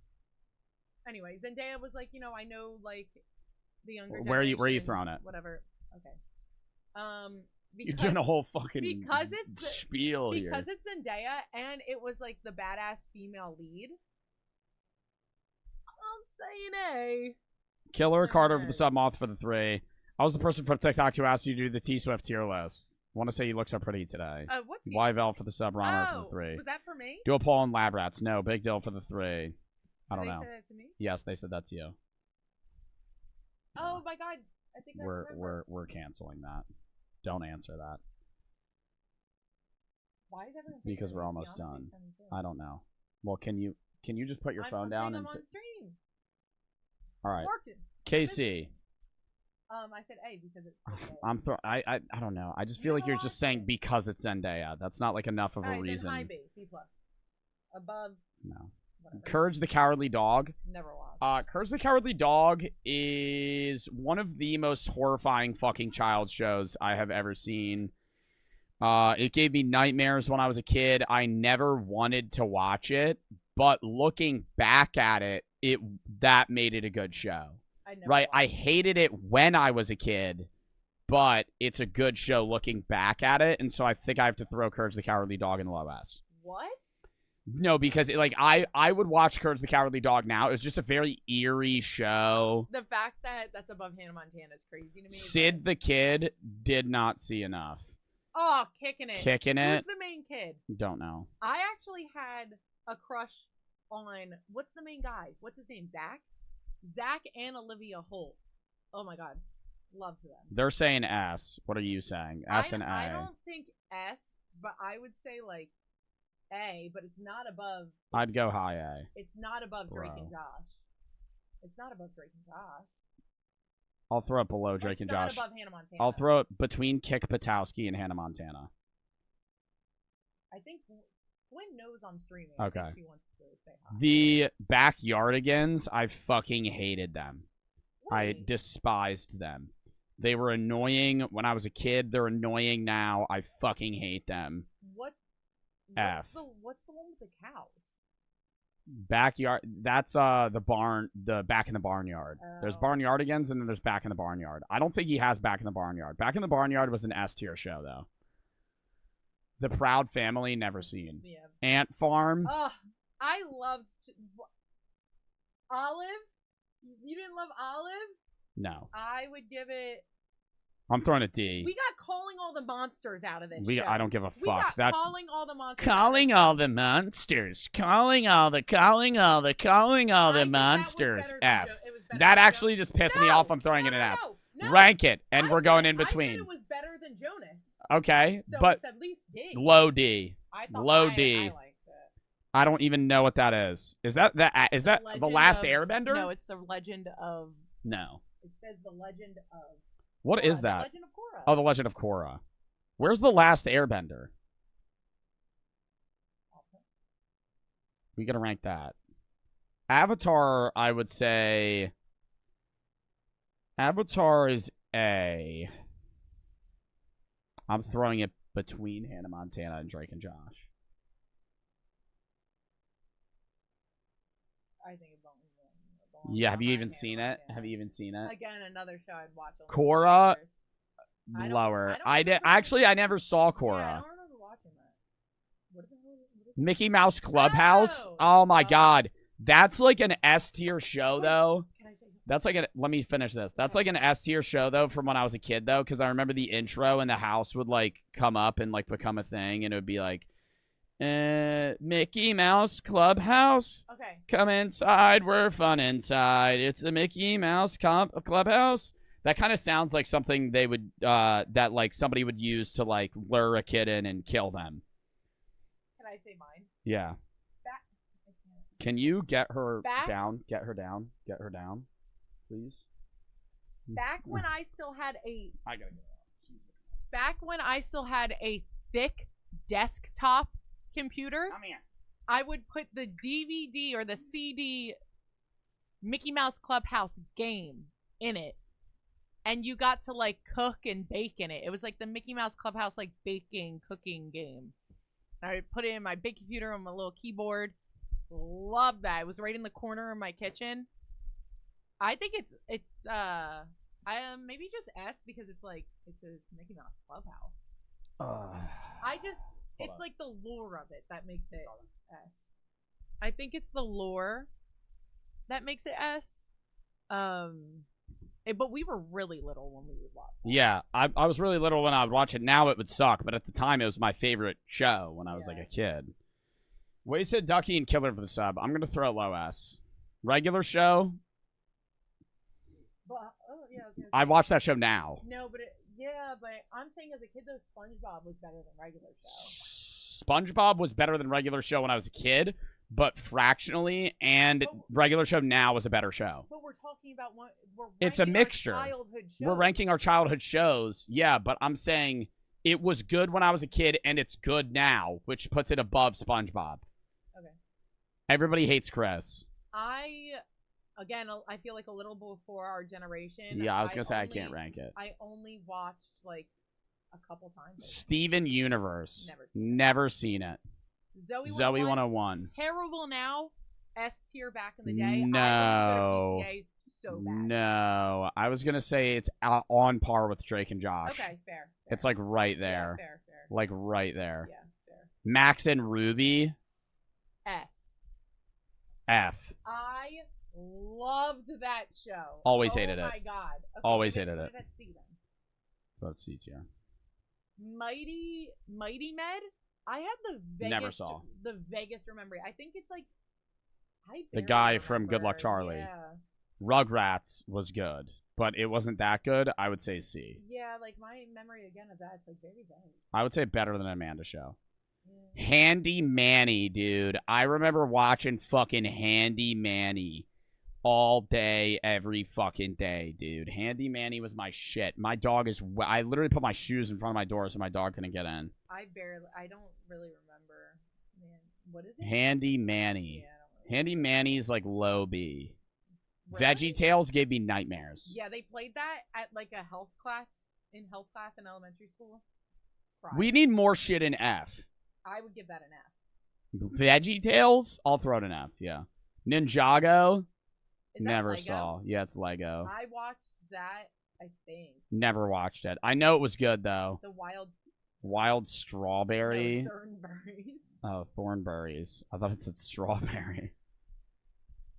Anyway, Zendaya was like, I know like the younger. Where are you generation, throwing it? Whatever. Okay. You're doing a whole fucking because it's spiel here. Because it's Zendaya and it was like the badass female lead. I'm saying A. Killer Carter for the sub-moth for the 3. I was the person from TikTok who asked you to do the T-Swift tier list. Want to say you look so pretty today. What's Yvel for the sub-runner for the 3. Was that for me? Do a poll on Lab Rats. No, Big Dill for the 3. I don't know. They said that to me? Yes, they said that to you. Oh my god. I think We're canceling that. Don't answer that. Why is everyone Because we're almost done. I don't know. Well, can you just put your phone down and I'm on stream. all right. Working. KC. I said A because it's I don't know. I just feel like you're just saying because it's Zendaya. That's not like enough of a reason. High B, B+. Above. No. Courage the Cowardly Dog. Never watched. Courage the Cowardly Dog is one of the most horrifying fucking child shows I have ever seen. It gave me nightmares when I was a kid. I never wanted to watch it, but looking back at it, that made it a good show. Right? I hated it when I was a kid, but it's a good show looking back at it, and so I think I have to throw Courage the Cowardly Dog in the low S. What? No, because I would watch Courage the Cowardly Dog now. It was just a very eerie show. The fact that that's above Hannah Montana is crazy to me. Sid the Kid did not see enough. Oh, kicking it. Kicking it. Who's the main kid? Don't know. I actually had a crush on, what's the main guy? What's his name? Zach? Zach and Olivia Holt. Oh my god. Love them. They're saying S. What are you saying? S and A. I don't think S, but I would say like A, but it's not above. I'd go high A. It's not above Drake Bro. and Josh. It's not above Drake and Josh. I'll throw it below Drake and Josh. It's not above Hannah Montana. I'll throw it between Kick Patowski and Hannah Montana. I think Gwen knows I'm streaming. Okay. I think she wants to say hi. The Backyardigans, I fucking hated them. I despised them. They were annoying when I was a kid. They're annoying now. I fucking hate them. What's F. the one with the cows? Backyard. That's the barn. The Back in the Barnyard. There's Oh. Barnyardigans and then there's Back in the Barnyard. I don't think he has Back in the Barnyard. Back in the Barnyard was an S tier show though. The Proud Family, never seen. Yeah. Ant Farm. Ugh, I loved Olive. You didn't love Olive? No, I would give it. I'm throwing a D. We got calling all the monsters out of this show. I don't give a fuck. We got That calling all the monsters. calling all the monsters. Calling all the monsters. F. That actually just pissed me off. I'm throwing it an F. No. Rank it, and we're going in I said between. it was better than Jonas. Okay, So but it's at least D. low D. I thought Low I D. liked it. I don't even know what that is. Is that the Legend Last of- Airbender? No, it's the Legend of. No. It says the Legend of. What is Korra, that? The Legend of Korra. Oh, the Legend of Korra. Where's the Last Airbender? We gotta rank that. Avatar, I would say. Avatar is A. I'm throwing it between Hannah Montana and Drake and Josh. I think it's only Yeah, have you even seen it? Have you even seen it? Again, another show I'd watch. Korra, I don't- lower. I don't I never saw Yeah, Korra. I don't remember watching that. What is Mickey Mouse Clubhouse. Oh my god, that's like an S tier show though. That's like a. Let me finish this. That's like an S tier show though from when I was a kid though, because I remember the intro and the house would like come up and like become a thing, and it would be like, Mickey Mouse Clubhouse. Okay. Come inside, we're fun inside. It's the Mickey Mouse Clubhouse. That kind of sounds like something they would that like somebody would use to like lure a kid in and kill them. Can I say mine? Yeah. Back, Can you get her Back- down? Get her down. Get her down, please. back when I still had a. I gotta go. Back when I still had a thick desktop computer. Come here. I would put the DVD or the CD Mickey Mouse Clubhouse game in it. And you got to like cook and bake in it. It was like the Mickey Mouse Clubhouse like baking, cooking game. And I would put it in my big computer on my little keyboard. Love that. It was right in the corner of my kitchen. I think it's maybe just S because it's like it's a Mickey Mouse Clubhouse. It's on. like the lore of it that makes it S. I think it's the lore that makes it S. But we were really little when we would watch it. Yeah, I was really little when I would watch it. Now it would suck, but at the time it was my favorite show when I was like a kid. Wasted Ducky and Killer for the sub. I'm gonna throw low S. Regular show. But, okay. I watch that show now. No, but I'm saying as a kid, though, SpongeBob was better than regular show. SpongeBob was better than regular show when I was a kid, but fractionally, and regular show now was a better show. But we're talking about one. It's a mixture. Childhood shows. We're ranking our childhood shows. Yeah, but I'm saying it was good when I was a kid, and it's good now, which puts it above SpongeBob. Okay. Everybody hates Chris. Again, I feel like a little before our generation. Yeah, I was gonna say I can't rank it. I only watched like a couple times. Steven Universe. Never seen it. Zoe 101. Terrible now. S tier back in the day. No. I would go to PCA so bad. No. I was gonna say it's on par with Drake and Josh. Okay, fair. It's like right there. Yeah, fair. Like right there. Yeah, fair. Max and Ruby. S. F. I loved that show. Always hated it. Oh my god. Okay, Always give hated it. Let's see then. Let's see here. Mighty Med. I have the vaguest, Never saw. the vaguest memory. I think it's like The guy from Good Luck Charlie. Yeah. Rugrats was good, but it wasn't that good. I would say C. Yeah, like my memory again of that's like very vague. I would say better than Amanda Show. Handy Manny, dude. I remember watching fucking Handy Manny all day, every fucking day, dude. Handy Manny was my shit. My dog is... I literally put my shoes in front of my door so my dog couldn't get in. I don't really remember. Man, what is it? Handy Manny. Yeah, Handy Manny's like low B. Really? Veggie Tales gave me nightmares. Yeah, they played that at like a health class in elementary school. We need more shit in F. I would give that an F. Veggie Tales? I'll throw it an F, yeah. Ninjago? Is that Never Lego? saw. Yeah, it's Lego. I watched that, I think. Never watched it. I know it was good, though. The Wild Strawberry. No, Thornberries. Oh, Thornberries. I thought it said strawberry.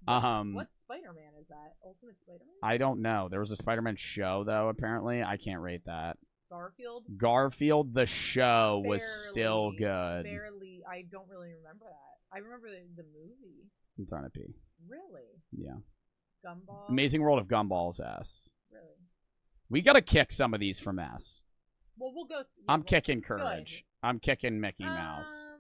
What Spider-Man is that? Ultimate Spider-Man? I don't know. There was a Spider-Man show, though, apparently. I can't rate that. Garfield? Garfield, the show, was still good. Barely. I don't really remember that. I remember the movie. I'm trying to pee. Really? Yeah. Gumball? Amazing World of Gumball's S. Really? We gotta kick some of these from S. Well, we'll go. I'm kicking Courage. I'm kicking Mickey Mouse.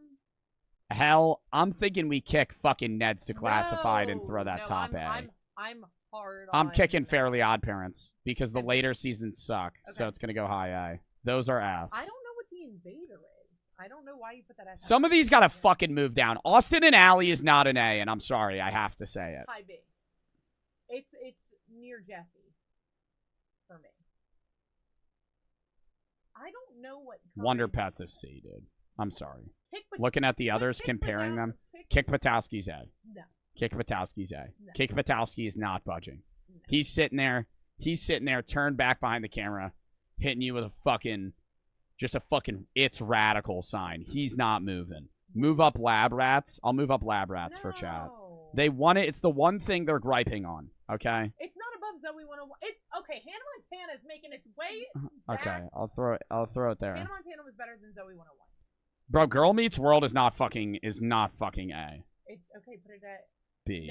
Hell, I'm thinking we kick fucking Ned's Declassified and throw that top A. I'm hard I'm on... kicking Fairly Odd Parents because the later seasons suck, so Okay. it's gonna go high A. Those are S. I don't know what the Invader is. I don't know why you put that as Some of these gotta fucking move down. Austin and Alley is not an A, and I'm sorry, I have to say it. high B. It's near Jesse for me. I don't know what. Wonder Pets is C, dude. I'm sorry. Kick Looking at the others, comparing them, Kick Patowski's A. No. Kick Patowski's A. No. Kick Patowski is not budging. He's sitting there, turned back behind the camera, hitting you with a fucking, just a fucking it's radical sign. He's not moving. Move up Lab Rats. I'll move up Lab Rats for chat. They want it. It's the one thing they're griping on. Okay. It's not above Zoe 101. It's okay. Hannah Montana is making its way. Okay. I'll throw it there. Hannah Montana was better than Zoe 101. Bro, Girl Meets World is not fucking A. It's okay. Put it at B.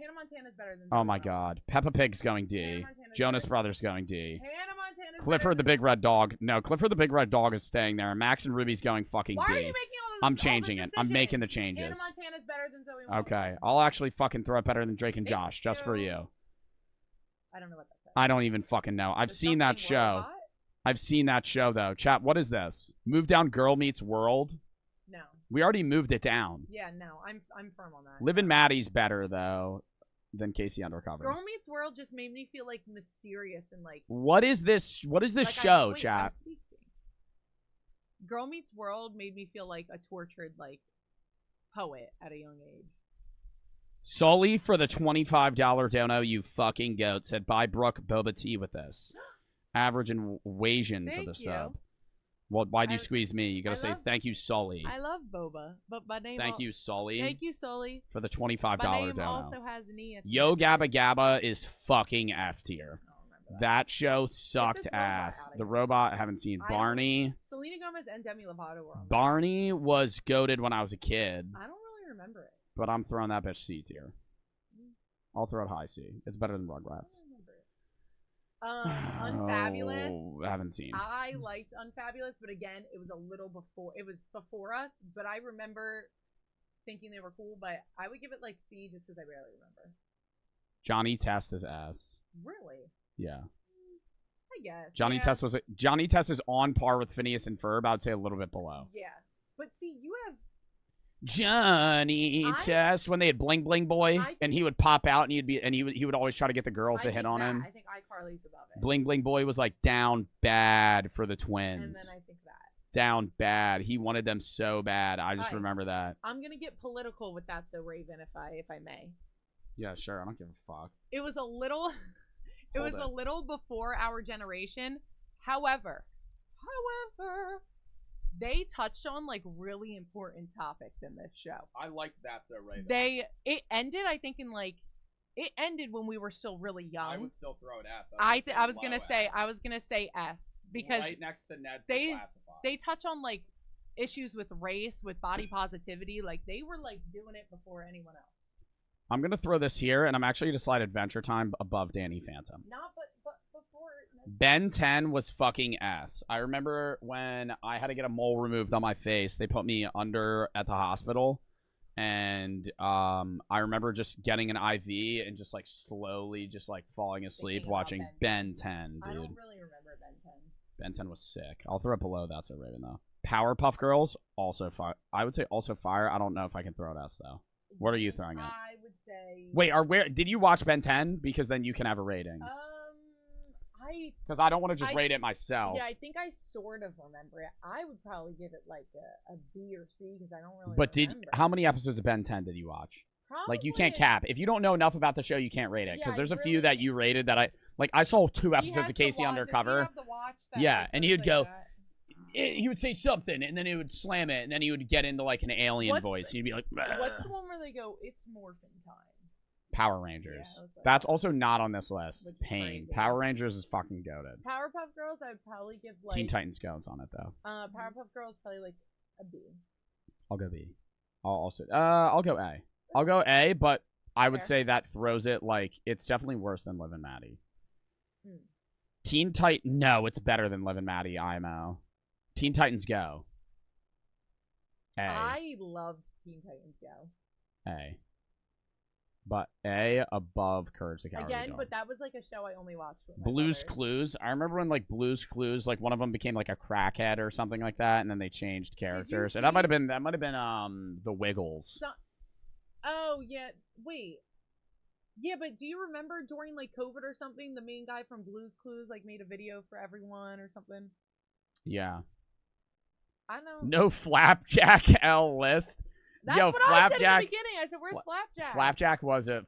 Hannah Montana's better than. Oh my God. Peppa Pig's going D. Jonas Brothers going D. Hannah Montana's Clifford the Big Red Dog. No, Clifford the Big Red Dog is staying there. Max and Ruby's going fucking Why D. are you making all I'm changing it. I'm making the changes. Hannah Montana's better than Zoe 101. Okay. I'll actually fucking throw it better than Drake and Josh, just for you. I don't know what that says. I don't even fucking know. I've seen that show. I've seen that show, though. Chat, what is this? Move down Girl Meets World? No. We already moved it down. Yeah, no. I'm firm on that. Livin' Maddie's better, though, than Casey Undercover. Girl Meets World just made me feel like mysterious and like. What is this? What is this show, chat? Girl Meets World made me feel like a tortured like poet at a young age. Sully for the $25 dono, you fucking goat, said buy Brooke boba tea with this. Average and Wasian for the sub. Well, why do you squeeze me? You gotta say thank you, Sully. I love boba, but my name. Thank you, Sully. Thank you, Sully. For the $25 my name dono. also has an E. Yo Gabba Gabba is fucking F tier. That show sucked ass. The robot I haven't seen. Barney. Selena Gomez and Demi Lovato were on. Barney was goated when I was a kid, I don't really remember it. but I'm throwing that bitch C tier. I'll throw it high C. It's better than Rugrats. Unfabulous. Oh, I haven't seen. I liked Unfabulous, but again, it was a little before. It was before us, but I remember thinking they were cool. But I would give it like C just because I barely remember. Johnny Test is S. Really? Yeah. I guess. Johnny Test is on par with Phineas and Ferb. I would say a little bit below. Yeah, but see, you have. Johnny Test when they had Bling Bling Boy and he would pop out and he would always try to get the girls to hit on him. I think iCarly's above it. Bling Bling Boy was like down bad for the twins. And then I think that. Down bad. He wanted them so bad. I just remember that. I'm gonna get political with that, so Raven, if I may. Yeah, sure. I don't give a fuck. It was a little. It was a little before our generation. However, they touched on like really important topics in this show. I liked that so Raven. It ended, I think, in like It ended when we were still really young. I would still throw it S. I was gonna say S because right next to Ned's they Declassified. they touch on like issues with race, with body positivity. Like they were like doing it before anyone else. I'm gonna throw this here, and I'm actually gonna slide Adventure Time above Danny Phantom. Not but before. Ben 10 was fucking S. I remember when I had to get a mole removed on my face. They put me under at the hospital. And I remember just getting an IV and just like slowly just like falling asleep watching Ben 10, dude. I don't really remember Ben 10. Ben 10 was sick. I'll throw it below That's So Raven though. Powerpuff Girls also fire. I would say also fire. I don't know if I can throw it S though. What are you throwing it? I would say. Wait, where did you watch Ben 10? Because then you can have a rating. Because I don't want to just rate it myself. Yeah, I think I sort of remember it. I would probably give it like a B or C because I don't really. But remember. how many episodes of Ben 10 did you watch? Probably, like you can't cap. If you don't know enough about the show, you can't rate it. Because Yeah, there's a really- few that you rated that I saw 2 He episodes has of to Casey watch- Undercover. you have to watch that, Yeah, like, and first, he would like, go. that. He would say something, and then he would slam it, and then he would get into like an alien What's voice. He'd be like, What's "Bah." the one where they go? It's morphin time. Power Rangers. Yeah, that's That's also not on this list. Which is Pain. crazy. Power Rangers is fucking goated. Powerpuff Girls, I would probably give like. Teen Titans Go's on it though. Powerpuff Girls probably like a B. I'll go B. I'll go A. I'll go A, but I would Fair. say that throws it like it's definitely worse than Liv and Maddie. Hmm. Teen Titan, no, it's better than Liv and Maddie. IMO. Teen Titans Go. A. I loved Teen Titans Go. A. But A above Courage the Cowardly Again, Dog. but that was like a show I only watched with my Blue's brothers. Clues. I remember when like Blue's Clues, like one of them became like a crackhead or something like that, and then they changed characters. And that might have been the Wiggles. Oh yeah, wait. Yeah, but do you remember during like COVID or something, the main guy from Blue's Clues like made a video for everyone or something? Yeah. I know. No Flapjack L list. That's Yo, what I said in Flapjack. the beginning. I said, "Where's Flapjack?"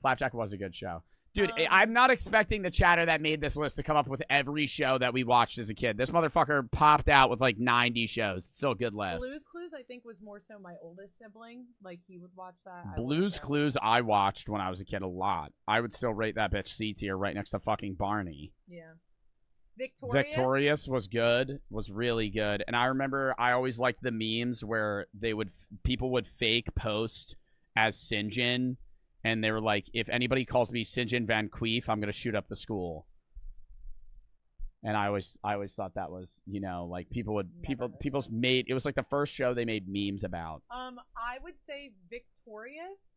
Flapjack was a good show. Dude, I'm not expecting the chatter that made this list to come up with every show that we watched as a kid. This motherfucker popped out with like 90 shows. Still a good list. Blue's Clues, I think, was more so my oldest sibling. Like he would watch that. Blue's Clues I watched when I was a kid a lot. I would still rate that bitch C tier right next to fucking Barney. Yeah. Victorious was good, was really good. And I remember I always liked the memes where people would fake post as Sinjin, and they were like, if anybody calls me Sinjin Van Queef, I'm gonna shoot up the school. And I always thought that was, like people's made it was like the first show they made memes about. I would say Victorious.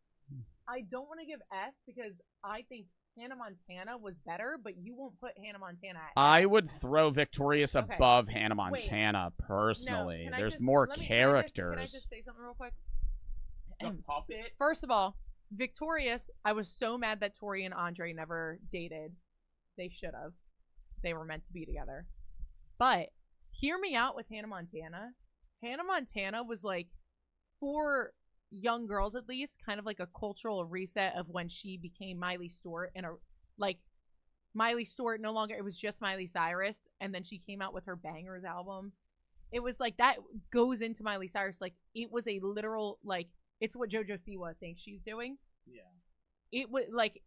I don't want to give S because I think Hannah Montana was better, but you won't put Hannah Montana at S. I would throw Victorious Okay. above Hannah Wait. Montana personally. No, can I There's just- more let me- characters. Can I just say something real quick? The puppet. First of all, Victorious, I was so mad that Tori and Andre never dated. They should have. They were meant to be together. But hear me out with Hannah Montana. Hannah Montana was like, for young girls at least, kind of like a cultural reset of when she became Miley Stewart, and Miley Stewart no longer, it was just Miley Cyrus, and then she came out with her Bangers album. It was like that goes into Miley Cyrus, like it was a literal, like it's what JoJo Siwa thinks she's doing. Yeah. It was like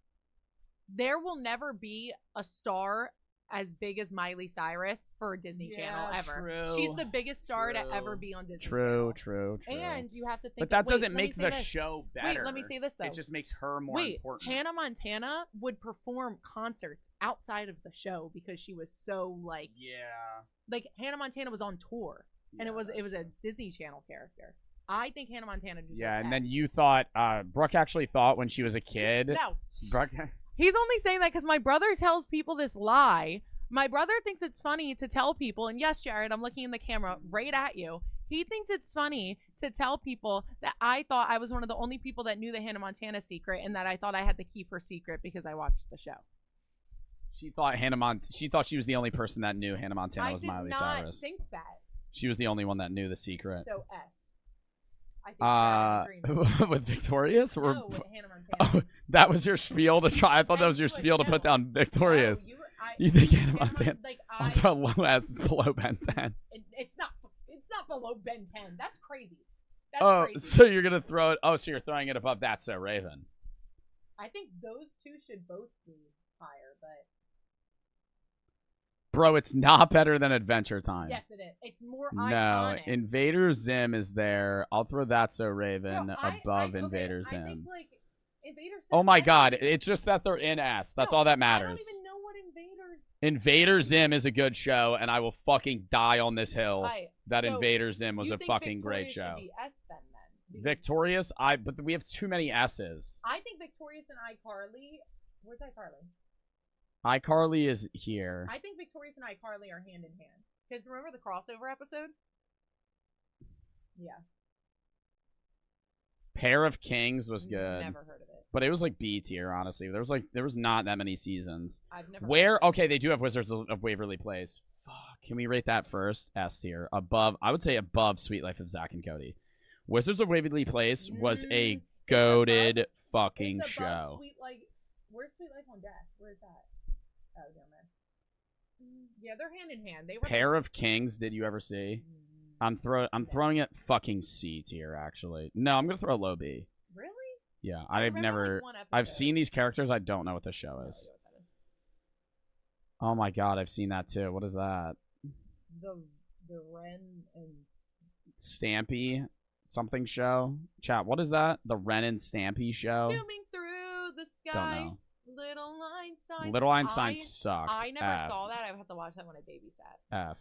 there will never be a star as big as Miley Cyrus for a Disney Channel ever. True. She's the biggest star to ever be on Disney True. And you have to think. But that wait, doesn't let me make say the this. show better. Wait, let me say this though. It just makes her more Wait, important. Hannah Montana would perform concerts outside of the show because she was so like. Yeah. Like Hannah Montana was on tour, and it was a Disney Channel character. I think Hannah Montana deserves Yeah, and that. then you thought Brooke actually thought when she was a kid. No. Brooke. He's only saying that because my brother tells people this lie. My brother thinks it's funny to tell people, and yes, Jared, I'm looking in the camera right at you. He thinks it's funny to tell people that I thought I was one of the only people that knew the Hannah Montana secret, and that I thought I had to keep her secret because I watched the show. She thought she thought she was the only person that knew Hannah Montana was Miley Cyrus. I did not think that. She was the only one that knew the secret. So S. I think With Victorious? Or, no, with Hannah Montana. oh, that was your spiel to try. I thought that was your spiel to put down Victorious. You think Hannah Montana? Like, I'll throw low S below Ben 10. It's not below Ben 10. That's crazy. That's crazy. So you're gonna throw it. Oh, so you're throwing it above That's So Raven. I think those two should both be higher, but Bro, it's not better than Adventure Time. yes, it is. It's more No, iconic. Invader Zim is there. I'll throw That's So Raven Bro, above Invader Zim. I think, like, Invader Zim, Oh my god, it's just that they're in S. That's all that matters. I don't even know what Invader... Invader Zim is a good show, and I will fucking die on this hill that so Invader Zim was you a think fucking great Victorious show. should be S then? Victorious, but we have too many S's. I think Victorious and iCarly... Where's iCarly? iCarly is here. I think Victorious and iCarly are hand in hand. Because remember the crossover episode? Yeah. Pair of Kings was good. Never heard of it. But it was like B tier, honestly. There was not that many seasons. I've never Okay, they do have Wizards of Waverly Place. Fuck. Can we rate that first? S tier. Above, I would say above Sweet Life of Zack and Cody. Wizards of Waverly Place was a goated fucking show. Where's Sweet Life on Death? Where's that? Oh, down there. Yeah, they're hand in hand. They were Pair of Kings, did you ever see? I'm throwing it fucking C tier, actually. No, I'm gonna throw low B. Really? Yeah, I've seen these characters. I don't know what this show is. Oh my god, I've seen that too. What is that? The Ren and Stampy something show. Chat, what is that? The Ren and Stampy show? Zooming through the sky. Don't know. Little Einstein. Little Einstein sucked. I never F. saw that. I would have to watch that when I babysat. F.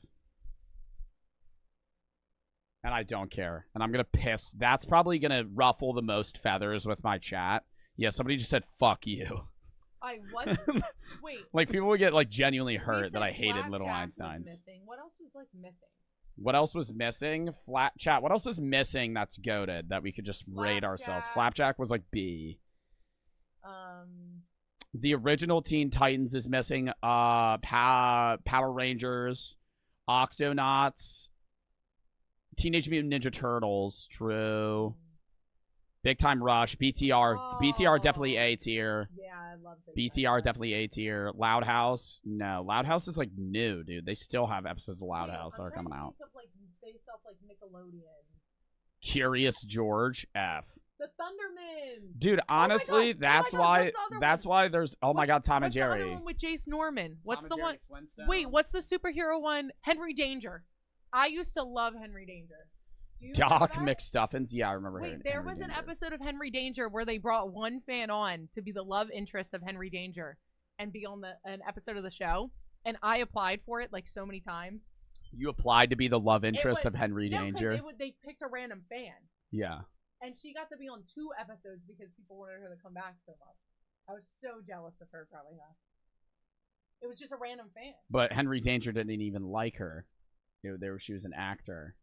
And I don't care. And I'm going to piss. That's probably going to ruffle the most feathers with my chat. Yeah, somebody just said, fuck you. What? Wait. Like, people would get, like, genuinely hurt that I said hated Little Blackjack was Einsteins. missing. What else was, like, missing? What else was missing? Chat, what else is missing that's goated that we could just rate ourselves? Flapjack was, like, B. The original Teen Titans is missing. Power Rangers. Octonauts. Teenage Mutant Ninja Turtles. True. Big Time Rush. BTR. BTR definitely A tier. Yeah, I love BTR definitely A tier. Loud House. No. Loud House is like new, dude. They still have episodes of Loud House that are coming out. Based off, like, Nickelodeon. Curious George. F. The Thundermans. Dude, honestly, that's why there's god, Tom and Jerry. What's the other one with Jace Norman? What's the one? Wait, what's the superhero one? Henry Danger. I used to love Henry Danger. Doc McStuffins. Yeah, I remember. Wait, there was an episode of Henry Danger where they brought one fan on to be the love interest of Henry Danger and be on an episode of the show, and I applied for it like so many times. You applied to be the love interest of Henry Danger? They picked a random fan. Yeah. And she got to be on 2 episodes because people wanted her to come back so much. I was so jealous of her, probably not. It was just a random fan. But Henry Danger didn't even like her. She was an actor.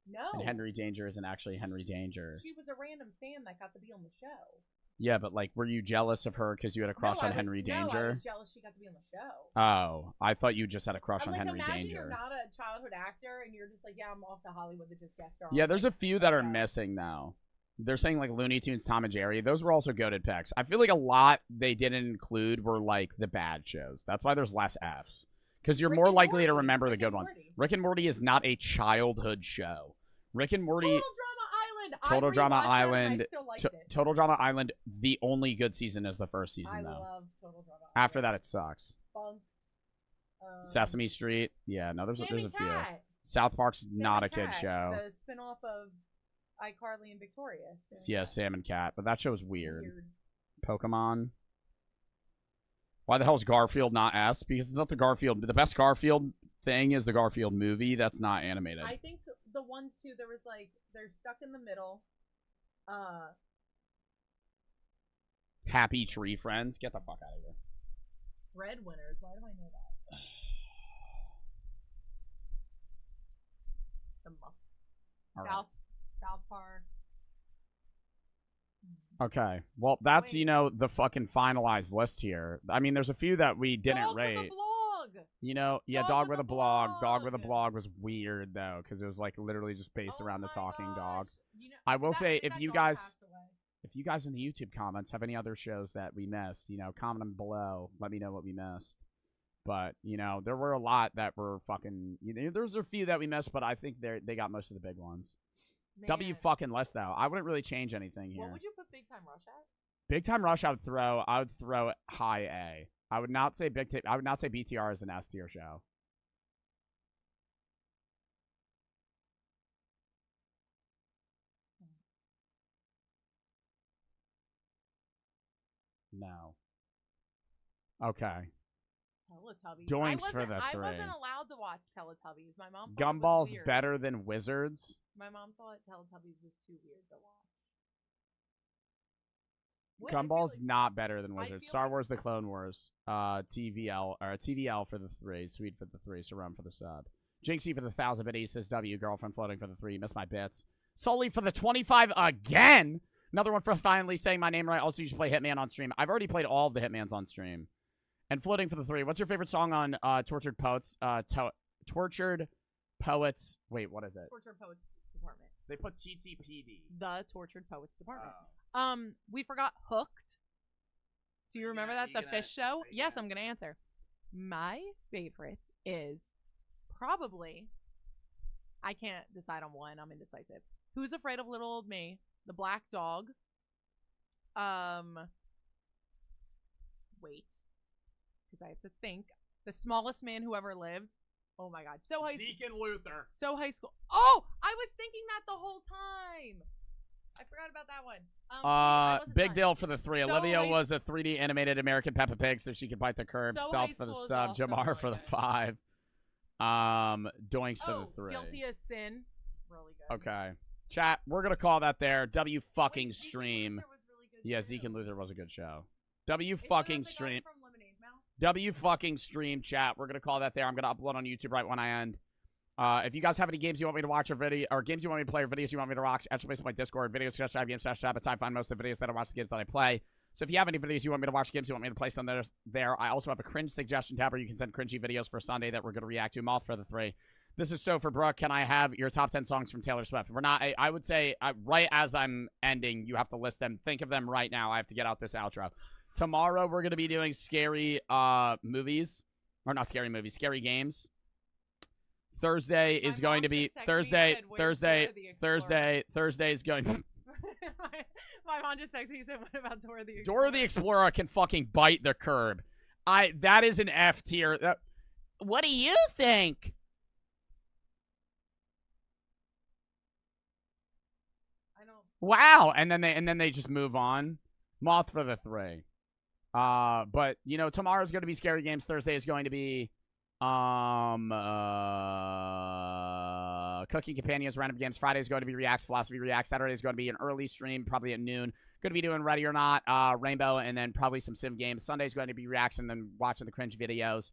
No. And Henry Danger isn't actually Henry Danger. She was a random fan that got to be on the show. Yeah, but like, were you jealous of her because you had a crush on Henry Danger? No, I was jealous she got to be on the show. Oh, I thought you just had a crush on Henry imagine Danger. You're not a childhood actor and you're just like, yeah, I'm off to Hollywood to just guest star. Yeah, there's a few that are missing now. They're saying like Looney Tunes, Tom and Jerry. Those were also goated picks. I feel like a lot they didn't include were like the bad shows. That's why there's less Fs. Because you're more likely to remember the good ones. Rick and Morty is not a childhood show. Rick and Morty. Total Drama Island. Total Drama Island. The only good season is the first season, though. Love Total Drama Island. After that, it sucks. Funk. Sesame Street. Yeah, no, there's a few. Cat. South Park's not a kid show. The spinoff of iCarly and Victorious. Yeah, Sam and Cat, but that show was weird. Pokemon. Why the hell is Garfield not S? Because it's not the Garfield. The best Garfield thing is the Garfield movie. That's not animated. I think the ones too. There was like they're stuck in the middle. Happy Tree Friends. Get the fuck out of here. Breadwinners. Why do I know that? South Park. Okay. Well, that's, the fucking finalized list here. I mean, there's a few that we didn't rate. Dog with a blog. Dog with a blog. Dog with a blog was weird, though, because it was, like, literally just based around the talking dog. I will say, if you guys in the YouTube comments have any other shows that we missed, comment them below. Let me know what we missed. But, there were a lot that were fucking... there's a few that we missed, but I think they got most of the big ones. Man. W fucking list, though. I wouldn't really change anything here. What would you put Big Time Rush at? Big Time Rush, I would throw high A. I would not say I would not say BTR is an S tier show. No. Okay. Teletubbies. Doinks for the I 3. wasn't allowed to watch Teletubbies. My mom thought Gumball's it was weird. better than Wizards. My mom thought Teletubbies was too weird to watch. Gumball's not better than Wizards. Star Wars: The Clone Wars. TVL for the 3. Sweet for the 3. Surround for the sub. Jinxie for the 1,000 biddies. Says W. Girlfriend floating for the 3. Miss my bits. Solely for the 25 again. Another one for finally saying my name right. Also, you should play Hitman on stream. I've already played all of the Hitmans on stream. And floating for the 3. What's your favorite song on Tortured Poets? Tortured Poets. Wait, what is it? Tortured Poets Department. They put TTPD. The Tortured Poets Department. We forgot Hooked. Do you remember that? The fish show? Yes, I'm going to answer. My favorite is probably, I can't decide on one. I'm indecisive. Who's Afraid of Little Old Me? The Black Dog. Wait. Because I have to think. The Smallest Man Who Ever Lived. Oh my god. So high Zeke and Luther. So high school. Oh! I was thinking that the whole time. I forgot about that one. Big deal for the 3. So Olivia was a 3D animated American Peppa Pig, so she could bite the curb. So Stealth High for the School is sub. also Jamar really for the good. 5. Doinks for the 3. Guilty as Sin. Really good. Okay. Chat, we're going to call that there. W fucking stream. Yeah, Zeke and Luther was a good show. W fucking stream. W fucking stream, chat. We're going to call that there. I'm going to upload on YouTube right when I end. If you guys have any games you want me to watch or video, or games you want me to play or videos you want me to watch, actually place on my Discord, videos/games/tab. It's I find most of the videos that I watch the games that I play. So if you have any videos you want me to watch, games you want me to play, some there. I also have a cringe suggestion tab where you can send cringy videos for Sunday that we're going to react to. Moth for the 3. This is so for Brooke. Can I have your top 10 songs from Taylor Swift? We're not. I would say right as I'm ending, you have to list them. Think of them right now. I have to get out this outro. Tomorrow we're going to be doing scary movies, or not scary movies, scary games. Thursday is going to be Thursday is going. My mom just texted me and said, "What about Dora the Explorer?" Dora the Explorer can fucking bite the curb. That is an F tier. What do you think? Wow, and then they just move on. Moth for the 3. But you know, tomorrow's going to be scary games. Thursday is going to be Cooking Companions, random games. Friday is going to be Reacts, Philosophy Reacts. Saturday is going to be an early stream, probably at noon. Going to be doing Ready or Not, Rainbow, and then probably some sim games. Sunday is going to be Reacts and then watching the cringe videos.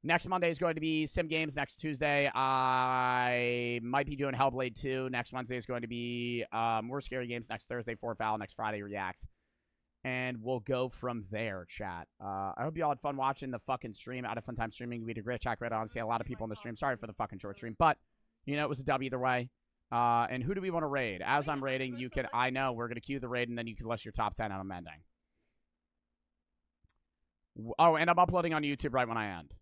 Next Monday is going to be sim games. Next Tuesday, I might be doing Hellblade 2. Next Wednesday is going to be more scary games. Next Thursday, 4th Val. Next Friday, Reacts. And we'll go from there, chat. I hope you all had fun watching the fucking stream. I had a fun time streaming. We did a great chat. Great, honestly, a lot of people on the stream. Sorry for the fucking short stream. But, you know, it was a W either way. And who do we want to raid? As I'm raiding, you can... I know, we're going to queue the raid, and then you can list your top 10 and I'm ending. Oh, and I'm uploading on YouTube right when I end.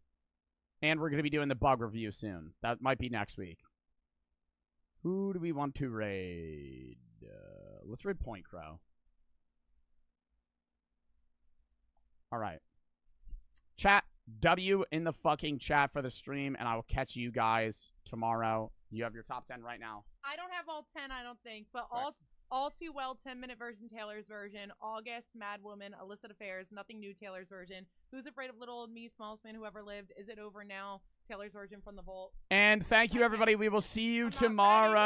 And we're going to be doing the bug review soon. That might be next week. Who do we want to raid? Let's raid Point Crow. All right. Chat, W in the fucking chat for the stream, and I will catch you guys tomorrow. You have your top 10 right now. I don't have all 10, I don't think, but Right. all too well 10-minute version, Taylor's version, August, Mad Woman, Illicit Affairs, Nothing New, Taylor's version, Who's Afraid of Little Old Me, Smallest Man Who Ever Lived, Is It Over Now, Taylor's version from the Vault. And thank you, everybody. We will see you tomorrow.